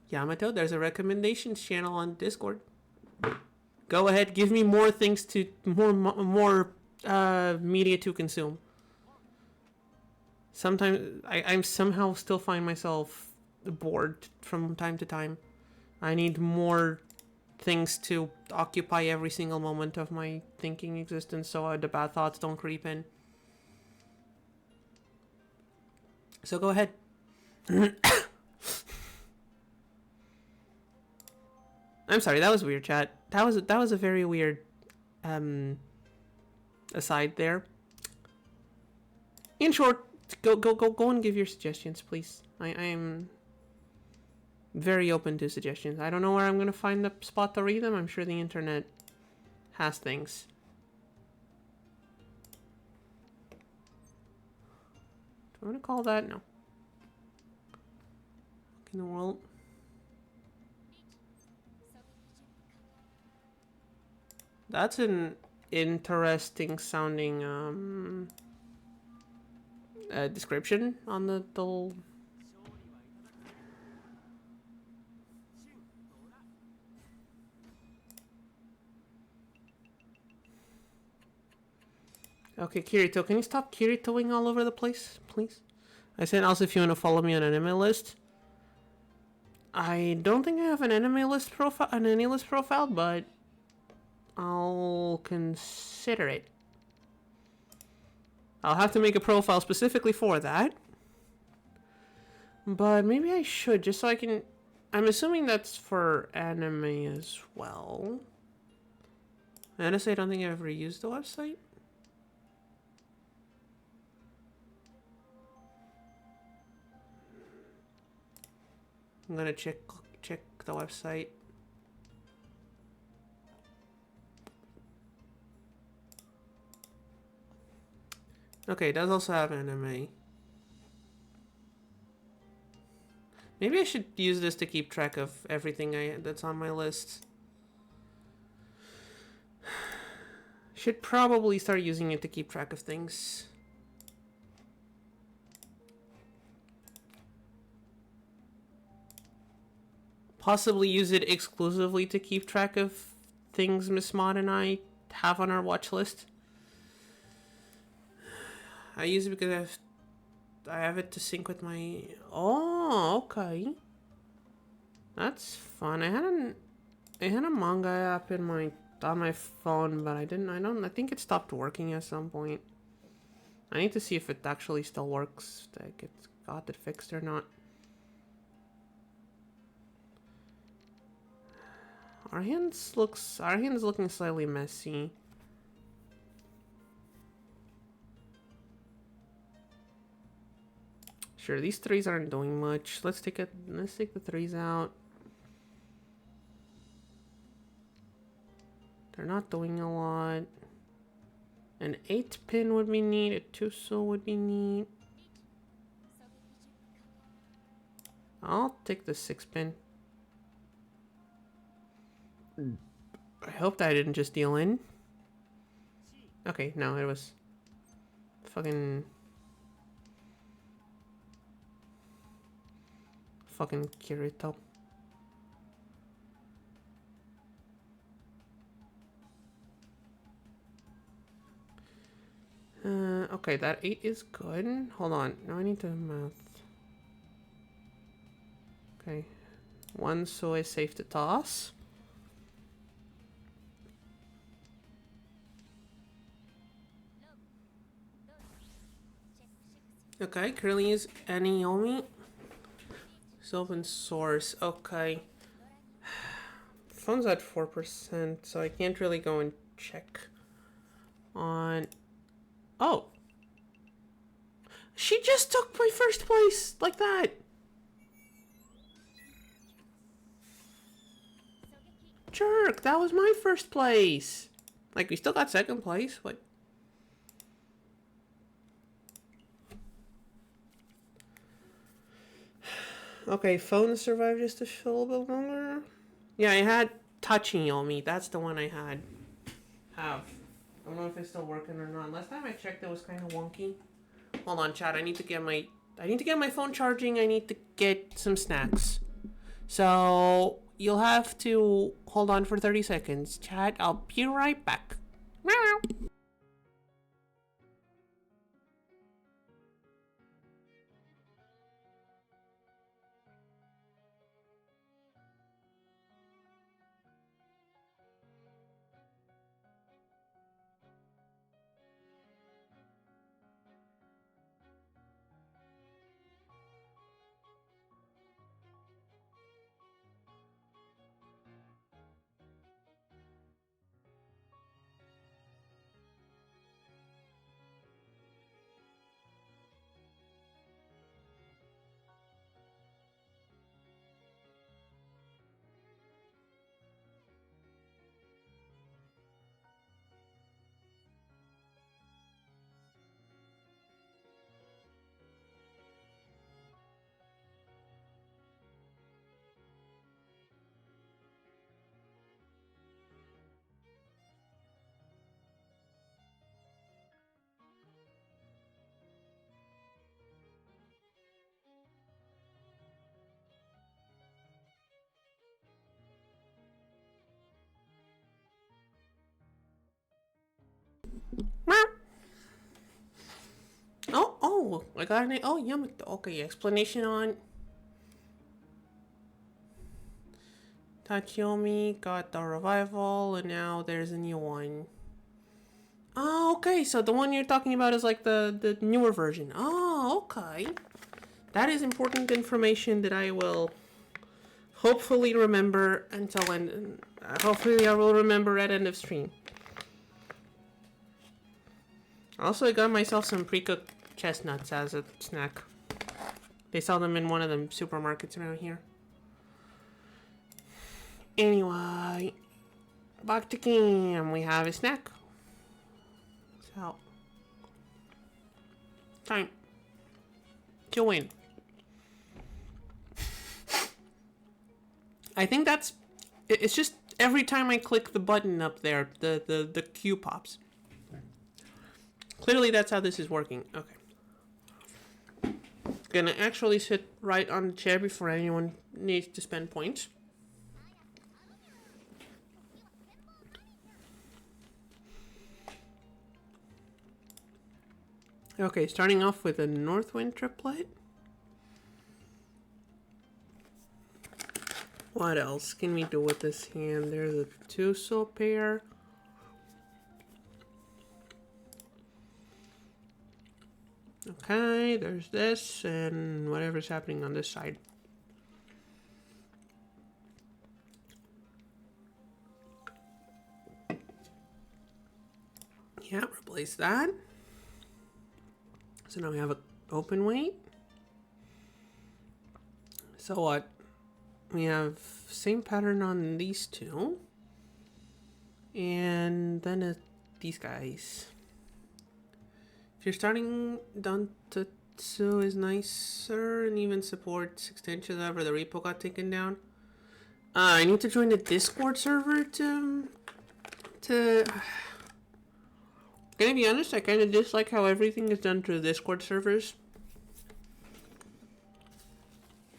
Yamato, there's a recommendations channel on Discord. Go ahead, give me more things to more media to consume. Sometimes I somehow still find myself bored from time to time. I need more things to occupy every single moment of my thinking existence so the bad thoughts don't creep in. So go ahead. I'm sorry, that was weird, chat. That was a very weird aside there. In short, go and give your suggestions, please. I'm very open to suggestions. I don't know where I'm gonna find the spot to read them. I'm sure the internet has things. Do I want to call that? No. In the world. That's an interesting sounding description on the Okay, Kirito, can you stop Kiritoing all over the place, please? I said also if you want to follow me on an anime list. I don't think I have an anime list profile, but I'll consider it. I'll have to make a profile specifically for that. But maybe I should, just so I can... I'm assuming that's for anime as well. Honestly, I don't think I've ever used the website. I'm gonna check the website. Okay, it does also have anime. Maybe I should use this to keep track of everything that's on my list. Should probably start using it to keep track of things. Possibly use it exclusively to keep track of things Miss Maud and I have on our watch list. I use it because I have it to sync with my... Oh, okay. That's fun. I had a manga app in on my phone, but I think it stopped working at some point. I need to see if it actually still works. Like it's got it fixed or not. Our hand's looking slightly messy. Sure, these threes aren't doing much. Let's take the threes out. They're not doing a lot. An 8 pin would be neat. A 2-so would be neat. I'll take the 6 pin. I hope that I didn't just deal in. Okay, no, it was fucking Kirito. Okay, that 8 is good. Hold on, now I need to math. Okay, 1 so is safe to toss. Okay, currently use Aniomi. It's open source. Okay. Phone's at 4%, so I can't really go and check on... Oh! She just took my first place! Like that! Jerk! That was my first place! Like, we still got second place? What? Okay, phone survived just a little bit longer. Yeah, I had touching Yomi. That's the one I had. I don't know if it's still working or not. Last time I checked, it was kind of wonky. Hold on, chat. I need to get my phone charging. I need to get some snacks. So you'll have to hold on for 30 seconds, chat. I'll be right back. Meow. Oh, I got an... Oh, Yamato. Okay, explanation on... Tachiyomi got the revival, and now there's a new one. Oh, okay, so the one you're talking about is like the newer version. Oh, okay. That is important information that I will hopefully remember until end. Hopefully I will remember at end of stream. Also, I got myself some pre-cooked chestnuts as a snack. They sell them in one of the supermarkets around here. Anyway, back to game. We have a snack. So, time to win. I think that's... It's just every time I click the button up there, the queue pops. Clearly that's how this is working. Okay. Gonna actually sit right on the chair before anyone needs to spend points. Okay, starting off with a Northwind triplet. What else can we do with this hand? There's a two-soul pair. Okay, there's this and whatever's happening on this side. Yeah, replace that. So now we have an open weight. So what? We have same pattern on these two. And then these guys. If you're starting, Dantatsu is nicer and even supports extensions. However, the repo got taken down. I need to join the Discord server to... Gonna be honest, I kind of dislike how everything is done through Discord servers.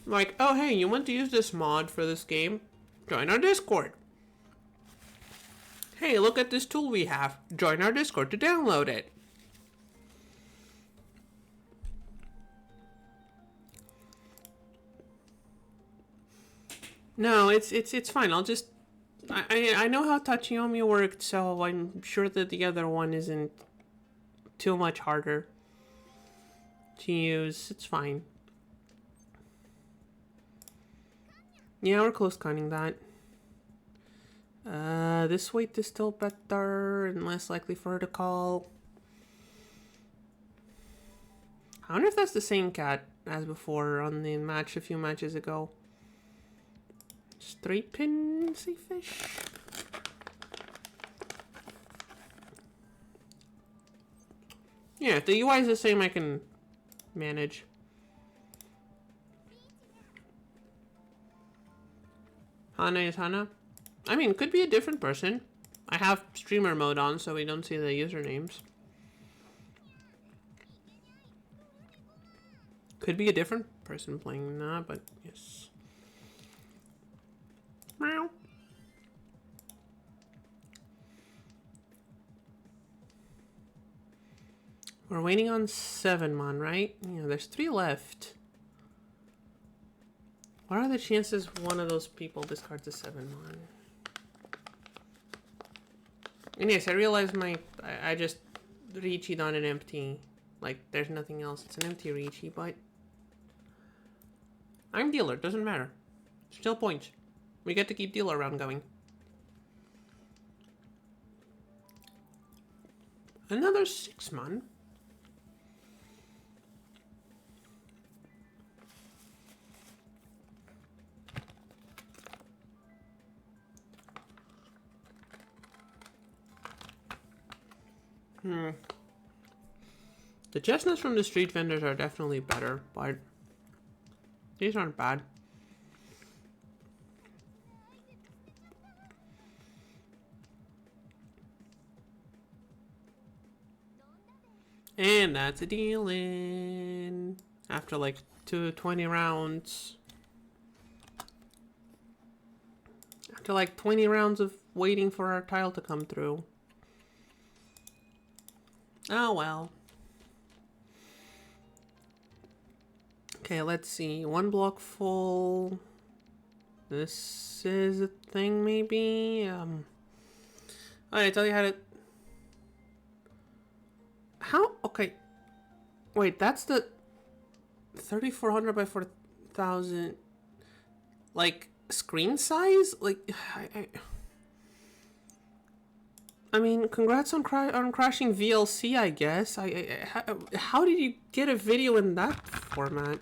Like, oh hey, you want to use this mod for this game? Join our Discord. Hey, look at this tool we have. Join our Discord to download it. No, it's fine. I'll just... I know how Tachiyomi worked, so I'm sure that the other one isn't too much harder to use. It's fine. Yeah, we're close cutting that. This weight is still better and less likely for her to call. I wonder if that's the same cat as before on the match a few matches ago. Straight pin sea fish. Yeah, if the UI is the same, I can manage. Hana is Hana. I mean, could be a different person. I have streamer mode on, so we don't see the usernames. Could be a different person playing that, but yes. Meow. We're waiting on 7 mon, right? Yeah, there's 3 left. What are the chances one of those people discards a 7 mon? And yes, I realize I just Richi'd on an empty. Like, there's nothing else. It's an empty Richi, but I'm dealer, doesn't matter. Still points. We get to keep dealer round going. Another 6 mon. The chestnuts from the street vendors are definitely better, but these aren't bad. And that's a deal in after like 20 rounds. After like 20 rounds of waiting for our tile to come through. Oh well. Okay, let's see. One block full. This is a thing, maybe? Alright, tell you how to... How? Okay. Wait, that's the 3400 by 4000 like screen size? Like I mean, congrats on crashing VLC, I guess. How did you get a video in that format?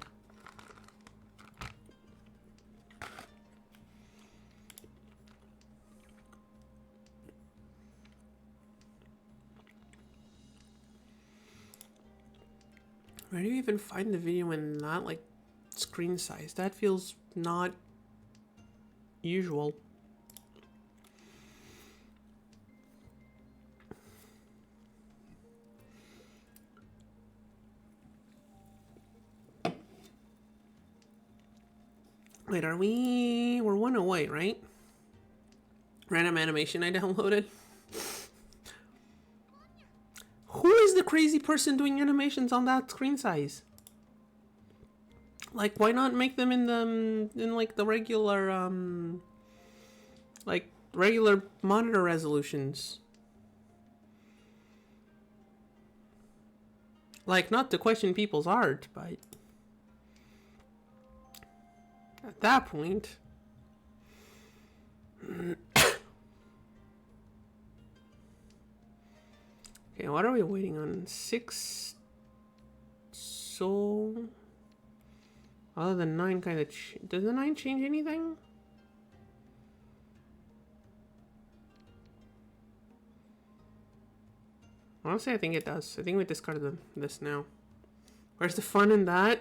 Where do you even find the video in that, like, screen size? That feels not usual. Wait, we're one away, right? Random animation I downloaded. Who is the crazy person doing animations on that screen size? Like, why not make them in like the regular like regular monitor resolutions? Like, not to question people's art, but at that point. Okay, what are we waiting on? 6 soul. Other than 9 kind of... Does the 9 change anything? Honestly, I think it does. I think we discarded this now. Where's the fun in that?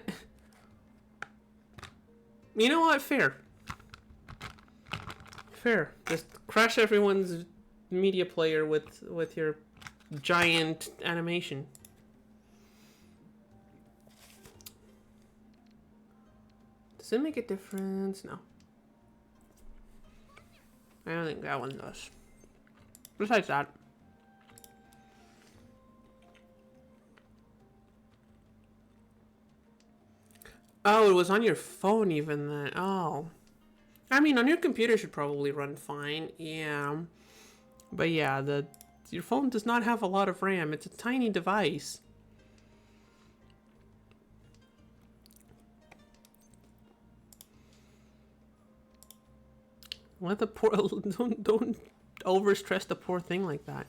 You know what? Fair. Fair. Just crash everyone's media player with your giant animation. Does it make a difference? No. I don't think that one does. Besides that. Oh, it was on your phone even then. Oh. I mean, on your computer should probably run fine. Yeah. But yeah, your phone does not have a lot of RAM. It's a tiny device. Let the poor... Don't overstress the poor thing like that.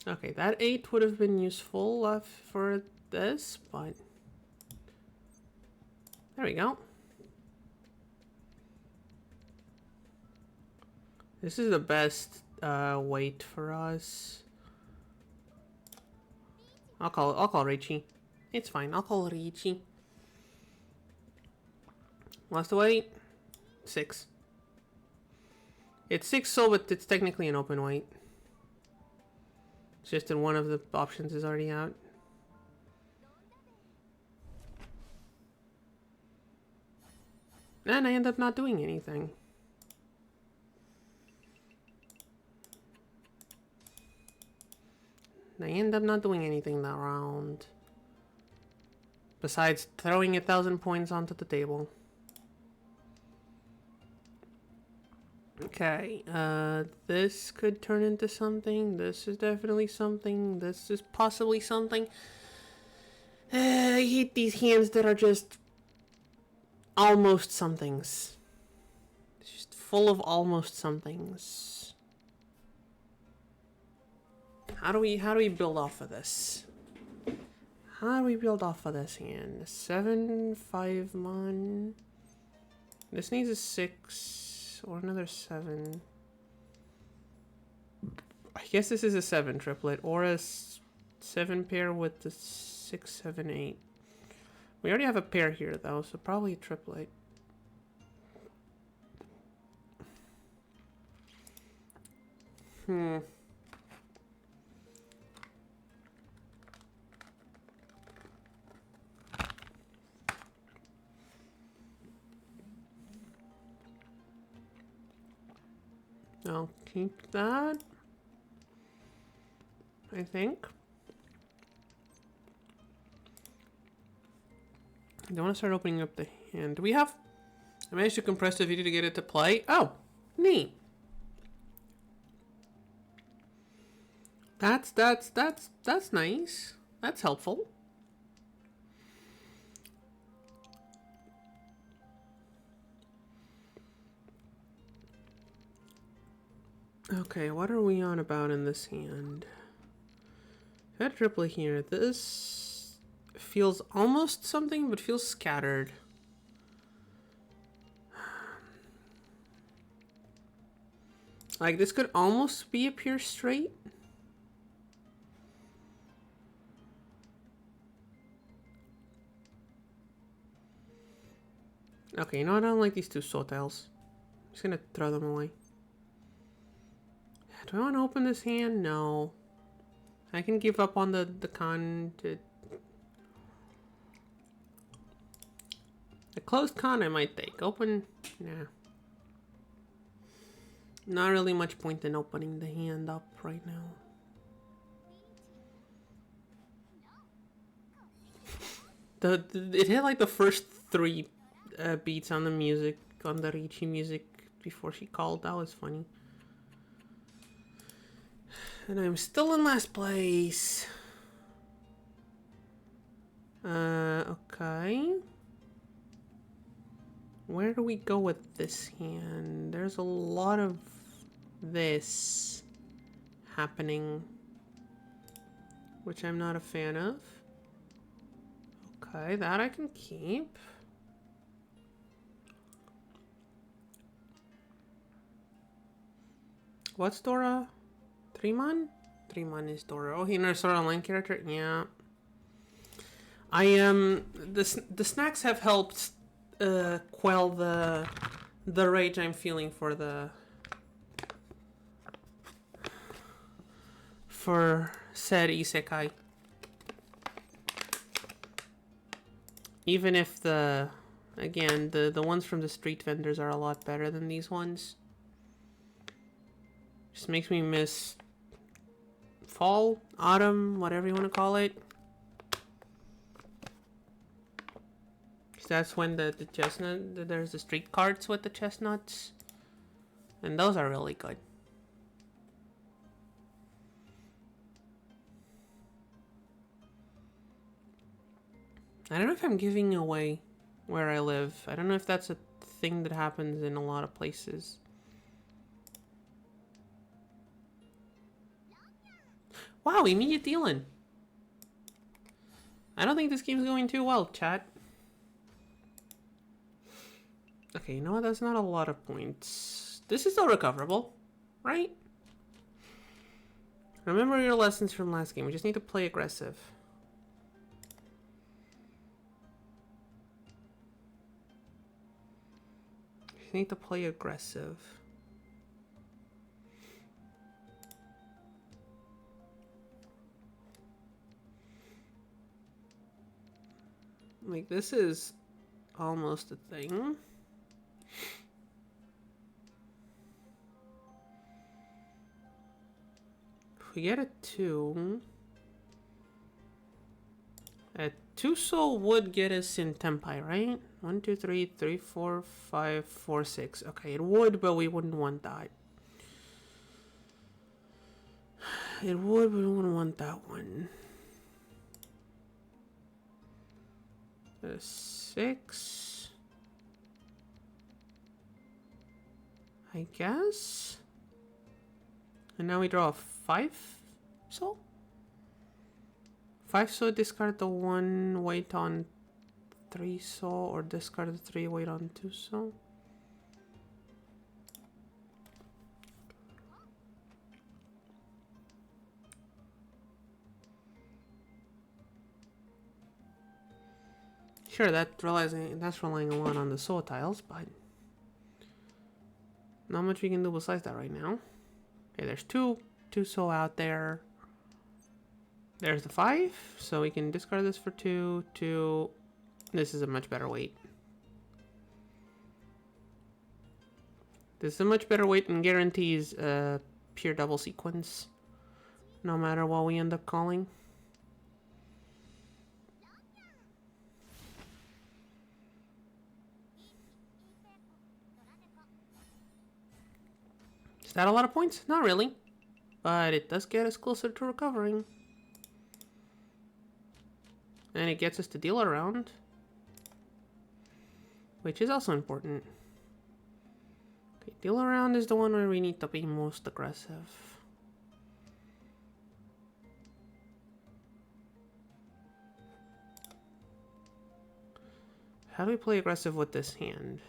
Okay, that 8 would have been useful for this, but... There we go. This is the best weight for us. I'll call Richie. It's fine. I'll call Richie. What's the weight? 6. It's 6 soul, but it's technically an open weight. It's just that one of the options is already out. And I end up not doing anything. I end up not doing anything that round. Besides throwing 1,000 points onto the table. Okay, this could turn into something. This is definitely something. This is possibly something. I hate these hands that are just almost somethings. It's just full of almost somethings. How do we build off of this? How do we build off of this hand? 7, 5, 1. This needs a 6 or another 7. I guess this is a 7 triplet or a 7 pair with the 6, 7, 8. We already have a pair here though, so probably a triplet. I'll keep that, I think. I want to start opening up the hand. Do we have... I managed to compress the video to get it to play. Oh, neat. That's nice. That's helpful. Okay, what are we on about in this hand? I've had triple here. This feels almost something, but feels scattered. Like, this could almost be a pure straight. Okay, you know what? I don't like these two soul tiles. I'm just gonna throw them away. Do I want to open this hand? No. I can give up on the con to... A closed con I might take. Open... Nah. Not really much point in opening the hand up right now. It hit like the first 3 beats on the music, on the Ricci music before she called. That was funny. And I'm still in last place. Okay. Where do we go with this hand? There's a lot of this happening, which I'm not a fan of. Okay, that I can keep. What's Dora? 3-mon? 3-mon is Dora. Oh, he knows Sword Online character? Yeah. The snacks have helped quell the rage I'm feeling for said isekai. Even if the ones from the street vendors are a lot better than these ones. Just makes me miss fall, autumn, whatever you want to call it. That's when the chestnut, there's the street carts with the chestnuts. And those are really good. I don't know if I'm giving away where I live. I don't know if that's a thing that happens in a lot of places. Wow, immediate dealing. I don't think this game's going too well, chat. Okay, you know what? That's not a lot of points. This is still recoverable, right? Remember your lessons from last game. We just need to play aggressive. We need to play aggressive. Like, this is almost a thing. If we get a 2... A 2 soul would get us in Tempai, right? 1, 2, 3, 3, 4, 5, 4, 6. Okay, it would, but we wouldn't want that. It would, but we wouldn't want that one. A 6. I guess. And now we draw a 5 soul? 5 soul, discard the 1, wait on 3 soul, or discard the 3, wait on 2 soul. Sure, that's relying a lot on the soul tiles, but not much we can do besides that right now. Okay, there's two soul out there. There's the 5, so we can discard this for 2, 2. This is a much better weight. This is a much better weight and guarantees a pure double sequence, no matter what we end up calling. Is that a lot of points? Not really. But it does get us closer to recovering. And it gets us to deal around. Which is also important. Okay, deal around is the one where we need to be most aggressive. How do we play aggressive with this hand?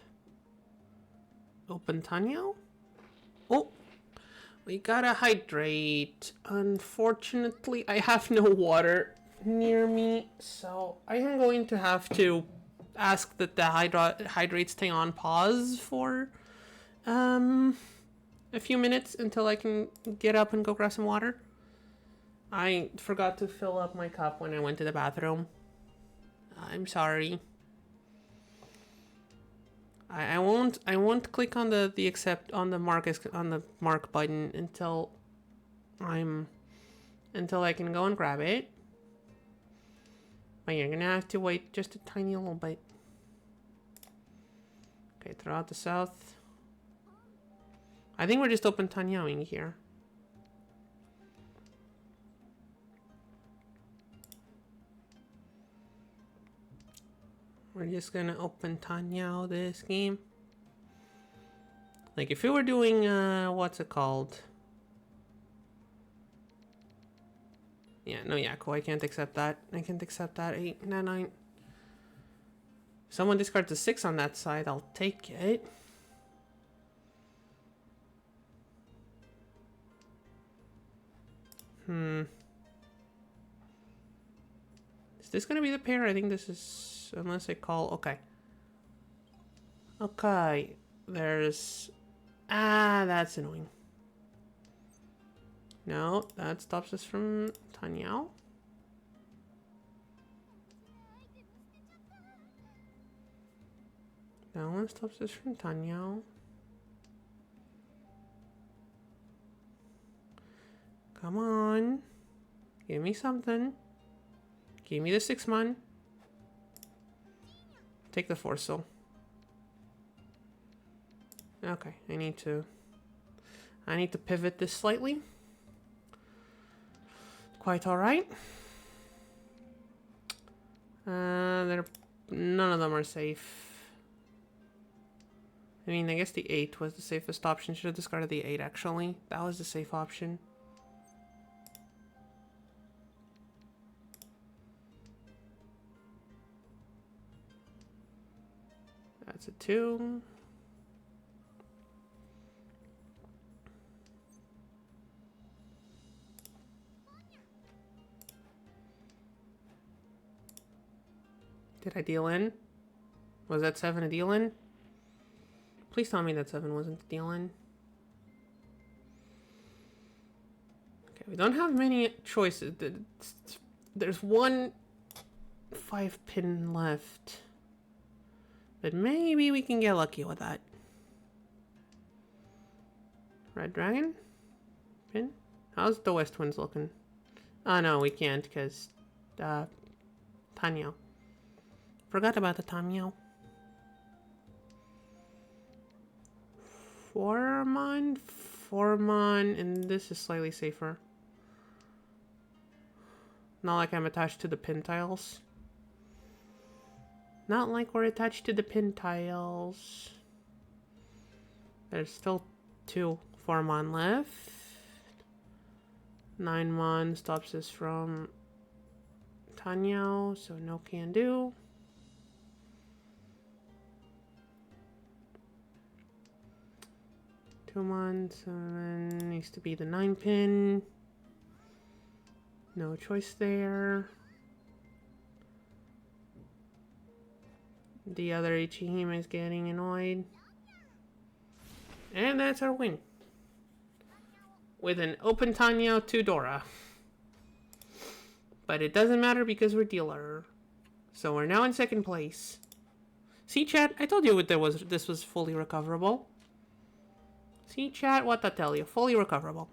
Open Tanyo? Oh! We gotta hydrate. Unfortunately, I have no water near me, so I am going to have to ask that the hydrate stay on pause for a few minutes until I can get up and go grab some water. I forgot to fill up my cup when I went to the bathroom. I'm sorry. I won't click on the accept on the mark button until I can go and grab it. But you're gonna have to wait just a tiny little bit. Okay, throw out the south. I think we're just open Tanyaoing here. We're just gonna open Tanyao this game. Like if we were doing what's it called? Yeah, no Yako, I can't accept that. I can't accept that. 8, 9, 9. Someone discards a 6 on that side, I'll take it. Is this gonna be the pair? I think this is, unless I call, okay. Okay, there's, that's annoying. No, that stops us from Tanyao. That one stops us from Tanyao. Come on. Give me something. Give me the 6-man. Take the 4 soul. Okay, I need to pivot this slightly. Quite alright. None of them are safe. I mean, I guess the 8 was the safest option. Should have discarded the 8 actually. That was the safe option. That's a 2. Did I deal in? Was that 7 a deal in? Please tell me that 7 wasn't a deal in. Okay, we don't have many choices. There's one 5-pin left. But maybe we can get lucky with that. Red Dragon? Pin? How's the West Winds looking? Oh no, we can't because Tanyo. Forgot about the Tanyo. 4-mon, and this is slightly safer. Not like I'm attached to the pin tiles. Not like we're attached to the pin tiles. There's still 2 4-mon left. 9-mon stops us from Tanyao, so no can do. So then needs to be the 9-pin. No choice there. The other Ichihime is getting annoyed. And that's our win. With an open Tanyao to Dora. But it doesn't matter because we're dealer. So we're now in 2nd place. See, chat? I told you this was fully recoverable. See, chat, what I tell you. Fully recoverable.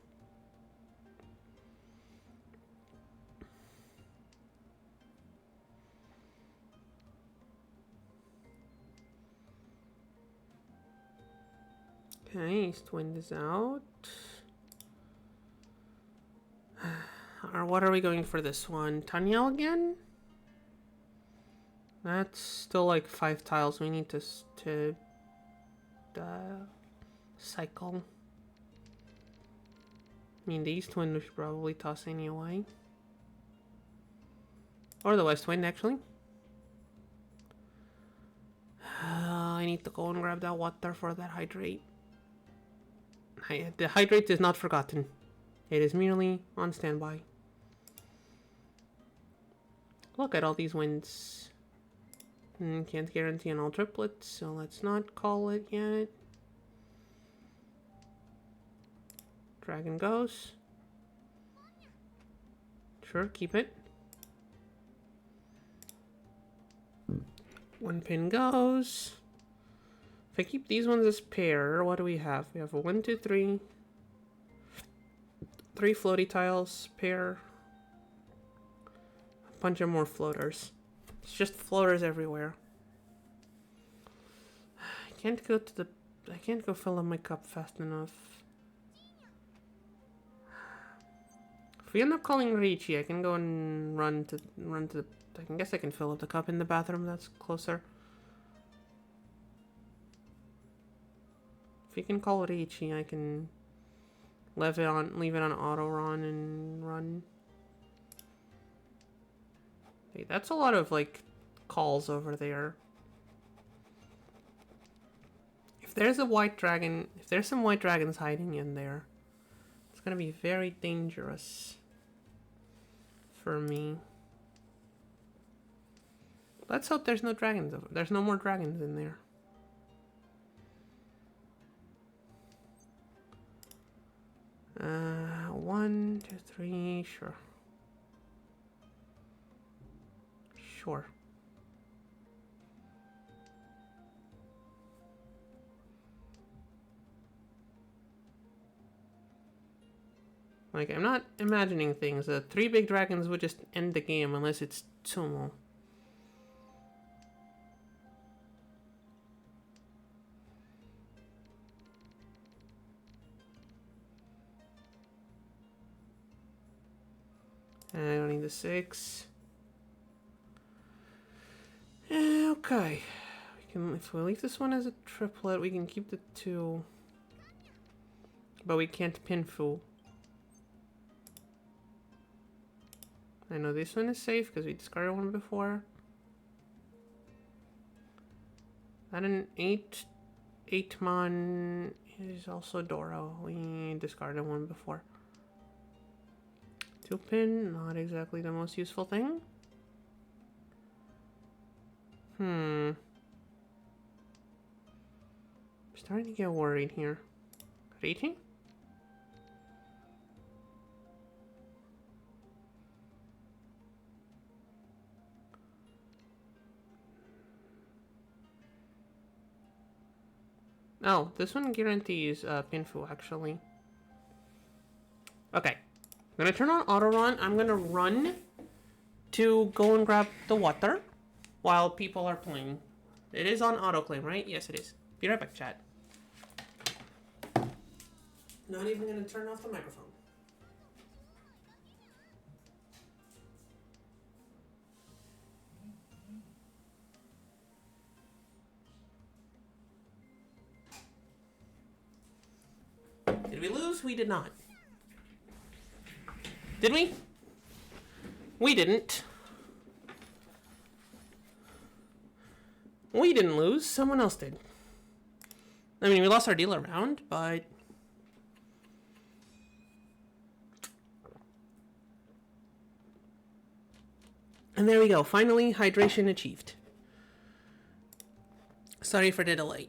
Okay, Okay, east wind is out. Or what are we going for this one? Tanyel again? That's still like 5 tiles we need to cycle. I mean, the east wind we should probably toss anyway. Or the west wind, actually. I need to go and grab that water for that hydrate. The hydrate is not forgotten. It is merely on standby. Look at all these winds. Can't guarantee an all triplet, so let's not call it yet. Dragon goes. Sure, keep it. One pin goes. If I keep these ones as pair, what do we have? We have a 1, 2, 3. 3 floaty tiles, pair. A bunch of more floaters. It's just floaters everywhere. I can't go fill up my cup fast enough. If we end up calling Ricci, I can go and run to the. I guess I can fill up the cup in the bathroom. That's closer. If we can call Ricci, I can leave it on auto run and run. Hey, that's a lot of like calls over there. If there's a white dragon, if there's some white dragons hiding in there, it's gonna be very dangerous for me. Let's hope there's no dragons. There's no more dragons in there. One, two, three, sure. Sure. Like, I'm not imagining things. 3 big dragons would just end the game unless it's Sumo. I don't need the 6. Okay. If we leave this one as a triplet, we can keep the 2. But we can't pin Fu. I know this one is safe because we discarded one before. That an 8-mon is also Doro. We discarded one before. 2 pin, not exactly the most useful thing. I'm starting to get worried here. Rating? Oh, this one guarantees Pinfu, actually. Okay. I'm gonna turn on auto run. I'm gonna run to go and grab the water while people are playing. It is on autoclaim, right? Yes, it is. Be right back, chat. Not even gonna turn off the microphone. Did we lose? We did not. Did we? We didn't. We didn't lose. Someone else did. I mean, we lost our dealer round, but... And there we go. Finally, hydration achieved. Sorry for the delay.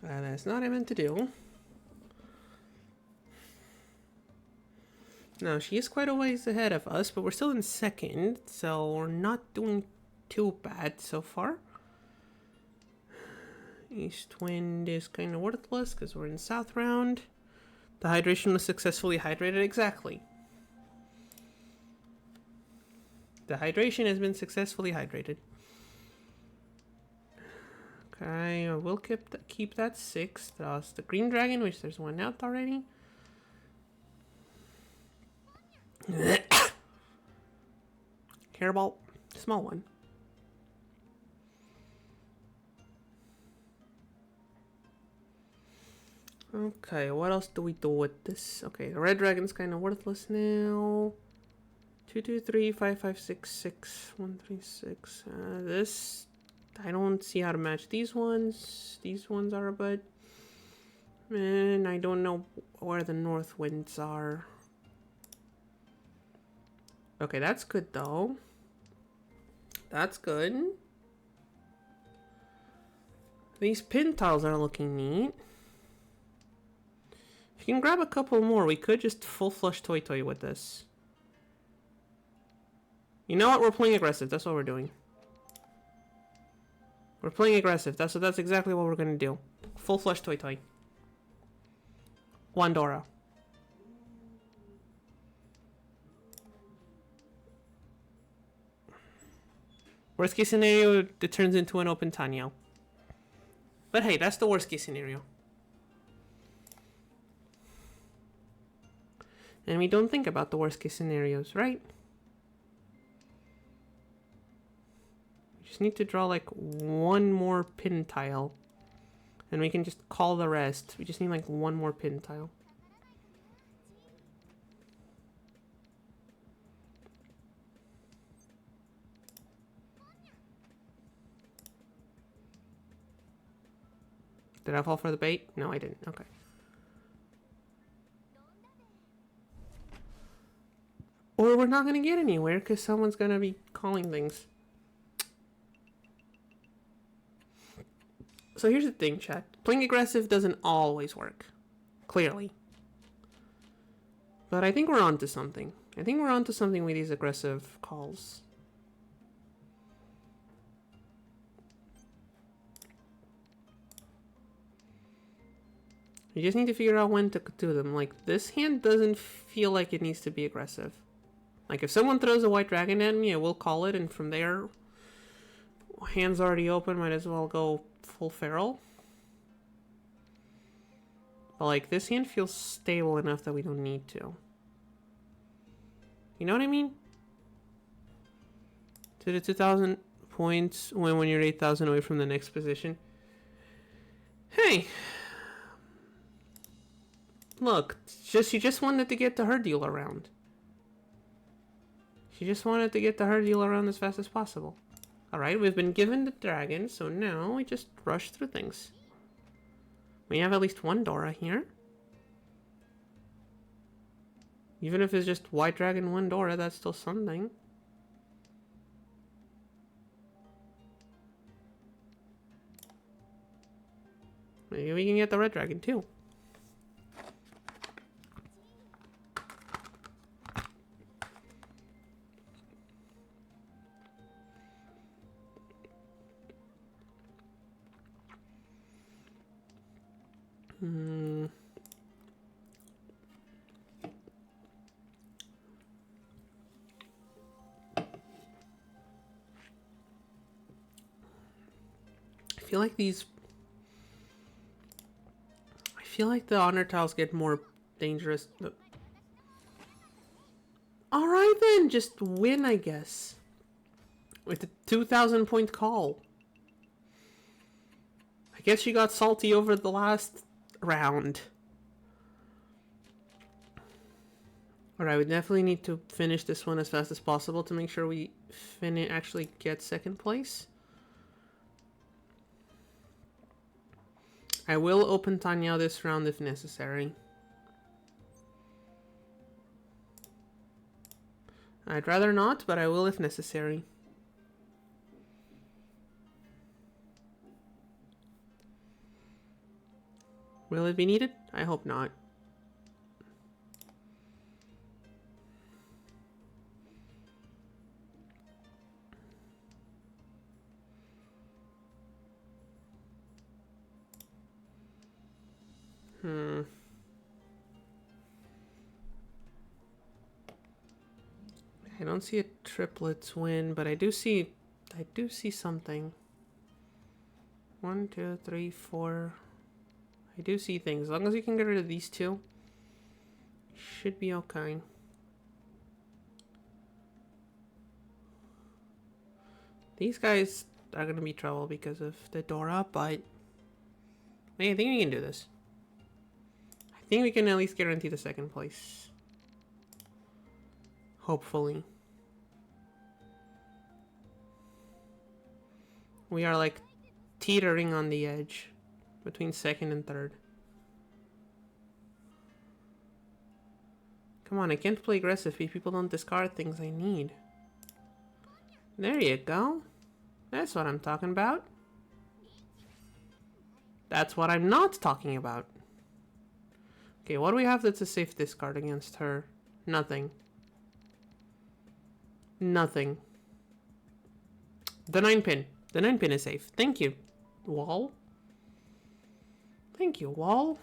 That's not what I meant to do. Now, she is quite a ways ahead of us, but we're still in second, so we're not doing too bad so far. East wind is kind of worthless because we're in south round. The hydration was successfully hydrated. Exactly. The hydration has been successfully hydrated. Okay, I will keep that 6. That's the green dragon, which there's one out already. Hairball, small one. Okay, what else do we do with this? Okay, the red dragon's kind of worthless now. 2, 2, 3, 5, 5, 6, 6, 1, 3, 6. This, I don't see how to match these ones. These ones are a bit. And I don't know where the north winds are. Okay, that's good though. That's good. These pin tiles are looking neat. If you can grab a couple more, we could just full flush toy with this. You know what? We're playing aggressive. That's what we're doing. We're playing aggressive. That's exactly what we're gonna do. Full flush toy. One Dora. Worst case scenario, it turns into an open Tanyo. But hey, that's the worst case scenario. And we don't think about the worst case scenarios, right? We just need to draw like one more pin tile. And we can just call the rest. We just need like one more pin tile. Did I fall for the bait? No, I didn't. Okay. Or we're not going to get anywhere because someone's going to be calling things. So here's the thing, chat. Playing aggressive doesn't always work. Clearly. But I think we're onto something. I think we're onto something with these aggressive calls. You just need to figure out when to do them. Like, this hand doesn't feel like it needs to be aggressive. Like, if someone throws a white dragon at me, I will call it, and from there, hand's already open, might as well go full feral. But, like, this hand feels stable enough that we don't need to. You know what I mean? To the 2,000 points when you're 8,000 away from the next position. Hey! Look, she just wanted to get to her deal around. She just wanted to get to her deal around as fast as possible. Alright, we've been given the dragon, so now we just rush through things. We have at least one Dora here. Even if it's just white dragon, one Dora, that's still something. Maybe we can get the red dragon too. I feel like the honor tiles get more dangerous. Alright then, just win, I guess. With the 2,000 point call. I guess she got salty over the last round. Alright, we definitely need to finish this one as fast as possible to make sure we actually get second place. I will open Tanya this round if necessary. I'd rather not, but I will if necessary. Will it be needed? I hope not. I don't see a triplets win, but I do see something. 1, 2, 3, 4. I do see things. As long as you can get rid of these two, should be okay. These guys are gonna be trouble because of the Dora, but I think we can do this. I think we can at least guarantee the second place. Hopefully. We are like teetering on the edge between second and third. Come on, I can't play aggressive if people don't discard things I need. There you go. That's what I'm talking about. That's what I'm not talking about. Okay, what do we have that's a safe discard against her? Nothing. Nothing. The 9-pin. The 9-pin is safe. Thank you, Wall. Thank you, Wall.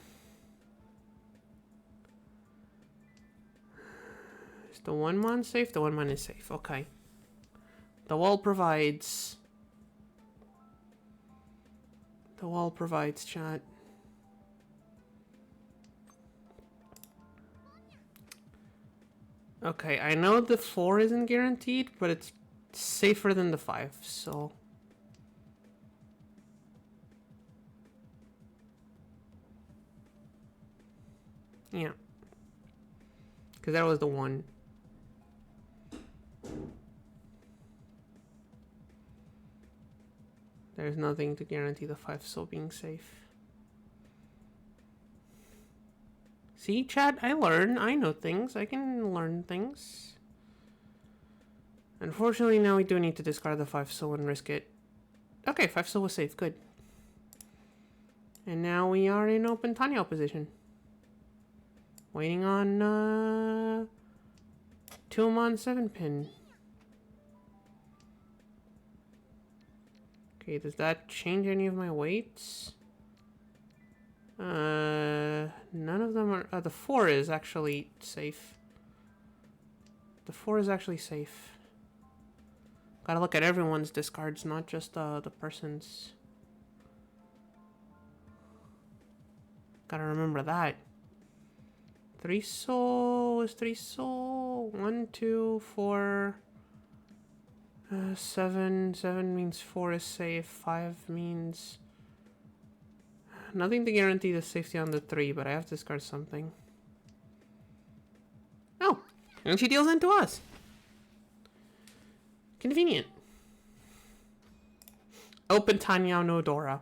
Is the 1-mon safe? The 1-mon is safe. Okay. The wall provides. The wall provides, chat. Okay, I know the 4 isn't guaranteed, but it's safer than the 5, so. Yeah. Because that was the 1. There's nothing to guarantee the 5 so being safe. See, chat, I learn. I know things. I can learn things. Unfortunately, now we do need to discard the 5 so and risk it. Okay, 5 so was safe. Good. And now we are in open Tanya position. Waiting on 2-mon 7-pin. Okay, does that change any of my weights? None of them are... the 4 is actually safe. The 4 is actually safe. Gotta look at everyone's discards, not just the person's. Gotta remember that. 3 soul is 3 soul. 1, 2, 4... 7 means 4 is safe. 5 means nothing to guarantee the safety on the 3, but I have to discard something. Oh, and she deals into us. Convenient. Open Tanya, no Dora.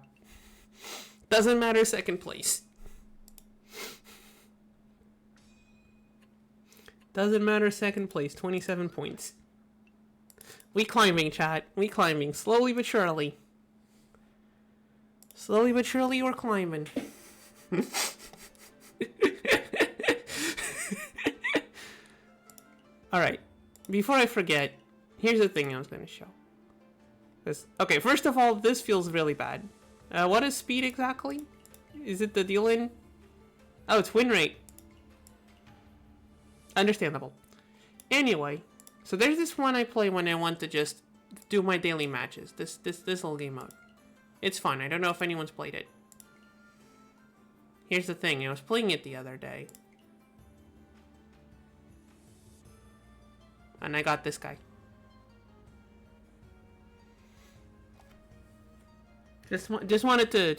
Doesn't matter second place. Doesn't matter second place. 27 points. We climbing, chat. We climbing. Slowly but surely. Slowly but surely we're climbing. Alright. Before I forget, here's the thing I was going to show. Okay, first of all, this feels really bad. What is speed exactly? Is it the deal-in? Oh, it's win rate. Understandable. Anyway. So there's this one I play when I want to just do my daily matches. This little game mode. It's fun. I don't know if anyone's played it. Here's the thing. I was playing it the other day. And I got this guy. Just wanted to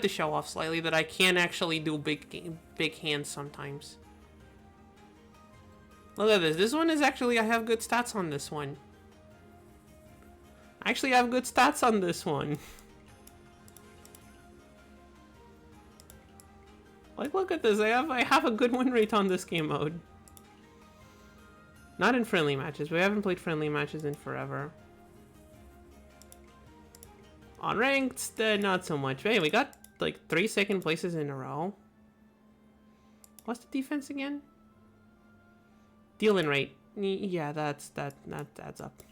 show off slightly that I can actually do big hands sometimes. Look at this. This one is actually, I have good stats on this one. I actually have good stats on this one. Like, look at this. I have a good win rate on this game mode. Not in friendly matches. We haven't played friendly matches in forever. On ranked, not so much. Hey, we got like 3 second places in a row. What's the defense again? Deal-in rate. Yeah, that adds up.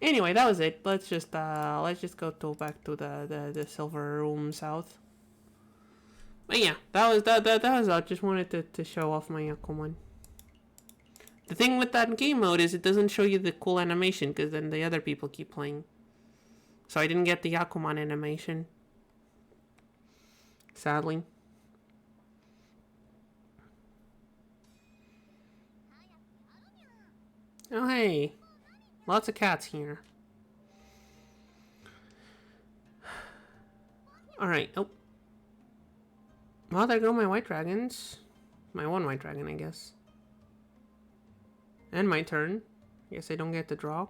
Anyway, that was it. Let's just go back to the silver room south. But yeah, that was all. Just wanted to show off my Yakuman. The thing with that game mode is it doesn't show you the cool animation because then the other people keep playing. So I didn't get the Yakuman animation. Sadly. Oh, hey. Lots of cats here. Alright. Oh. Well, there go my white dragons. My one white dragon, I guess. And my turn. I guess I don't get to draw.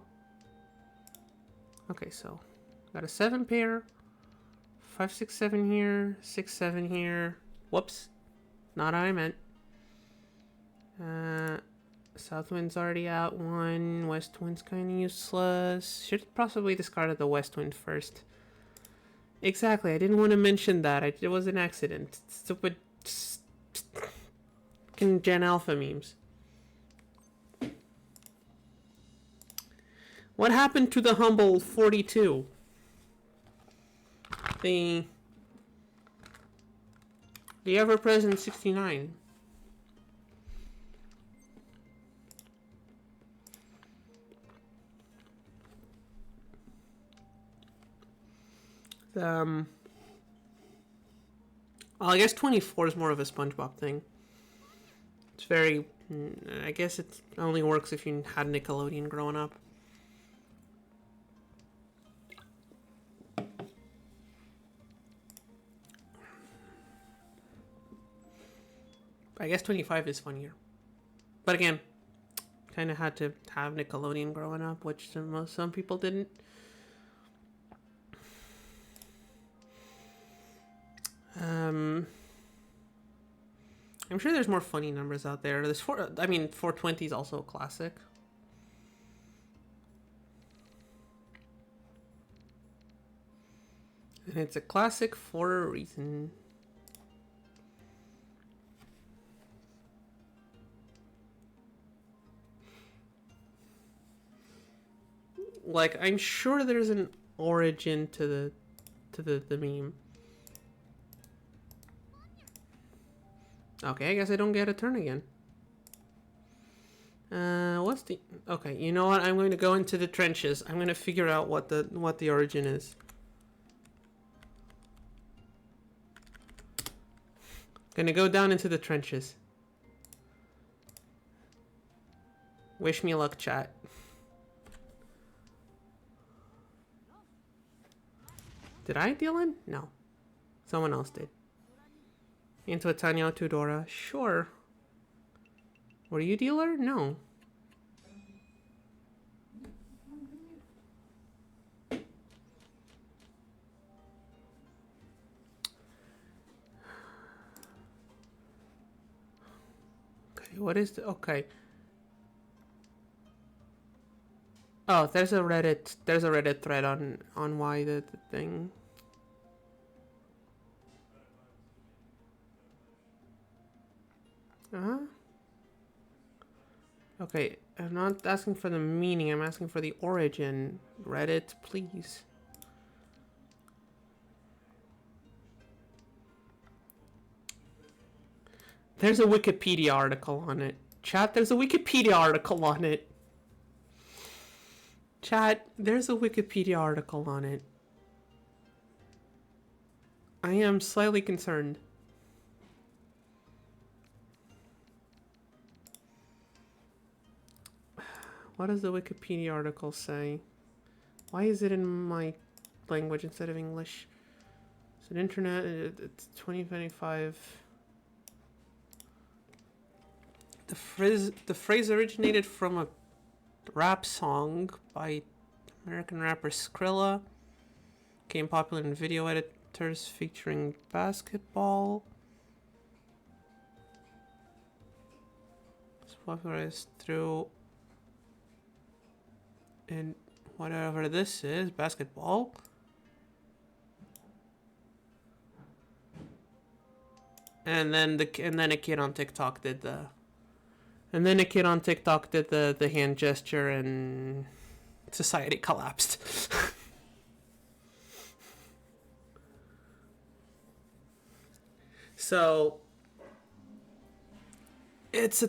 Okay, so got a 7 pair. 5, 6, 7 here. 6, 7 here. Whoops. Not what I meant. South wind's already out one. West wind's kind of useless. Should possibly discard the west wind first. Exactly. I didn't want to mention that. It was an accident. Stupid Gen Alpha memes. What happened to the humble 42? The ever-present 69. Well, I guess 24 is more of a SpongeBob thing. It's very... I guess it only works if you had Nickelodeon growing up. I guess 25 is funnier. But again, kind of had to have Nickelodeon growing up, which some people didn't. I'm sure there's more funny numbers out there. There's 420 is also a classic. And it's a classic for a reason. Like, I'm sure there's an origin to the meme. Okay, I guess I don't get a turn again. What's the... Okay, you know what? I'm going to go into the trenches. I'm going to figure out what the origin is. Gonna go down into the trenches. Wish me luck, chat. Did I deal in? No. Someone else did. Into a Tanya Tudora. Sure. Were you dealer? No. Okay, what is the... Okay. Oh, there's a Reddit thread on why the thing... Okay, I'm not asking for the meaning, I'm asking for the origin. Reddit, please. There's a Wikipedia article on it. Chat, there's a Wikipedia article on it. Chat, there's a Wikipedia article on it. I am slightly concerned. What does the Wikipedia article say? Why is it in my language instead of English? It's an internet, it's 2025. The phrase originated from a rap song by American rapper Skrilla. Became popular in video editors featuring basketball. It's popularized through... and whatever this is, basketball. And then a kid on TikTok did the hand gesture and society collapsed. So it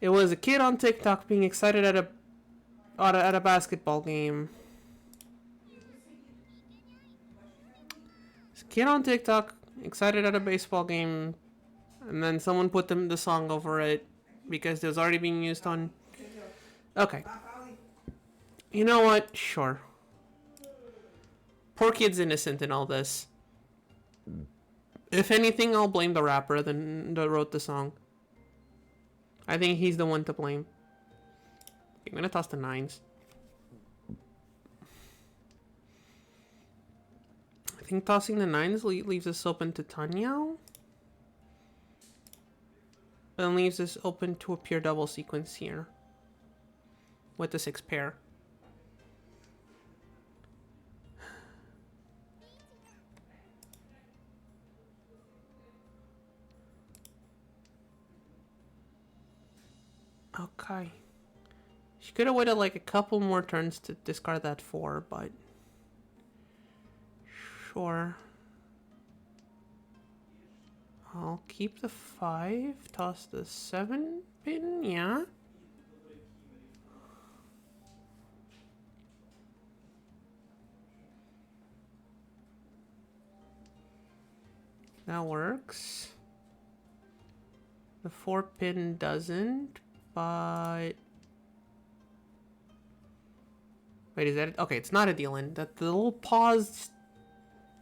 was a kid on TikTok being excited at at a basketball game. This kid on TikTok excited at a baseball game, and then someone put the song over it because it was already being used on. Okay. You know what? Sure. Poor kid's innocent in all this. If anything, I'll blame the rapper that wrote the song. I think he's the one to blame. I'm gonna toss the 9s. I think tossing the 9s leaves us open to Tanyao. And leaves us open to a pure double sequence here. With the 6 pair. Okay. She could have waited like a couple more turns to discard that 4, but... Sure. I'll keep the 5, toss the 7 pin, yeah. That works. The 4 pin doesn't, but... Wait, is that it? Okay, it's not a deal in. That the little pause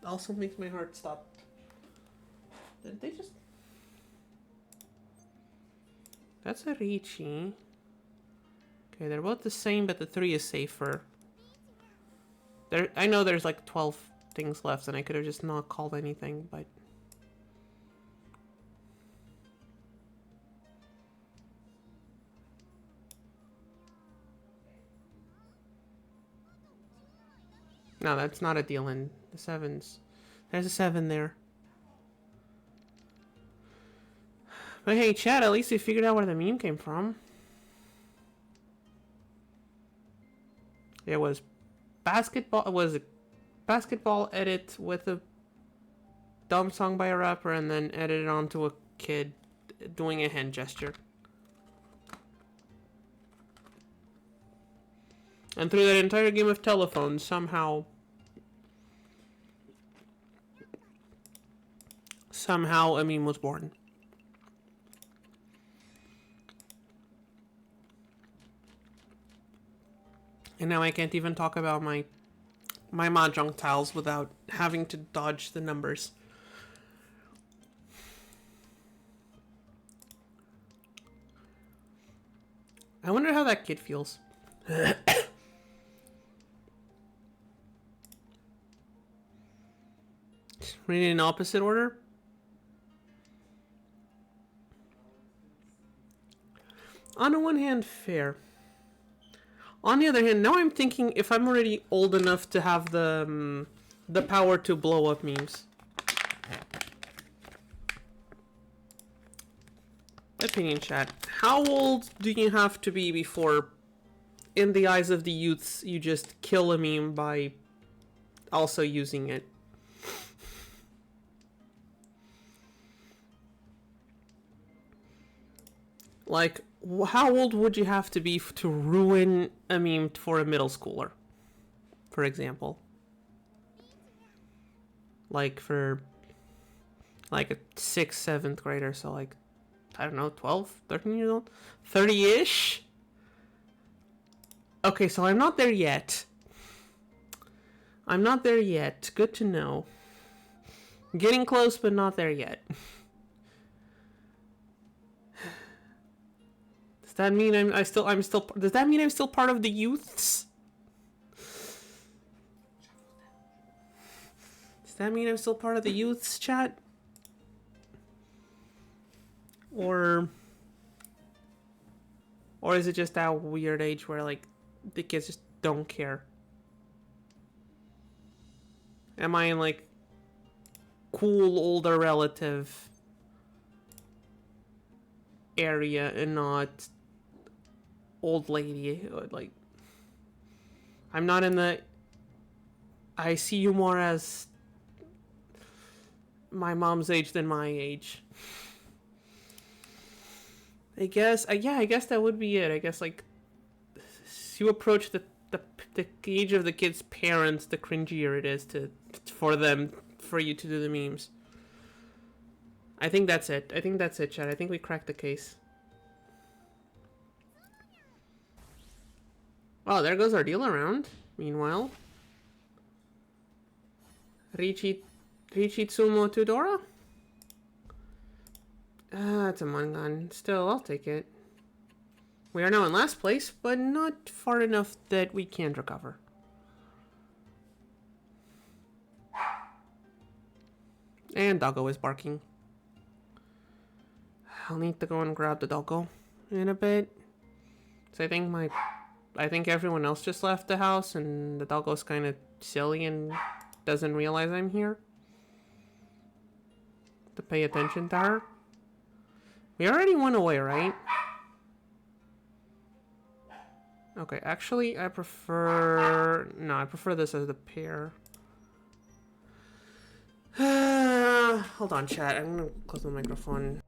also makes my heart stop. Did they just... That's a Ricci. Okay, they're both the same, but the 3 is safer. I know there's like 12 things left, and I could have just not called anything, but... No, that's not a deal in the 7s. There's a 7 there. But hey, Chad, at least we figured out where the meme came from. It was basketball. It was a basketball edit with a dumb song by a rapper, and then edited onto a kid doing a hand gesture. And through that entire game of telephone, somehow a meme was born. And now I can't even talk about my mahjong tiles without having to dodge the numbers. I wonder how that kid feels. Reading in opposite order. On the one hand, fair. On the other hand, now I'm thinking if I'm already old enough to have the power to blow up memes. Opinion chat. How old do you have to be before, in the eyes of the youths, you just kill a meme by also using it? Like, how old would you have to be to ruin a meme for a middle schooler, for example? Like for like a 6th, 7th grader, so like, I don't know, 12, 13 years old? 30-ish? Okay, so I'm not there yet. I'm not there yet. Good to know. Getting close, but not there yet. Does that mean does that mean I'm still part of the youths? Does that mean I'm still part of the youths, chat? Or is it just that weird age where like the kids just don't care? Am I in like cool older relative area and not old lady? Like, I'm not in the... I see you more as my mom's age than my age. I guess, yeah, I guess that would be it. I guess like as you approach the age of the kid's parents, the cringier it is for you to do the memes. I think that's it. I think that's it, Chad. I think we cracked the case. Oh, there goes our deal around. Meanwhile, Richitsumo Tudora? That's a Mangan. Still, I'll take it. We are now in last place, but not far enough that we can't recover. And doggo is barking. I'll need to go and grab the doggo in a bit. So I think everyone else just left the house and the doggo's kind of silly and doesn't realize I'm here. To pay attention to her. We already went away, right? Okay, actually, I prefer this as the pair. Hold on, chat. I'm gonna close the microphone.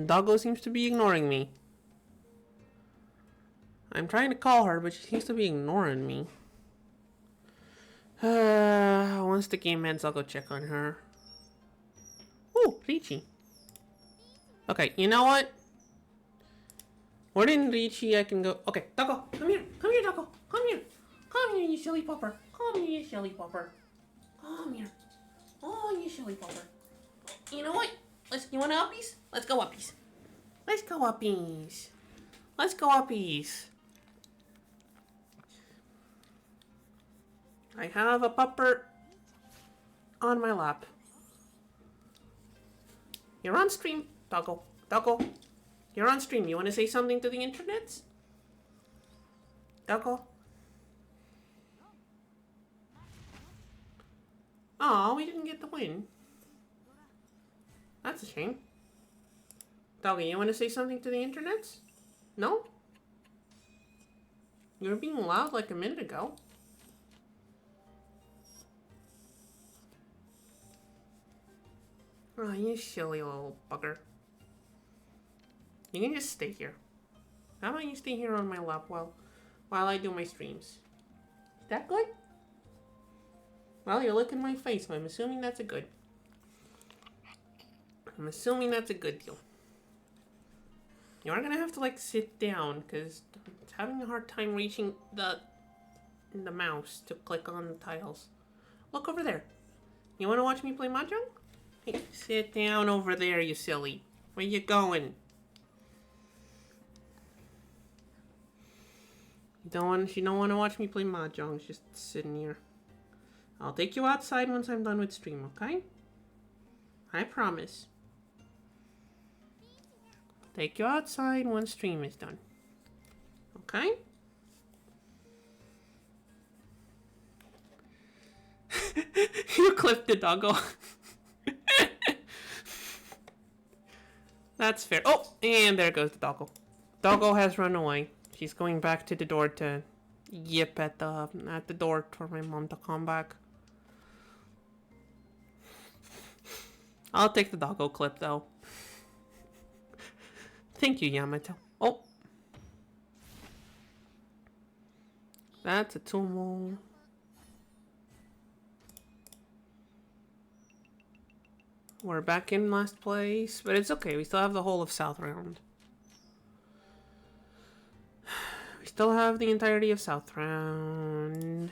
Doggo seems to be ignoring me. I'm trying to call her, but she seems to be ignoring me. Once the game ends, I'll go check on her. Ooh, Richie. Okay, you know what? More than Richie, I can go. Okay, Doggo, come here. Come here, Doggo. Come here. Come here, you silly pupper. Come here, you silly pupper. Come here. Oh, you silly pupper. You know what? You want uppies? Let's go uppies. Let's go uppies. Let's go uppies. I have a pupper on my lap. You're on stream, Doggo. Doggo, you're on stream. You want to say something to the internets? Doggo? Oh, we didn't get the win. That's a shame. Doggy, you want to say something to the internets? No? You were being loud like a minute ago. Oh, you silly little bugger. You can just stay here. How about you stay here on my lap while I do my streams? Is that good? Well, you're licking my face, so I'm assuming that's a good. I'm assuming that's a good deal. You are gonna have to like sit down because it's having a hard time reaching the mouse to click on the tiles. Look over there. You want to watch me play mahjong? Hey, sit down over there, you silly. Where you going? She don't want to watch me play mahjong. She's just sitting here. I'll take you outside once I'm done with stream, okay? I promise. Take you outside when stream is done. Okay? You clipped the doggo. That's fair. Oh, and there goes the doggo. Doggo has run away. She's going back to the door to yip at the door for my mom to come back. I'll take the doggo clip though. Thank you, Yamato. Oh. That's a Tumo. We're back in last place, but it's okay. We still have the whole of South round. We still have the entirety of South round.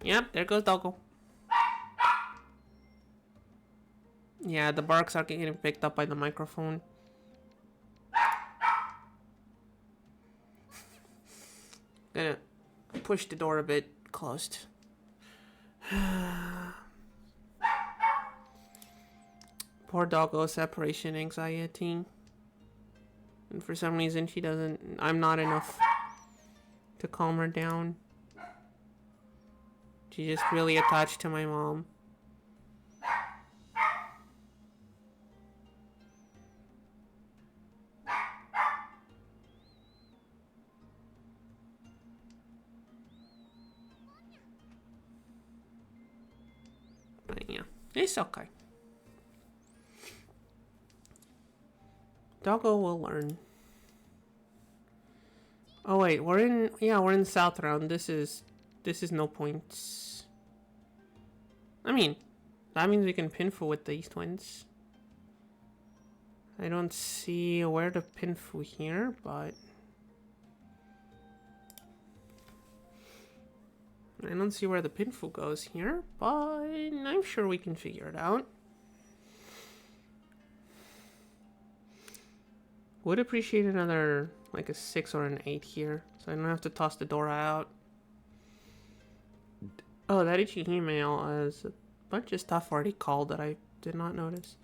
Yep, there goes Doggo. Yeah, the barks are getting picked up by the microphone. Gonna push the door a bit closed. Poor doggo, separation anxiety. And for some reason she doesn't... I'm not enough to calm her down. She's just really attached to my mom. It's okay. Doggo will learn. Oh wait, we're in South Round. This is no points. I mean, that means we can pinfoo with these twins. I don't see where to pinfoo here, but I don't see where the pinfoo goes here, but I'm sure we can figure it out. Would appreciate another, like a 6 or an 8 here, so I don't have to toss the Dora out. Oh, that Ichi email has a bunch of stuff already called that I did not notice.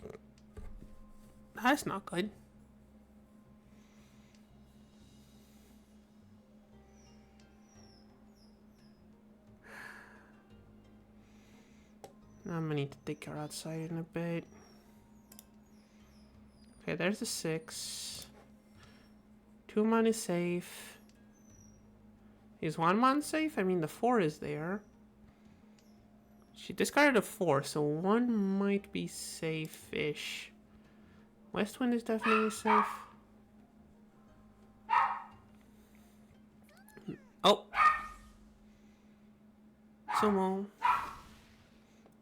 That's not good. I'm gonna need to take her outside in a bit. Okay, there's the 6. 2 mon is safe. Is 1 mon safe? I mean, the 4 is there. She discarded a 4, so 1 might be safe-ish. West Wind is definitely safe. Oh! Sumo.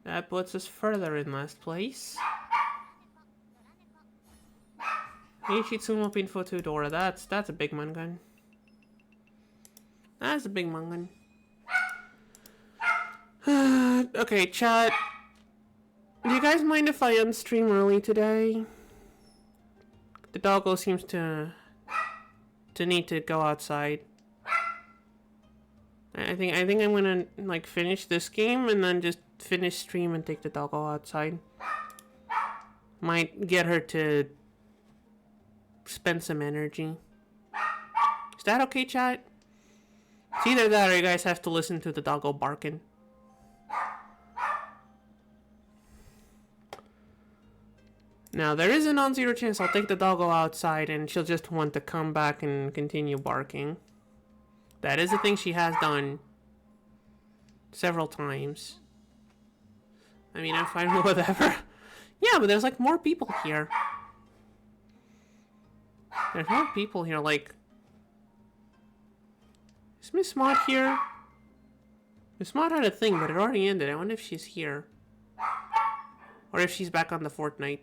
That puts us further in last place. Ichitsumo Pinfo 2 Dora. That's a big gun. That's a big gun. Okay, chat. Do you guys mind if I unstream early today? The doggo seems to need to go outside. I think I'm gonna like finish this game and then just finish stream and take the doggo outside. Might get her to spend some energy. Is that okay, chat? It's either that or you guys have to listen to the doggo barking. Now, there is a non-zero chance I'll take the doggo outside and she'll just want to come back and continue barking. That is a thing she has done several times. I mean, I'm fine with whatever. Yeah, but there's like more people here. There's more people here, like... Is Miss Mott here? Miss Mott had a thing, but it already ended. I wonder if she's here. Or if she's back on the Fortnite.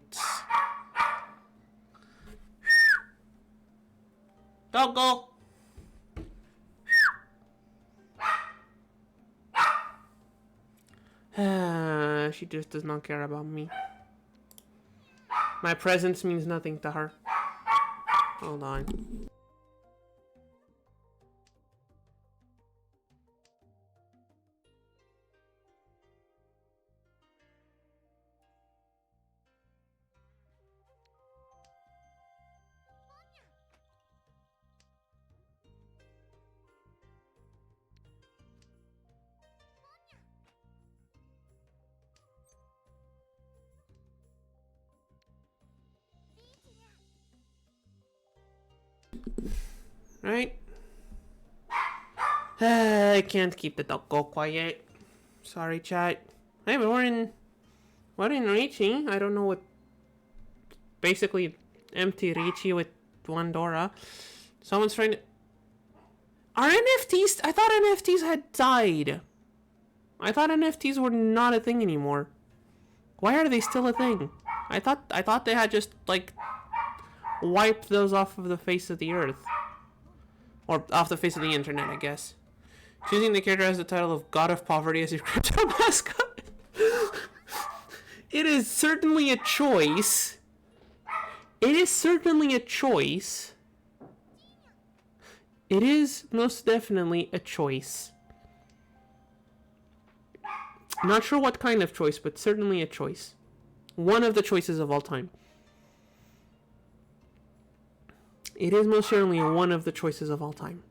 Doggo! She just does not care about me. My presence means nothing to her. Hold on. Right? I can't keep the doggo quiet. Sorry, chat. Hey, but we're in Ricci. I don't know what... Basically, empty Ricci with 1 Dora. Someone's trying to... Are NFTs... I thought NFTs had died. I thought NFTs were not a thing anymore. Why are they still a thing? I thought they had just, like... wiped those off of the face of the earth. Or off the face of the internet, I guess. Choosing the character as the title of God of Poverty as your crypto mascot. It is certainly a choice. It is certainly a choice. It is most definitely a choice. Not sure what kind of choice, but certainly a choice. One of the choices of all time. It is most certainly one of the choices of all time.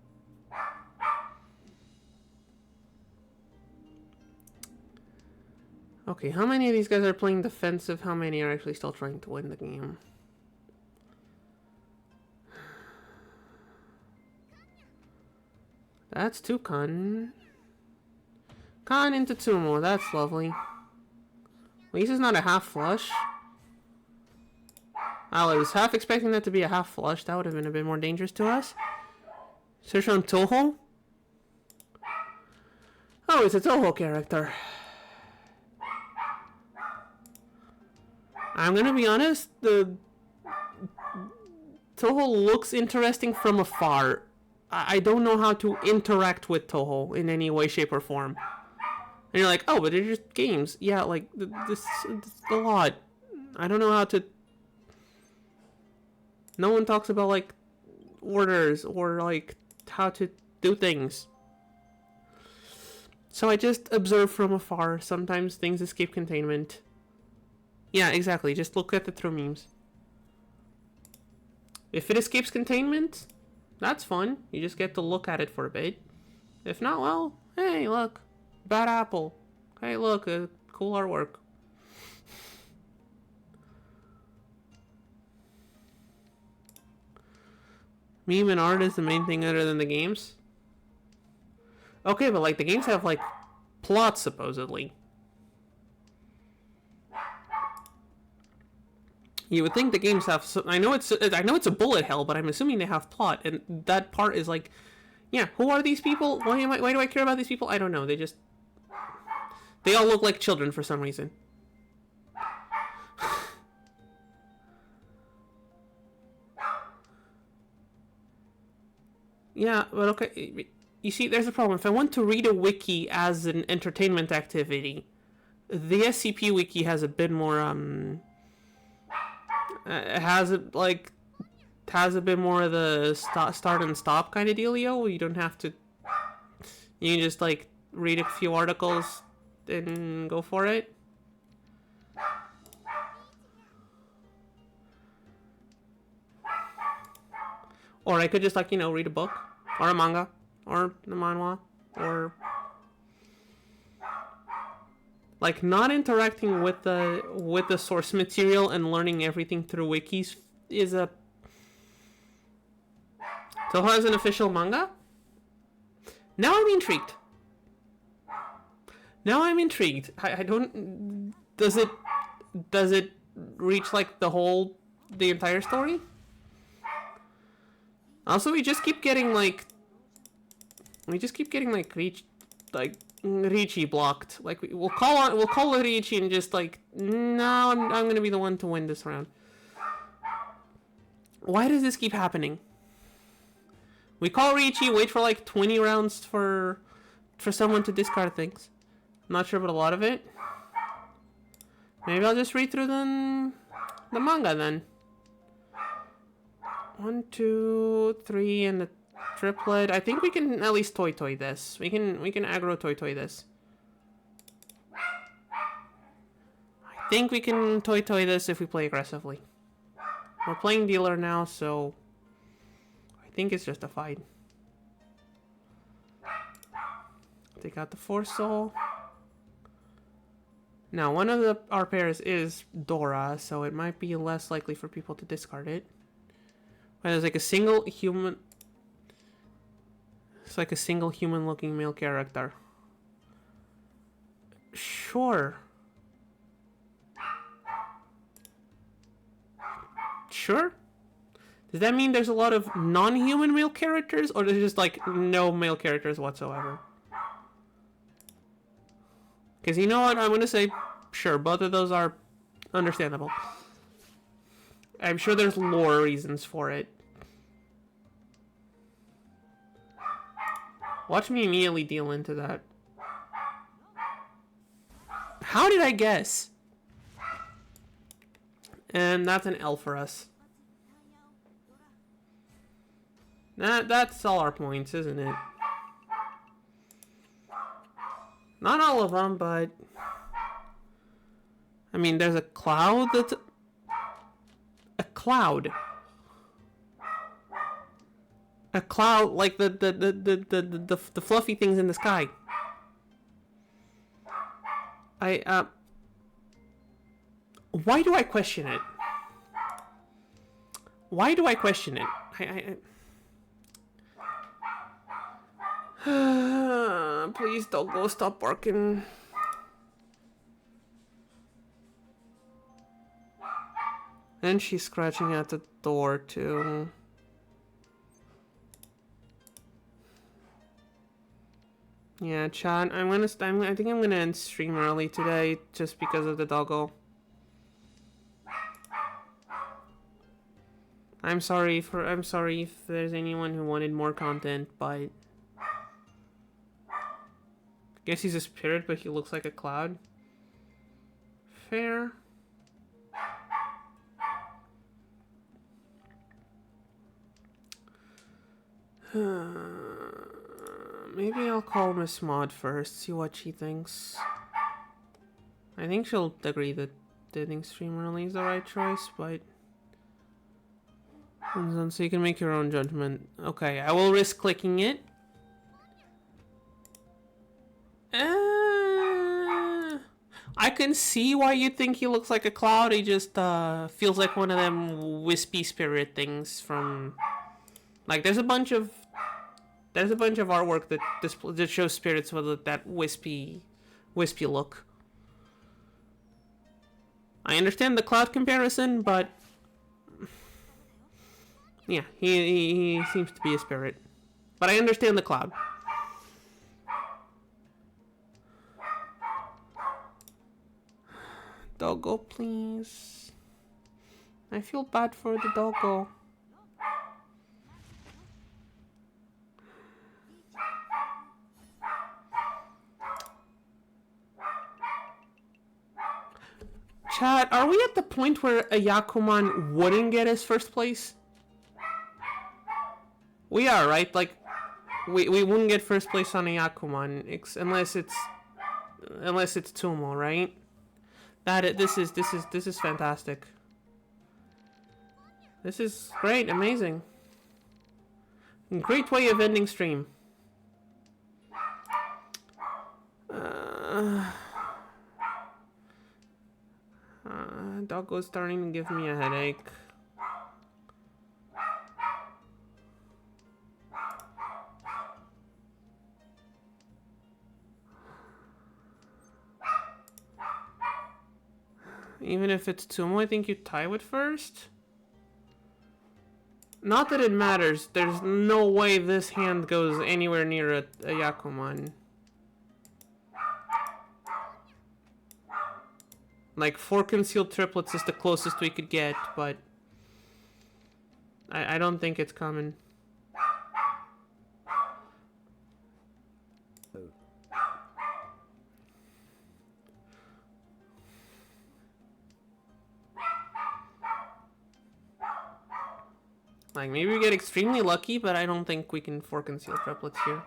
Okay, how many of these guys are playing defensive? How many are actually still trying to win the game? That's 2 Kan. Kan into Tsumo, that's lovely. At least it's not a half flush. I was half expecting that to be a half flush. That would have been a bit more dangerous to us. Search on Toho. Oh, it's a Toho character. I'm gonna be honest, the Toho looks interesting from afar. I don't know how to interact with Toho in any way, shape, or form. And you're like, oh, but they're just games. Yeah, like, this is a lot. I don't know how to... No one talks about, like, orders or, like, how to do things. So I just observe from afar. Sometimes things escape containment. Yeah, exactly. Just look at the true memes. If it escapes containment, that's fun. You just get to look at it for a bit. If not, well, hey, look. Bad apple. Hey, look, cool artwork. Meme and art is the main thing other than the games? Okay, but like the games have like plots supposedly. You would think the games have. I know it's a bullet hell, but I'm assuming they have plot, and that part is like, yeah. Who are these people? Why do I care about these people? I don't know. They all look like children for some reason. Yeah, but okay. You see, there's a problem. If I want to read a wiki as an entertainment activity, the SCP wiki has a bit more it has a bit more of the start and stop kind of dealio. You don't have to. You can just like read a few articles and go for it. Or I could just like, read a book or a manga or a manhwa or like not interacting with the source material and learning everything through wikis is a. Toho has an official manga? Now I'm intrigued. I don't. Does it reach like the entire story? Also, we just keep getting like Ricci blocked. Like we'll call Ricci and just like, no, I'm gonna be the one to win this round. Why does this keep happening? We call Ricci, wait for like 20 rounds for someone to discard things. I'm not sure about a lot of it. Maybe I'll just read through the manga then. 1, 2, 3, and the triplet. I think we can at least toy this. We can aggro toy this. I think we can toy this if we play aggressively. We're playing dealer now, so I think it's justified. Take out the Force Soul. Now, one of our pairs is Dora, so it might be less likely for people to discard it. But there's like a single human. It's like a single human-looking male character. Sure. Sure? Does that mean there's a lot of non-human male characters, or there's just like no male characters whatsoever? Because you know what, I'm gonna say, sure, both of those are understandable. I'm sure there's lore reasons for it. Watch me immediately deal into that. How did I guess? And that's an L for us. That's all our points, isn't it? Not all of them, but... I mean, there's a cloud that's... A cloud. A cloud, like the fluffy things in the sky. Why do I question it? Why do I question it? Please, doggo, stop barking. And she's scratching at the door too. Yeah, chat. I think I'm gonna end stream early today just because of the doggo. I'm sorry if there's anyone who wanted more content, but I guess he's a spirit, but he looks like a cloud. Fair. Maybe I'll call Miss Maud first, see what she thinks. I think she'll agree that ending stream early is the right choice, but so you can make your own judgment. Okay, I will risk clicking it. I can see why you think he looks like a cloud. He just feels like one of them wispy spirit things from, like, there's a bunch of artwork that shows spirits with that wispy look. I understand the cloud comparison, but yeah, he seems to be a spirit. But I understand the cloud. Doggo, please. I feel bad for the doggo. Chat, are we at the point where a Yakuman wouldn't get his first place? We are, right? Like, we wouldn't get first place on a Yakuman unless it's Tumo, right? This is fantastic. This is great, amazing. Great way of ending stream. Doggo's starting to give me a headache. Even if it's Tumo, I think you tie with first. Not that it matters. There's no way this hand goes anywhere near a Yakuman. Like, 4 concealed triplets is the closest we could get, but I don't think it's coming. Like, maybe we get extremely lucky, but I don't think we can 4 concealed triplets here.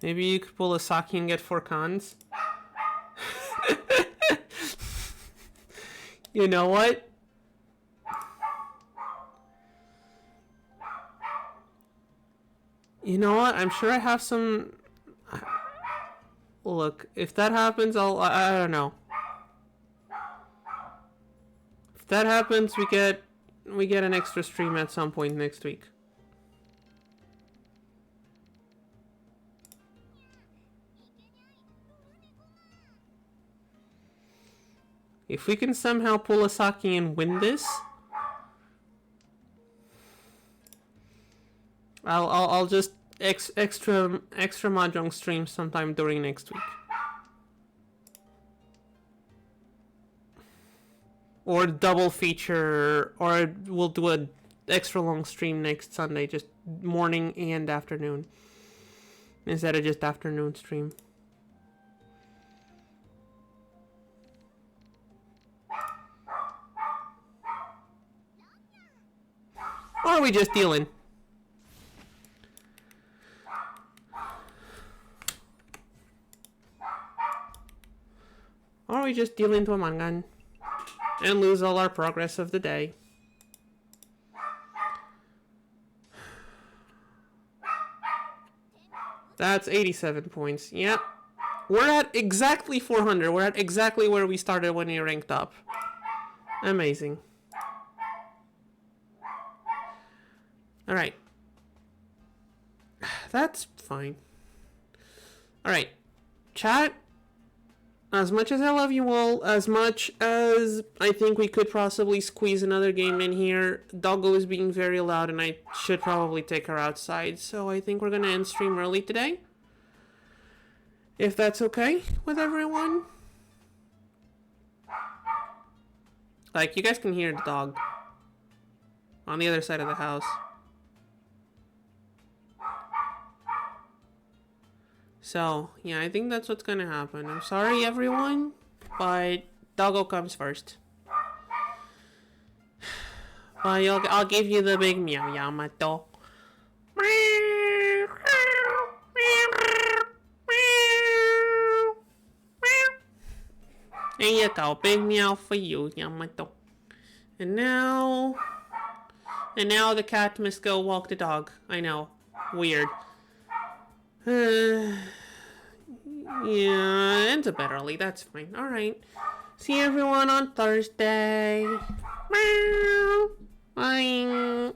Maybe you could pull a Saki and get 4 cons. You know what? You know what? I'm sure I have some... Look, if that happens, I don't know. If that happens, we get an extra stream at some point next week. If we can somehow pull a Saki and win this, I'll just extra mahjong stream sometime during next week. Or double feature, or we'll do a extra long stream next Sunday, just morning and afternoon, instead of just afternoon stream. Or are we just dealing? Or are we just dealing to a mangan? And lose all our progress of the day. That's 87 points. Yep. We're at exactly 400. We're at exactly where we started when we ranked up. Amazing. Alright. That's fine. Alright. Chat. As much as I love you all, as much as I think we could possibly squeeze another game in here, Doggo is being very loud and I should probably take her outside. So I think we're going to end stream early today. If that's okay with everyone. Like, you guys can hear the dog on the other side of the house. So, yeah, I think that's what's gonna happen. I'm sorry, everyone, but Doggo comes first. But I'll give you the big meow, Yamato. There you go, big meow for you, Yamato. And now the cat must go walk the dog. I know, weird. Yeah, ends a bit early, that's fine. Alright. See everyone on Thursday. Bye.